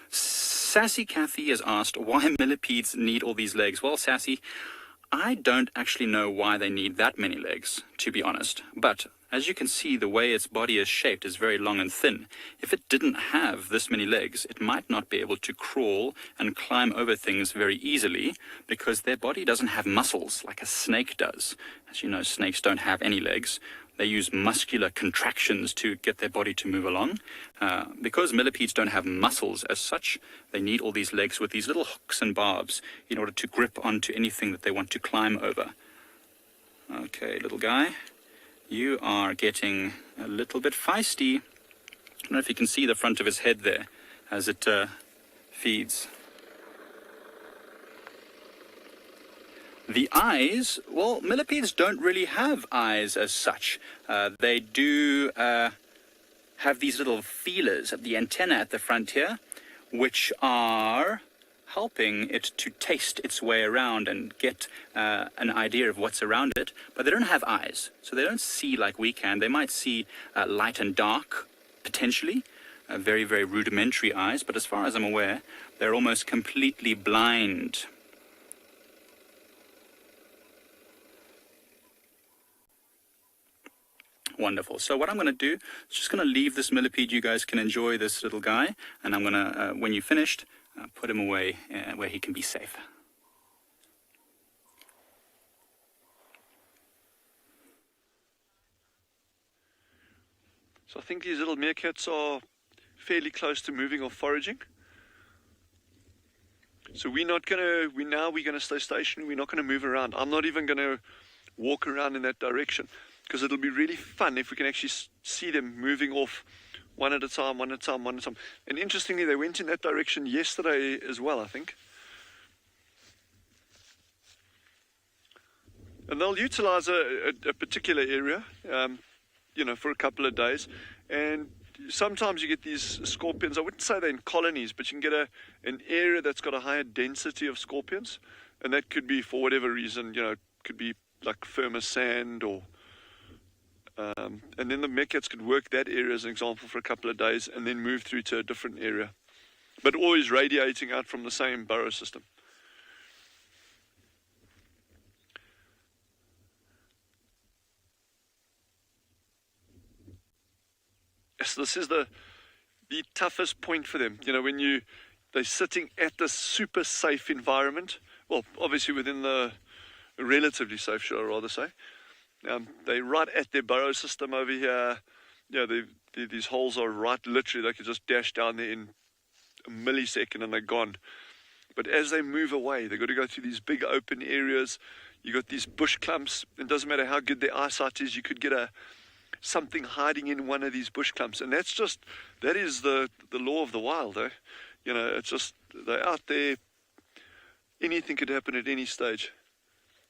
Sassy Kathy has asked why millipedes need all these legs. Well, Sassy, I don't actually know why they need that many legs, to be honest, but As you can see, the way its body is shaped is very long and thin. If it didn't have this many legs, it might not be able to crawl and climb over things very easily because their body doesn't have muscles like a snake does. As you know, snakes don't have any legs. They use muscular contractions to get their body to move along. Because millipedes don't have muscles as such, they need all these legs with these little hooks and barbs in order to grip onto anything that they want to climb over. Okay, little guy. You are getting a little bit feisty. I don't know if you can see the front of his head there as it feeds. The eyes, well, millipedes don't really have eyes as such. They do have these little feelers at the antenna at the front here, which are helping it to taste its way around and get an idea of what's around it, but they don't have eyes, so they don't see like we can. They might see light and dark, potentially, very, very rudimentary eyes, but as far as I'm aware, they're almost completely blind. Wonderful. So what I'm going to do is just going to leave this millipede. You guys can enjoy this little guy, and I'm going to, when you're finished, put him away where he can be safe. So I think these little meerkats are fairly close to moving or foraging. So we're going to stay stationary. We're not going to move around. I'm not even going to walk around in that direction because it'll be really fun if we can actually see them moving off one at a time, one at a time, one at a time. And interestingly, they went in that direction yesterday as well, I think. And they'll utilize a particular area, for a couple of days. And sometimes you get these scorpions. I wouldn't say they're in colonies, but you can get an area that's got a higher density of scorpions. And that could be for whatever reason, could be like firmer sand or... and then the meerkats could work that area as an example for a couple of days and then move through to a different area, but always radiating out from the same burrow system. Yes, this is the toughest point for them. When they're sitting at this super safe environment, well, obviously within the relatively safe, should I rather say. They're right at their burrow system over here. These holes are right, literally, they could just dash down there in a millisecond and they're gone. But as they move away, they've got to go through these big open areas. You got these bush clumps. It doesn't matter how good their eyesight is, you could get something hiding in one of these bush clumps. And that is the law of the wild, eh? It's just, they're out there. Anything could happen at any stage.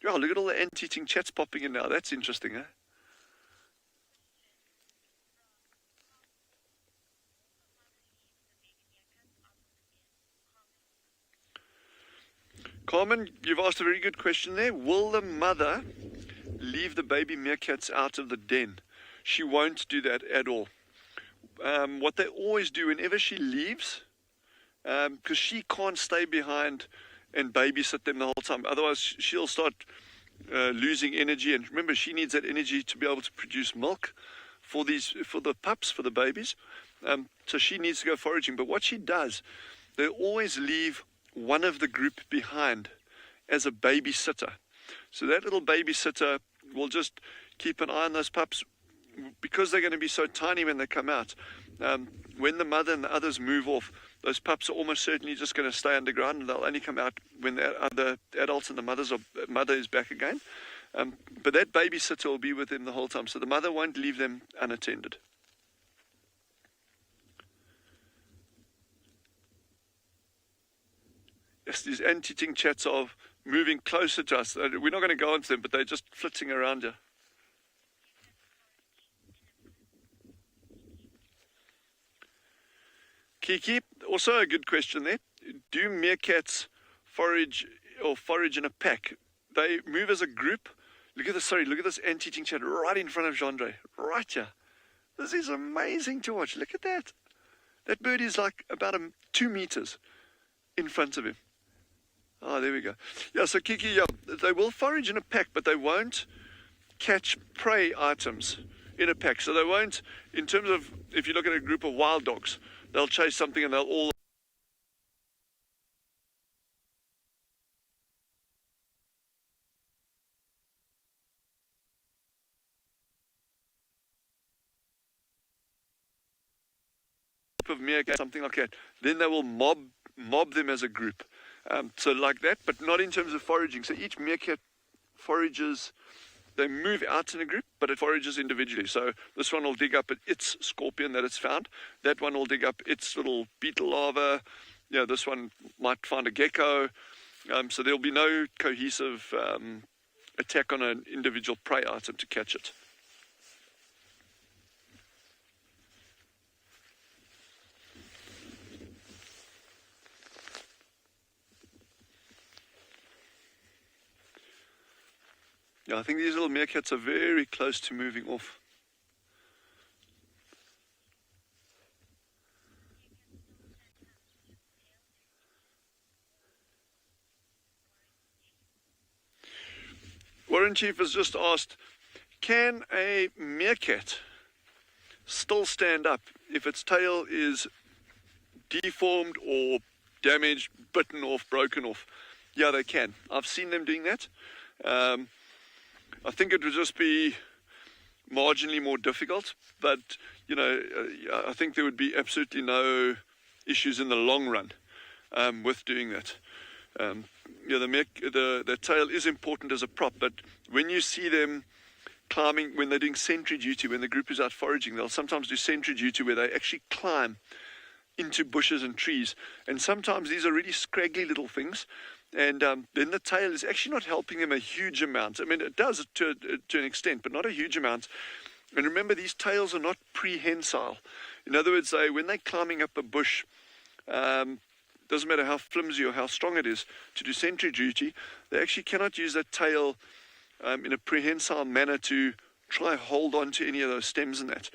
Yeah, look at all the ant-eating chats popping in now. That's interesting, eh? Carmen, you've asked a very good question there. Will the mother leave the baby meerkats out of the den? She won't do that at all. What they always do whenever she leaves, because she can't stay behind and babysit them the whole time. Otherwise, she'll start losing energy. And remember, she needs that energy to be able to produce milk for the pups, for the babies. So she needs to go foraging. But what she does, they always leave one of the group behind as a babysitter. So that little babysitter will just keep an eye on those pups because they're going to be so tiny when they come out. When the mother and the others move off, those pups are almost certainly just going to stay underground, and they'll only come out when the other adults and the mother is back again. But that babysitter will be with them the whole time, so the mother won't leave them unattended. Yes, these ant-eating chats are moving closer to us. We're not going to go into them, but they're just flitting around here. Kiki, also a good question there. Do meerkats forage in a pack? They move as a group. Look at this ant-eating chat right in front of Gendre, right here. This is amazing to watch. Look at that. That bird is like about 2 meters in front of him. Oh, there we go. Yeah, so Kiki, they will forage in a pack, but they won't catch prey items in a pack. So they won't, in terms of, if you look at a group of wild dogs, they'll chase something and they'll all of meerkat, something like that, then they will mob them as a group. So like that, but not in terms of foraging. So each meerkat forages, they move out in a group, but it forages individually. So this one will dig up its scorpion that it's found. That one will dig up its little beetle larva. Yeah, this one might find a gecko. So there'll be no cohesive attack on an individual prey item to catch it. Yeah, I think these little meerkats are very close to moving off. Warren Chief has just asked, can a meerkat still stand up if its tail is deformed or damaged, bitten off, broken off? Yeah, they can. I've seen them doing that. I think it would just be marginally more difficult, but, you know, I think there would be absolutely no issues in the long run with doing that. Yeah, the tail is important as a prop, but when you see them climbing, when they're doing sentry duty, when the group is out foraging, they'll sometimes do sentry duty where they actually climb into bushes and trees, and sometimes these are really scraggly little things. And then the tail is actually not helping them a huge amount. I mean, it does to an extent, but not a huge amount. And remember, these tails are not prehensile. In other words, when they're climbing up a bush, doesn't matter how flimsy or how strong it is, to do sentry duty, they actually cannot use that tail in a prehensile manner to try hold on to any of those stems and that.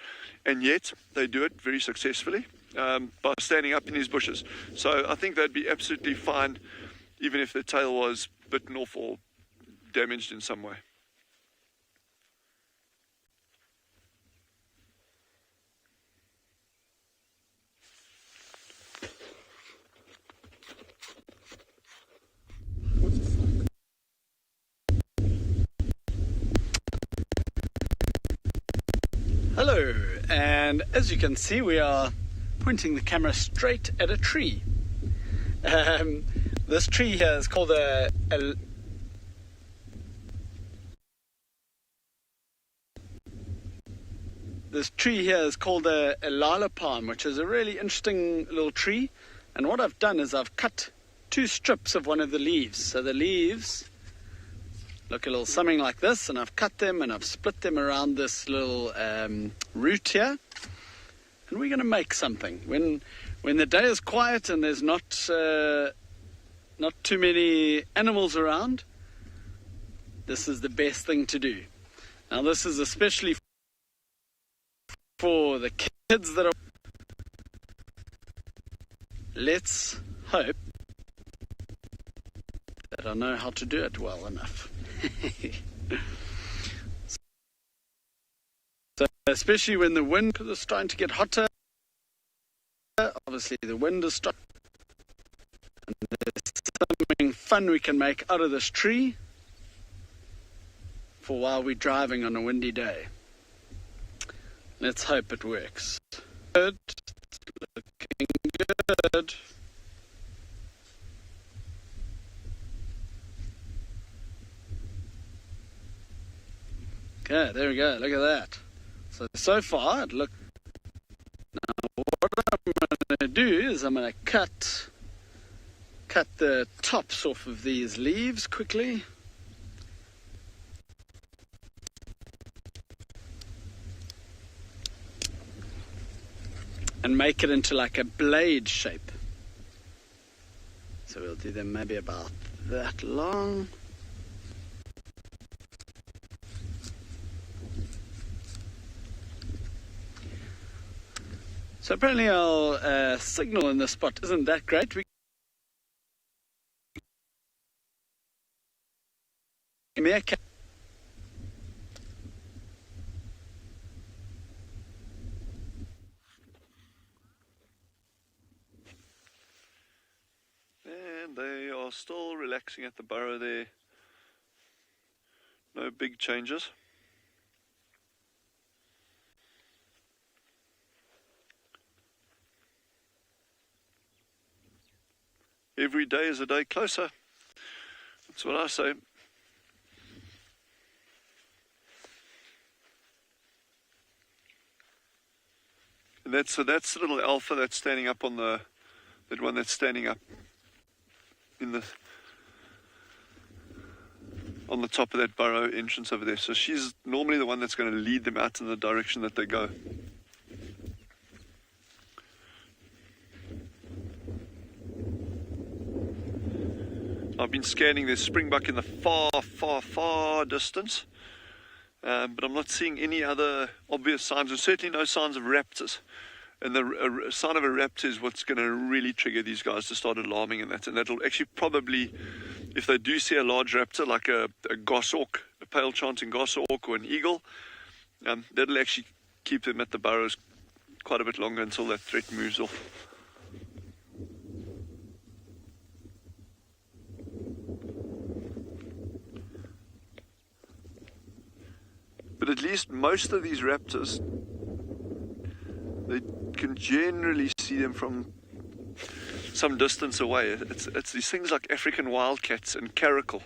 And yet, they do it very successfully by standing up in these bushes. So I think they'd be absolutely fine, even if the tail was bitten off or damaged in some way. Hello, and as you can see, we are pointing the camera straight at a tree. This tree here is called This tree here is called a lala palm, which is a really interesting little tree. And what I've done is I've cut 2 strips of one of the leaves. So the leaves look a little something like this, and I've cut them and I've split them around this little root here. And we're going to make something. When the day is quiet and there's not too many animals around, this is the best thing to do. Now this is especially for the kids that are... Let's hope that I know how to do it well enough. So especially when the wind, because it's starting to get hotter, obviously the wind is starting. And there's something fun we can make out of this tree for while we're driving on a windy day. Let's hope it works. Good. Looking good. Okay, there we go. Look at that. So far, it looks... Now, what I'm going to do is I'm going to cut the tops off of these leaves quickly. And make it into like a blade shape. So we'll do them maybe about that long. So apparently our signal in this spot isn't that great. fixing at the burrow there. No big changes. Every day is a day closer. That's what I say. And that's the little alpha that's standing up on that one that's standing up on the top of that burrow entrance over there. So she's normally the one that's going to lead them out in the direction that they go. I've been scanning the springbuck in the far distance, but I'm not seeing any other obvious signs, and certainly no signs of raptors. And the sign of a raptor is what's going to really trigger these guys to start alarming, and that'll actually probably, if they do see a large raptor like a goshawk, a pale chanting goshawk or an eagle, that'll actually keep them at the burrows quite a bit longer until that threat moves off. But at least most of these raptors, they can generally see them from some distance away. It's these things like African wildcats and caracal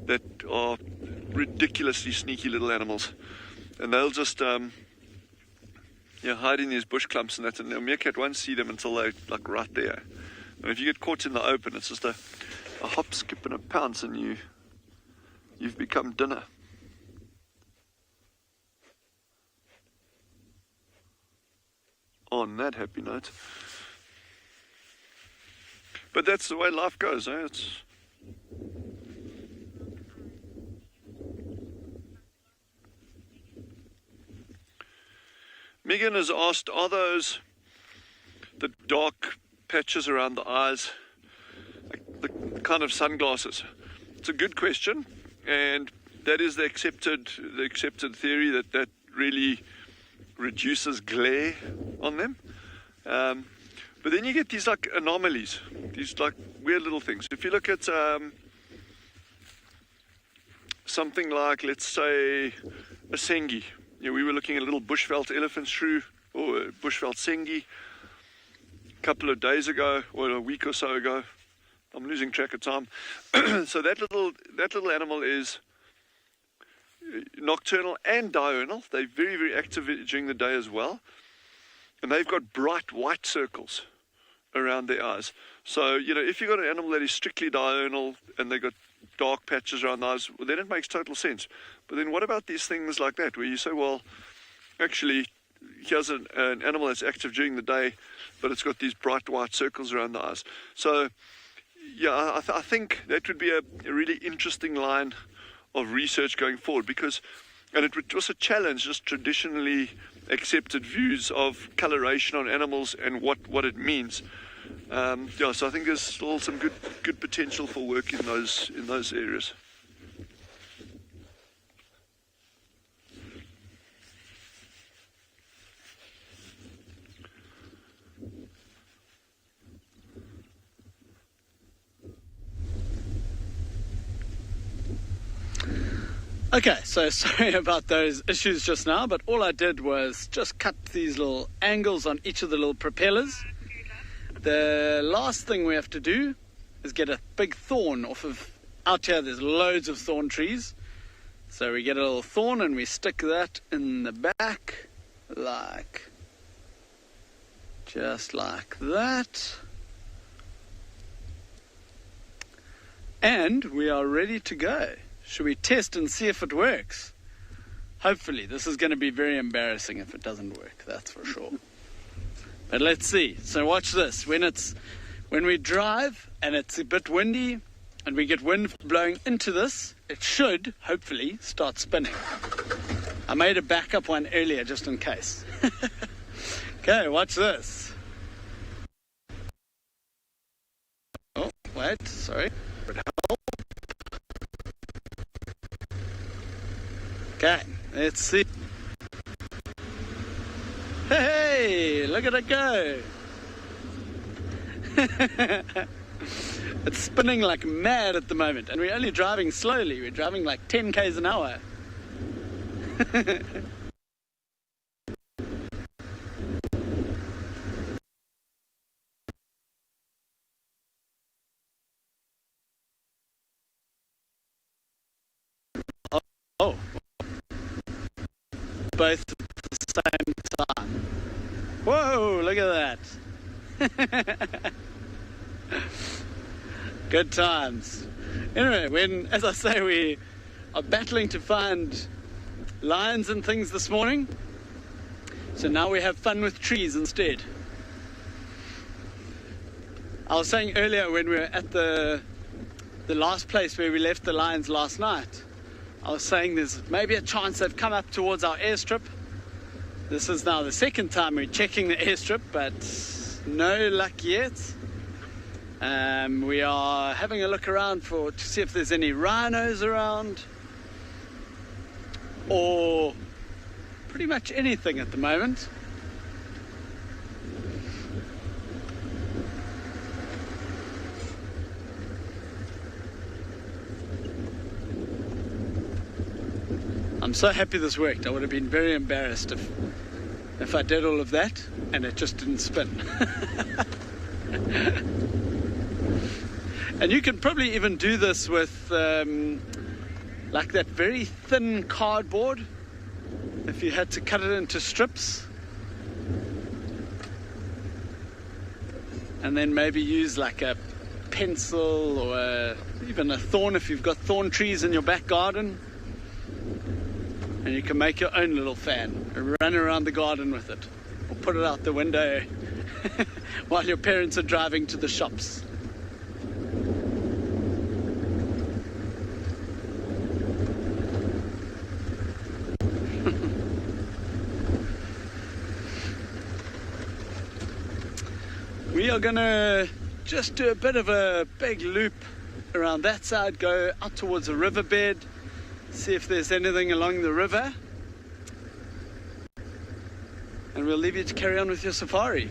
that are ridiculously sneaky little animals, and they'll just hide in these bush clumps and that, and the meerkat won't see them until they're like right there. And if you get caught in the open, it's just a hop, skip and a pounce, and you've become dinner. On that happy note. But that's the way life goes, eh? Megan has asked, are those the dark patches around the eyes, the kind of sunglasses? It's a good question, and that is the accepted theory that really reduces glare on them. But then you get these like anomalies, these like weird little things. If you look at something like, let's say, a sengi. We were looking at a little bushveld elephant shrew or a bushveld sengi a couple of days ago or a week or so ago. I'm losing track of time. So that little animal is nocturnal and diurnal. They're very, very active during the day as well. And they've got bright white circles around their eyes. So, if you've got an animal that is strictly diurnal and they've got dark patches around the eyes, well, then it makes total sense. But then what about these things like that, where you say, well, actually, here's an animal that's active during the day, but it's got these bright white circles around the eyes. So, yeah, I think that would be a really interesting line of research going forward, and it would also challenge just traditionally accepted views of coloration on animals and what it means. So I think there's still some good potential for work in those areas. Okay, so sorry about those issues just now, but all I did was just cut these little angles on each of the little propellers. The last thing we have to do is get a big thorn off of, out here there's loads of thorn trees. So we get a little thorn and we stick that in the back, just like that. And we are ready to go. Should we test and see if it works? Hopefully. This is going to be very embarrassing if it doesn't work, that's for sure. But let's see. So watch this. When we drive and it's a bit windy and we get wind blowing into this, it should, hopefully, start spinning. I made a backup one earlier just in case. Okay, watch this. Oh, wait, sorry. Okay, let's see. Hey, look at it go. It's spinning like mad at the moment, and we're only driving slowly. We're driving like 10 k's an hour. Oh, both at the same time. Whoa, look at that. Good times. Anyway, as I say, we are battling to find lions and things this morning. So now we have fun with trees instead. I was saying earlier when we were at the last place where we left the lions last night, I was saying there's maybe a chance they've come up towards our airstrip. This is now the second time we're checking the airstrip, but no luck yet. We are having a look around to see if there's any rhinos around, or pretty much anything at the moment. I'm so happy this worked. I would have been very embarrassed if I did all of that and it just didn't spin. And you can probably even do this with like that very thin cardboard, if you had to cut it into strips, and then maybe use like a pencil or even a thorn if you've got thorn trees in your back garden. And you can make your own little fan and run around the garden with it, or put it out the window while your parents are driving to the shops. We are gonna just do a bit of a big loop around that side, go out towards the riverbed, see if there's anything along the river, and we'll leave you to carry on with your safari.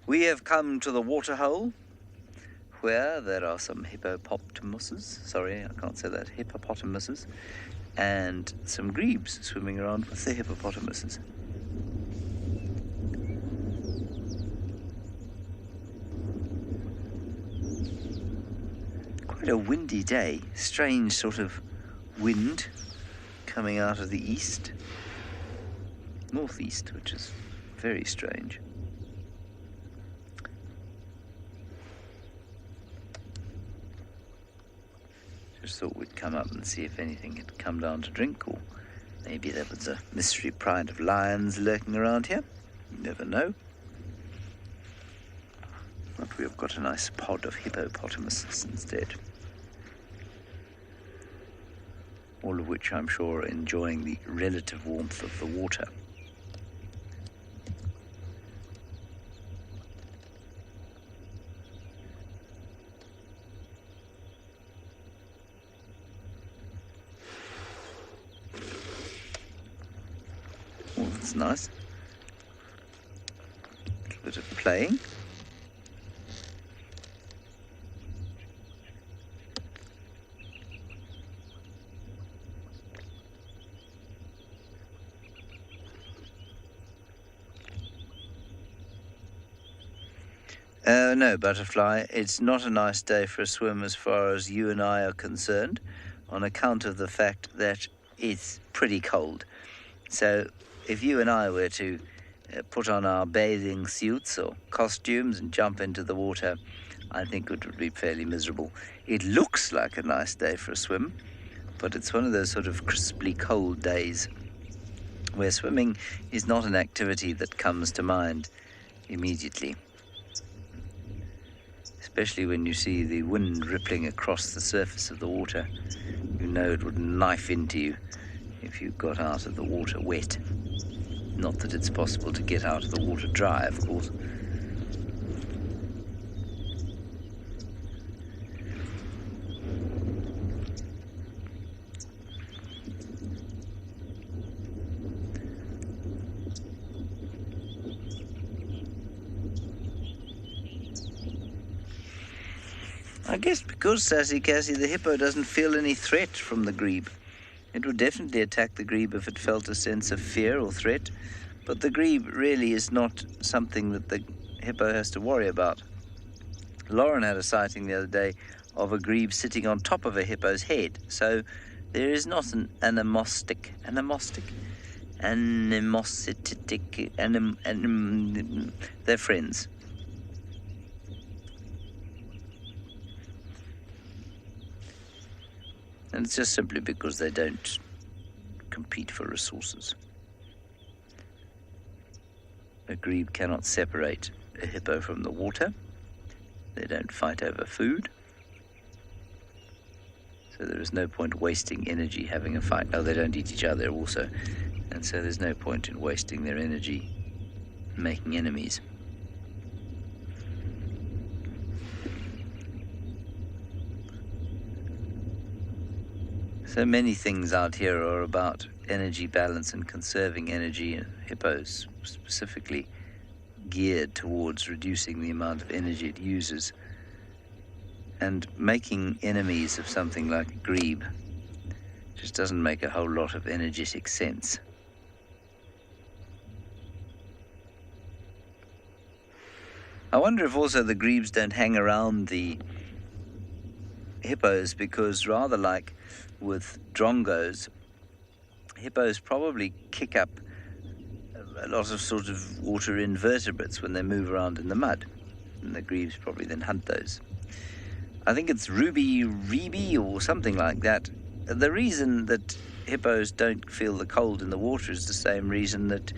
We have come to the waterhole where there are some hippopotamuses, sorry, I can't say that, hippopotamuses, and some grebes swimming around with the hippopotamuses. Quite a windy day, strange sort of wind coming out of the east, northeast, which is very strange. Just thought we'd come up and see if anything had come down to drink, or maybe there was a mystery pride of lions lurking around here. You never know. But we've got a nice pod of hippopotamuses instead. All of which I'm sure are enjoying the relative warmth of the water. Oh, that's nice. A little bit of playing. No, Butterfly, it's not a nice day for a swim as far as you and I are concerned, on account of the fact that it's pretty cold. So if you and I were to put on our bathing suits or costumes and jump into the water, I think it would be fairly miserable. It looks like a nice day for a swim, but it's one of those sort of crisply cold days where swimming is not an activity that comes to mind immediately. Especially when you see the wind rippling across the surface of the water. You know it would knife into you if you got out of the water wet. Not that it's possible to get out of the water dry, of course. I guess because, Sassy Cassie, the hippo doesn't feel any threat from the grebe. It would definitely attack the grebe if it felt a sense of fear or threat, but the grebe really is not something that the hippo has to worry about. Lauren had a sighting the other day of a grebe sitting on top of a hippo's head, so there is not an animosity, they're friends. And it's just simply because they don't compete for resources. A grebe cannot separate a hippo from the water. They don't fight over food. So there is no point wasting energy having a fight. Oh, they don't eat each other also. And so there's no point in wasting their energy making enemies. So many things out here are about energy balance and conserving energy, and hippos specifically geared towards reducing the amount of energy it uses. And making enemies of something like a grebe just doesn't make a whole lot of energetic sense. I wonder if also the grebes don't hang around the hippos because, rather like with drongos, hippos probably kick up a lot of sort of water invertebrates when they move around in the mud, and the grebes probably then hunt those. I think it's ruby or something like that. The reason that hippos don't feel the cold in the water is the same reason that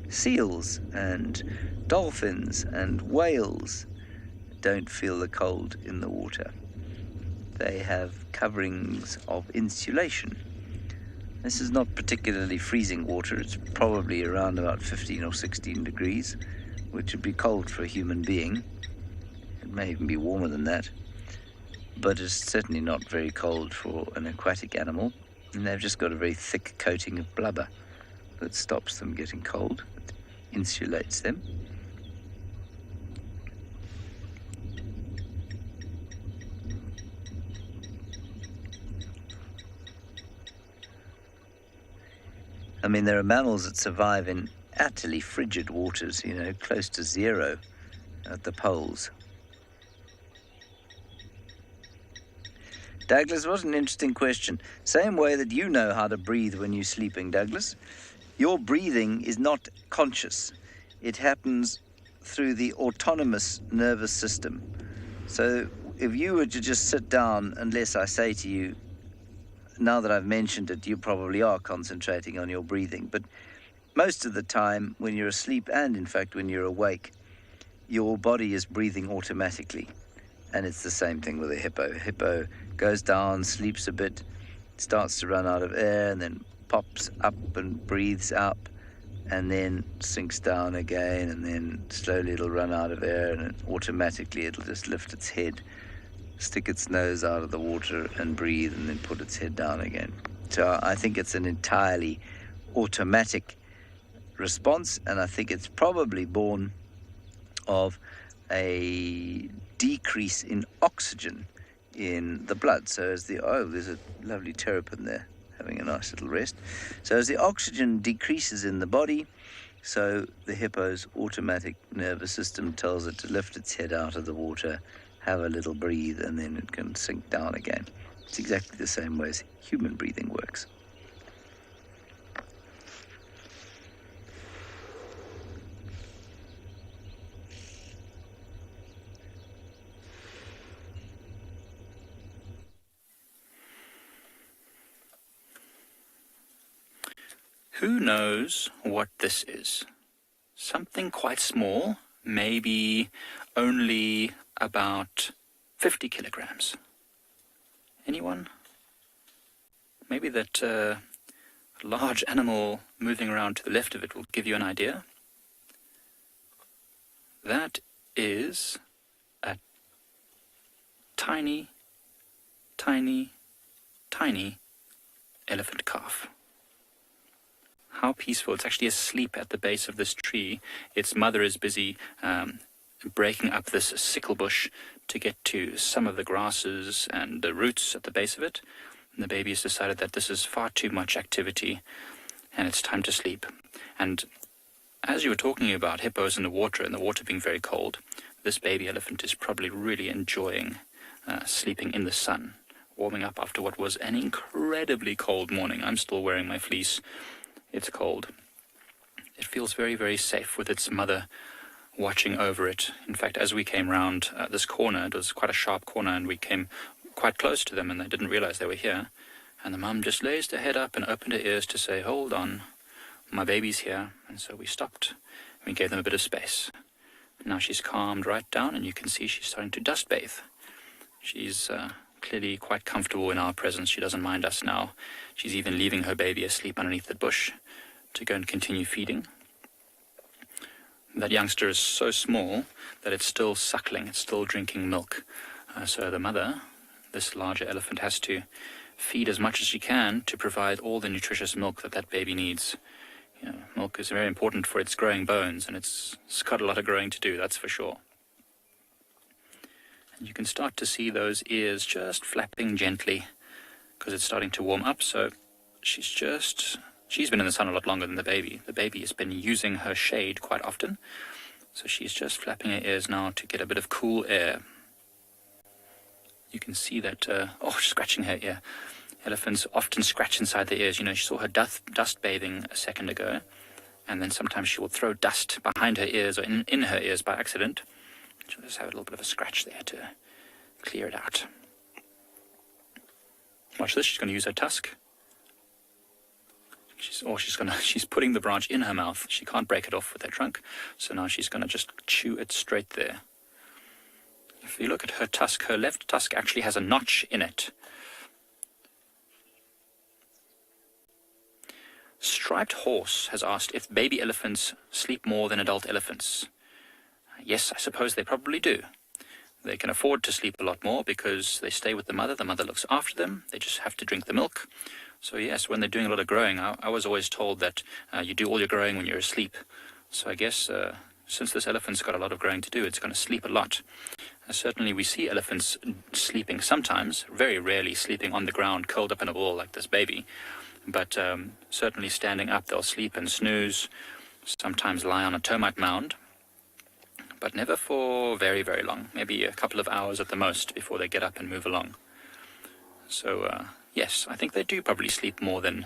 seals and dolphins and whales don't feel the cold in the water. They have coverings of insulation. This is not particularly freezing water. It's probably around about 15 or 16 degrees, which would be cold for a human being. It may even be warmer than that, but it's certainly not very cold for an aquatic animal. And they've just got a very thick coating of blubber that stops them getting cold, that insulates them. I mean, there are mammals that survive in utterly frigid waters, close to zero at the poles. Douglas, what an interesting question. Same way that you know how to breathe when you're sleeping, Douglas. Your breathing is not conscious. It happens through the autonomous nervous system. So if you were to just sit down, unless I say to you, now that I've mentioned it, you probably are concentrating on your breathing. But most of the time, when you're asleep and, in fact, when you're awake, your body is breathing automatically. And it's the same thing with a hippo. A hippo goes down, sleeps a bit, starts to run out of air, and then pops up and breathes up, and then sinks down again, and then slowly it'll run out of air, and automatically it'll just lift its head, stick its nose out of the water and breathe, and then put its head down again. So I think it's an entirely automatic response, and I think it's probably born of a decrease in oxygen in the blood. So as there's a lovely terrapin there having a nice little rest. So as the oxygen decreases in the body, so the hippo's automatic nervous system tells it to lift its head out of the water, have a little breathe, and then it can sink down again. It's exactly the same way as human breathing works. Who knows what this is? Something quite small, maybe only about 50 kilograms. Anyone? Maybe that large animal moving around to the left of it will give you an idea. That is a tiny, tiny, tiny elephant calf. How peaceful. It's actually asleep at the base of this tree. Its mother is busy breaking up this sickle bush, to get to some of the grasses and the roots at the base of it. And the baby has decided that this is far too much activity and it's time to sleep. And as you were talking about hippos in the water and the water being very cold, this baby elephant is probably really enjoying sleeping in the sun, warming up after what was an incredibly cold morning. I'm still wearing my fleece. It's cold. It feels very, very safe with its mother watching over it. In fact, as we came round this corner, it was quite a sharp corner, and we came quite close to them, and they didn't realize they were here. And the mum just raised her head up and opened her ears to say, "Hold on, my baby's here." And so we stopped. We gave them a bit of space. Now she's calmed right down, and you can see she's starting to dust bathe. She's clearly quite comfortable in our presence. She doesn't mind us now. She's even leaving her baby asleep underneath the bush to go and continue feeding. That youngster is so small that it's still suckling, it's still drinking milk. So the mother, this larger elephant, has to feed as much as she can to provide all the nutritious milk that that baby needs. You know, milk is very important for its growing bones, and it's got a lot of growing to do, that's for sure. And you can start to see those ears just flapping gently because it's starting to warm up. So she's been in the sun a lot longer than the baby. The baby has been using her shade quite often. So she's just flapping her ears now to get a bit of cool air. You can see that, she's scratching her ear. Elephants often scratch inside their ears. You know, she saw her dust bathing a second ago. And then sometimes she will throw dust behind her ears or in her ears by accident. She'll just have a little bit of a scratch there to clear it out. Watch this, she's going to use her tusk. She's putting the branch in her mouth. She can't break it off with her trunk, so now she's going to just chew it straight there. If you look at her tusk, her left tusk actually has a notch in it. Striped Horse has asked if baby elephants sleep more than adult elephants. Yes, I suppose they probably do. They can afford to sleep a lot more because they stay with the mother. The mother looks after them. They just have to drink the milk. So yes, when they're doing a lot of growing, I was always told that you do all your growing when you're asleep. So I guess since this elephant's got a lot of growing to do, it's going to sleep a lot. Certainly we see elephants sleeping sometimes, very rarely sleeping on the ground, curled up in a ball like this baby. But certainly standing up, they'll sleep and snooze, sometimes lie on a termite mound, but never for very, very long, maybe a couple of hours at the most before they get up and move along. So yes, I think they do probably sleep more than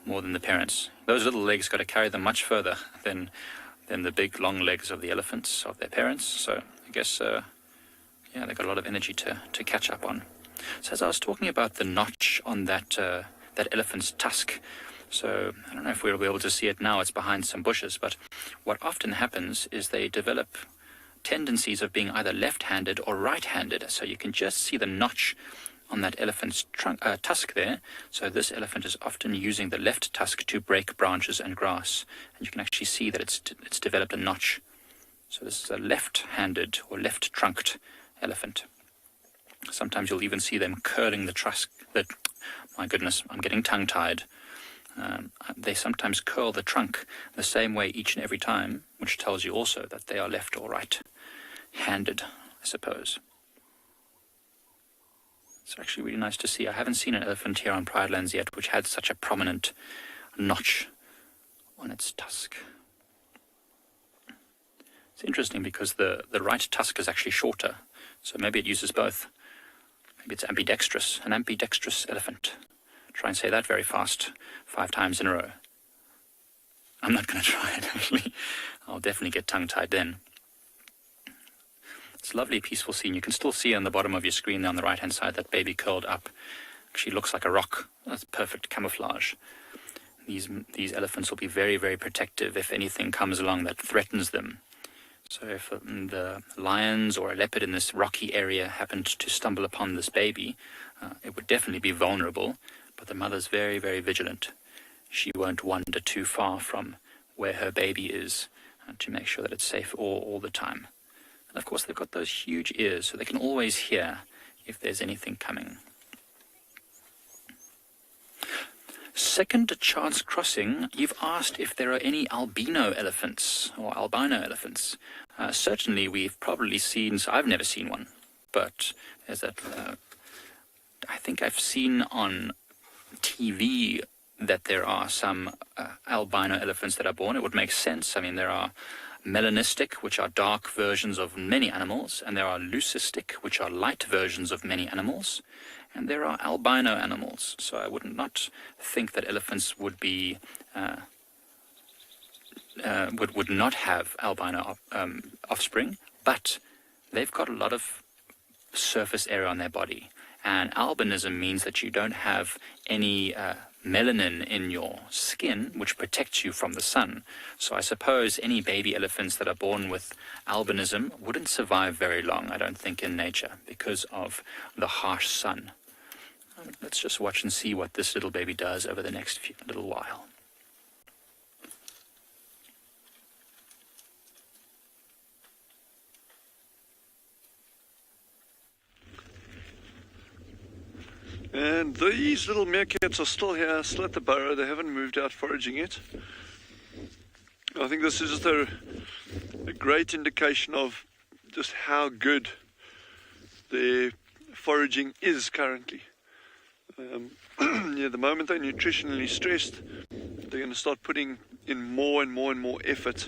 the parents. Those little legs got to carry them much further than the big long legs of the elephants, of their parents. So I guess, they've got a lot of energy to catch up on. So as I was talking about the notch on that elephant's tusk, so I don't know if we'll be able to see it now, it's behind some bushes, but what often happens is they develop tendencies of being either left-handed or right-handed. So you can just see the notch on that elephant's tusk there. So this elephant is often using the left tusk to break branches and grass. And you can actually see that it's developed a notch. So this is a left-handed or left-trunked elephant. Sometimes you'll even see them curling the tusk. My goodness, I'm getting tongue-tied. They sometimes curl the trunk the same way each and every time, which tells you also that they are left or right-handed, I suppose. It's actually really nice to see. I haven't seen an elephant here on Pride Lands yet which had such a prominent notch on its tusk. It's interesting because the right tusk is actually shorter, so maybe it uses both. Maybe it's ambidextrous, an ambidextrous elephant. Try and say that very fast, 5 times in a row. I'm not going to try it, actually. I'll definitely get tongue-tied then. It's a lovely, peaceful scene. You can still see on the bottom of your screen there on the right-hand side that baby curled up. Actually looks like a rock. That's perfect camouflage. These elephants will be very, very protective if anything comes along that threatens them. So if the lions or a leopard in this rocky area happened to stumble upon this baby, it would definitely be vulnerable, but the mother's very, very vigilant. She won't wander too far from where her baby is to make sure that it's safe all the time. And of course they've got those huge ears, so they can always hear if there's anything coming. Second chance crossing, you've asked if there are any albino elephants or albino elephants. Certainly we've probably seen, so I've never seen one. but there's that. I think I've seen on TV that there are some albino elephants that are born. It would make sense. I mean, there are melanistic, which are dark versions of many animals, and there are leucistic, which are light versions of many animals, and there are albino animals. So I would not think that elephants would be would not have albino offspring, but they've got a lot of surface area on their body, and albinism means that you don't have any melanin in your skin, which protects you from the sun. So I suppose any baby elephants that are born with albinism wouldn't survive very long, I don't think, in nature because of the harsh sun. Let's just watch and see what this little baby does over the next little while. And these little meerkats are still here, still at the burrow. They haven't moved out foraging yet. I think this is just a great indication of just how good their foraging is currently. The moment they're nutritionally stressed, they're going to start putting in more and more and more effort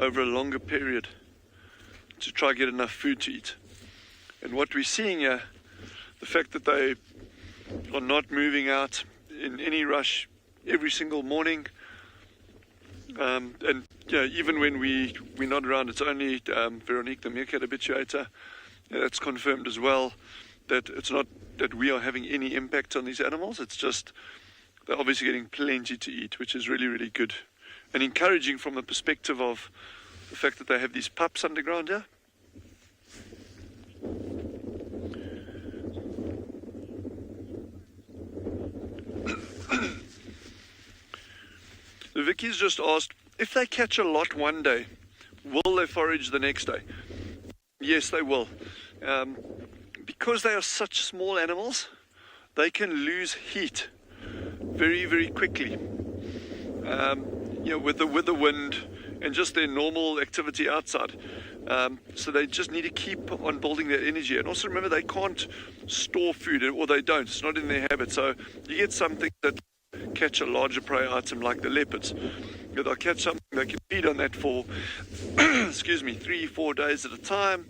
over a longer period to try to get enough food to eat. And what we're seeing here, the fact that they are not moving out in any rush every single morning, and even when we're not around, it's only Veronique, the meerkat habituator, that's confirmed as well that it's not that we are having any impact on these animals. It's just they're obviously getting plenty to eat, which is really, really good and encouraging from the perspective of the fact that they have these pups underground here. Vicky's just asked, if they catch a lot one day, will they forage the next day? Yes, they will. Because they are such small animals, they can lose heat very, very quickly. With the wind and just their normal activity outside. So they just need to keep on building their energy. And also remember, they can't store food, or they don't. It's not in their habit. So you get something that catch a larger prey item like the leopards. They'll catch something, they can feed on that for 3-4 days at a time.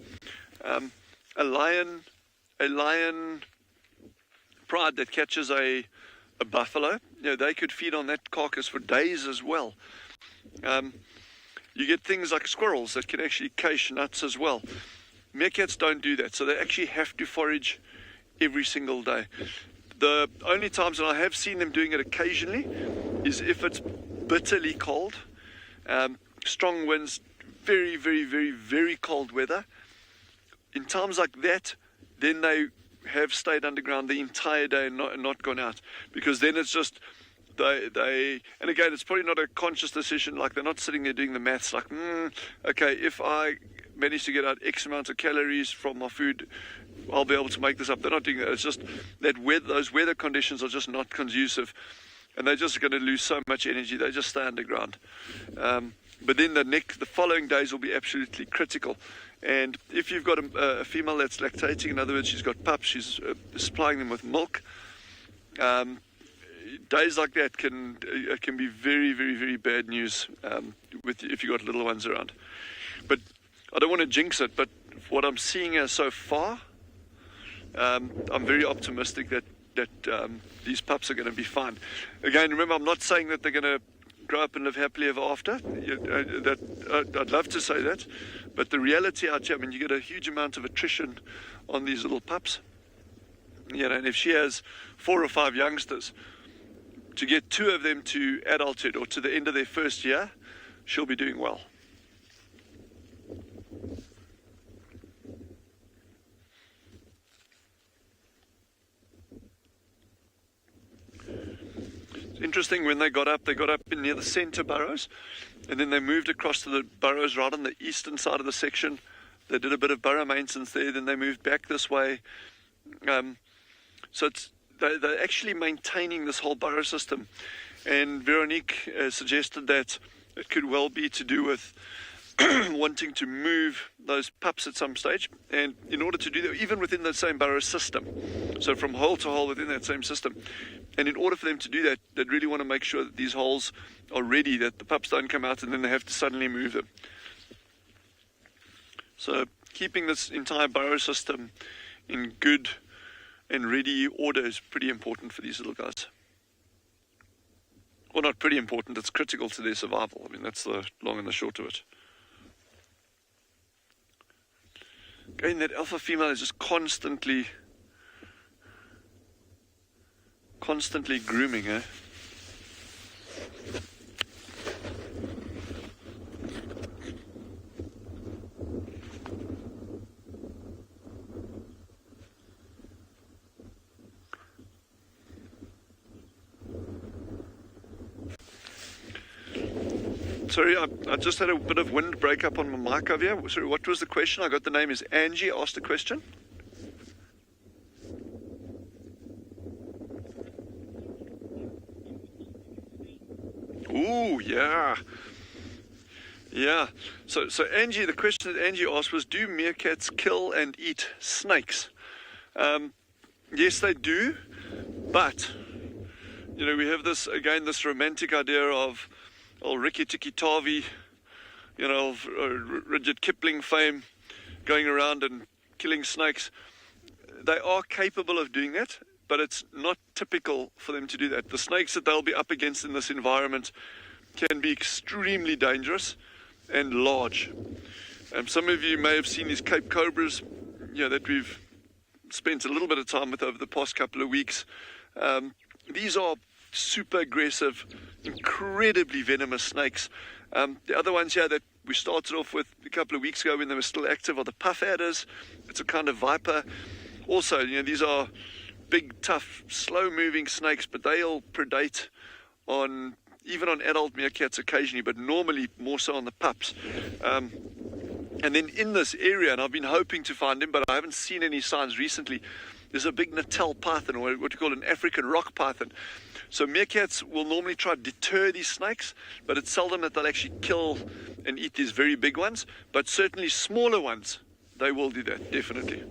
A lion pride that catches a buffalo, they could feed on that carcass for days as well. You get things like squirrels that can actually cache nuts as well. Meerkats don't do that, so they actually have to forage every single day. The only times that I have seen them doing it occasionally is if it's bitterly cold, strong winds, very, very, very, very cold weather. In times like that, then they have stayed underground the entire day and not gone out, because then it's just they and again, it's probably not a conscious decision. Like, they're not sitting there doing the maths like, okay, if I manage to get out X amount of calories from my food, I'll be able to make this up. They're not doing that. It's just that those weather conditions are just not conducive, and they're just going to lose so much energy. They just stay underground. But then the following days will be absolutely critical. And if you've got a female that's lactating, in other words, she's got pups, she's supplying them with milk, days like that can be very, very, very bad news if you've got little ones around. But I don't want to jinx it, but what I'm seeing here so far, I'm very optimistic that these pups are going to be fine. Again, remember, I'm not saying that they're going to grow up and live happily ever after. I'd love to say that, but the reality out here, I mean, you get a huge amount of attrition on these little pups. And if she has 4 or 5 youngsters, to get 2 of them to adulthood or to the end of their first year, she'll be doing well. Interesting, when they got up in near the center burrows, and then they moved across to the burrows right on the eastern side of the section. They did a bit of burrow maintenance there, then they moved back this way. So they're actually maintaining this whole burrow system. And Veronique suggested that it could well be to do with wanting to move those pups at some stage, and in order to do that, even within the same burrow system, so from hole to hole within that same system, and in order for them to do that, they'd really want to make sure that these holes are ready, that the pups don't come out and then they have to suddenly move them. So keeping this entire burrow system in good and ready order is pretty important for these little guys. Well, not pretty important, it's critical to their survival. I mean, that's the long and the short of it. Again, that alpha female is just constantly grooming her. Sorry, I just had a bit of wind break up on my mic over here. Sorry, what was the question? I got the name is Angie asked the question. Ooh, yeah. Yeah. So Angie, the question that Angie asked was, do meerkats kill and eat snakes? Yes, they do. But, you know, we have this romantic idea of Rikki Tikki Tavi, you know, of Rudyard Kipling fame, going around and killing snakes. They are capable of doing that, but it's not typical for them to do that. The snakes that they'll be up against in this environment can be extremely dangerous and large. Some of you may have seen these Cape Cobras, you know, that we've spent a little bit of time with over the past couple of weeks. These are super aggressive, incredibly venomous snakes. The other ones here that we started off with a couple of weeks ago when they were still active are the puff adders. It's a kind of viper. Also, you know, these are big, tough, slow-moving snakes, but they'll predate on even on adult meerkats occasionally, but normally more so on the pups. And then in this area, and I've been hoping to find him, but I haven't seen any signs recently, there's a big Natal python, or what you call an African rock python. So meerkats will normally try to deter these snakes, but it's seldom that they'll actually kill and eat these very big ones. But certainly smaller ones, they will do that, definitely.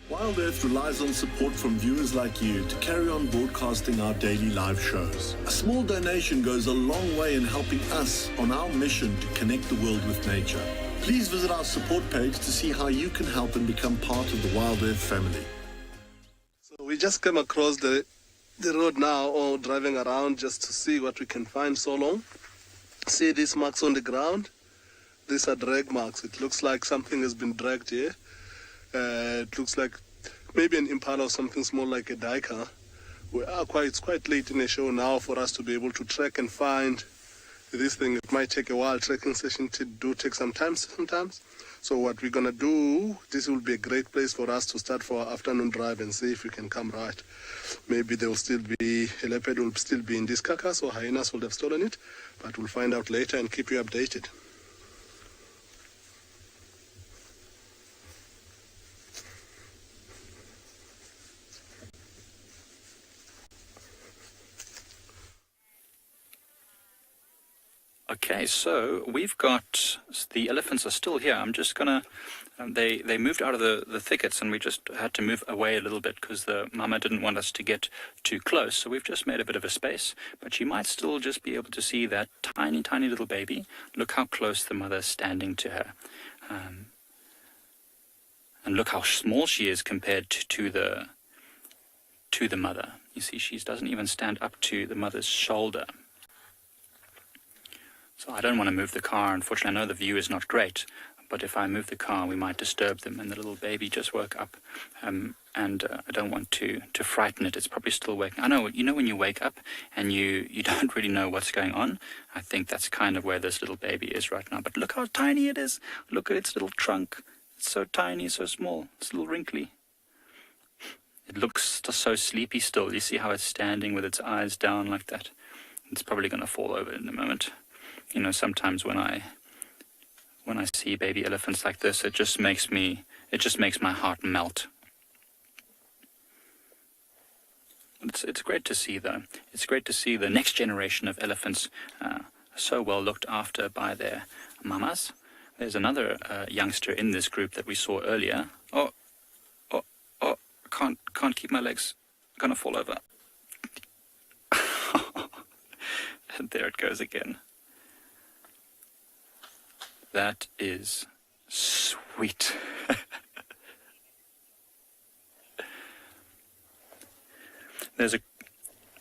Wild Earth relies on support from viewers like you to carry on broadcasting our daily live shows. A small donation goes a long way in helping us on our mission to connect the world with nature. Please visit our support page to see how you can help and become part of the Wild Earth family. So we just came across the road now, or driving around just to see what we can find so long. See these marks on the ground? These are drag marks. It looks like something has been dragged here. It looks like maybe an impala or something small like a duiker. It's quite late in the show now for us to be able to track and find this thing. It might take a while. Trekking session do take some time sometimes. So what we're gonna do, this will be a great place for us to start for our afternoon drive and see if we can come right. Maybe there will still be, a leopard will still be in this carcass, or hyenas will have stolen it, but we'll find out later and keep you updated. Okay, so we've got, the elephants are still here. I'm just gonna, they moved out of the thickets, and we just had to move away a little bit because the mama didn't want us to get too close. So we've just made a bit of a space, but you might still just be able to see that tiny, tiny little baby. Look how close the mother's standing to her. And look how small she is compared to the mother. You see, she doesn't even stand up to the mother's shoulder. So I don't want to move the car. Unfortunately, I know the view is not great, but if I move the car, we might disturb them. And the little baby just woke up, and I don't want to frighten it. It's probably still waking. I know, you know, when you wake up and you don't really know what's going on. I think that's kind of where this little baby is right now. But look how tiny it is. Look at its little trunk. It's so tiny, so small. It's a little wrinkly. It looks so sleepy still. You see how it's standing with its eyes down like that? It's probably going to fall over in a moment. You know, sometimes when I see baby elephants like this, it just makes my heart melt. it's great to see, though. It's great to see the next generation of elephants so well looked after by their mamas. There's another youngster in this group that we saw earlier. Oh, can't keep my legs. Gonna fall over. And there it goes again. That is sweet. There's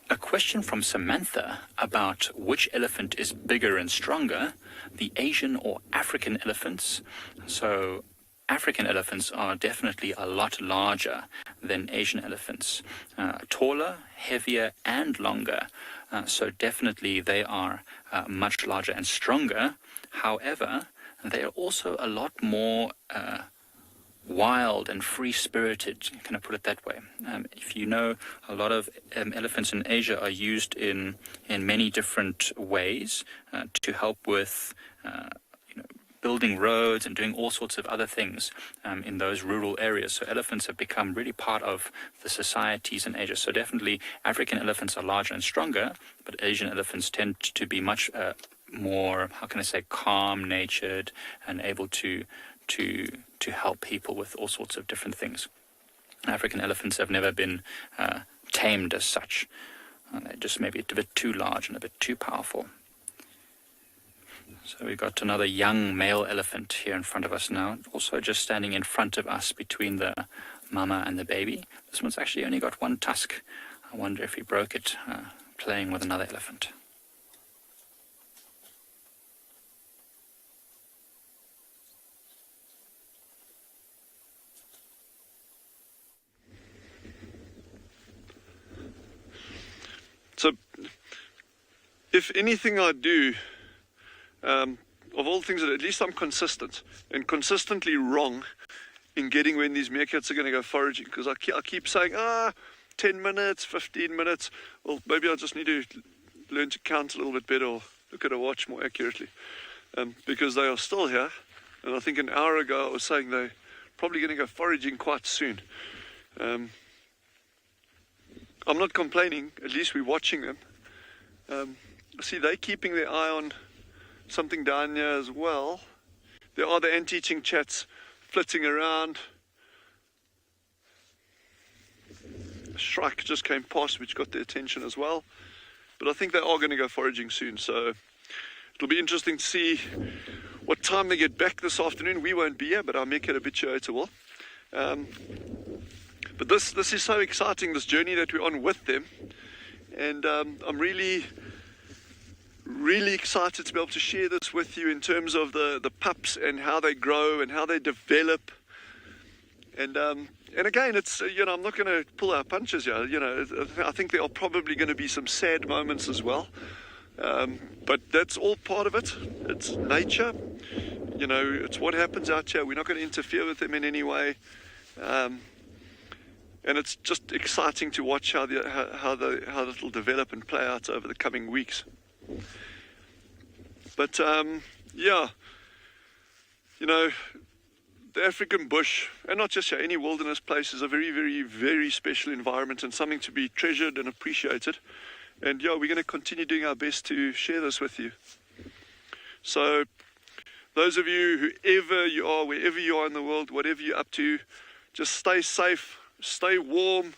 a question from Samantha about which elephant is bigger and stronger, the Asian or African elephants. So African elephants are definitely a lot larger than Asian elephants, taller, heavier, and longer. So definitely they are much larger and stronger. However, they are also a lot more wild and free-spirited, can I put it that way? If you know, a lot of elephants in Asia are used in many different ways to help with building roads and doing all sorts of other things in those rural areas. So elephants have become really part of the societies in Asia. So definitely African elephants are larger and stronger, but Asian elephants tend to be much more, how can I say, calm-natured and able to help people with all sorts of different things. African elephants have never been tamed as such. They're just maybe a bit too large and a bit too powerful. So we've got another young male elephant here in front of us now, also just standing in front of us between the mama and the baby. This one's actually only got one tusk. I wonder if he broke it playing with another elephant. So, if anything I do, of all things, at least I'm consistent and consistently wrong in getting when these meerkats are going to go foraging, because I keep saying, 10 minutes, 15 minutes. Well, maybe I just need to learn to count a little bit better or look at a watch more accurately, because they are still here. And I think an hour ago I was saying they're probably going to go foraging quite soon. I'm not complaining, at least we're watching them. See, they're keeping their eye on something down here as well. There are the anteating chats flitting around. A shrike just came past, which got their attention as well. But I think they are going to go foraging soon, so it'll be interesting to see what time they get back this afternoon. We won't be here, but our meerkat habituator will. But this is so exciting, this journey that we're on with them. And I'm really excited to be able to share this with you in terms of the pups and how they grow and how they develop. And again, it's, I'm not going to pull our punches here. I think there are probably going to be some sad moments as well. But that's all part of it. It's nature. It's what happens out here. We're not going to interfere with them in any way. And it's just exciting to watch how it'll develop and play out over the coming weeks. But the African bush, and not just here, any wilderness place, is a very, very, very special environment and something to be treasured and appreciated. And we're going to continue doing our best to share this with you. So those of you, whoever you are, wherever you are in the world, whatever you're up to, just stay safe, stay warm,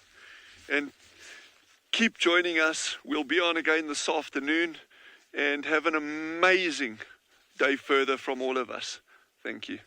and keep joining us. We'll be on again this afternoon, and have an amazing day further from all of us. Thank you.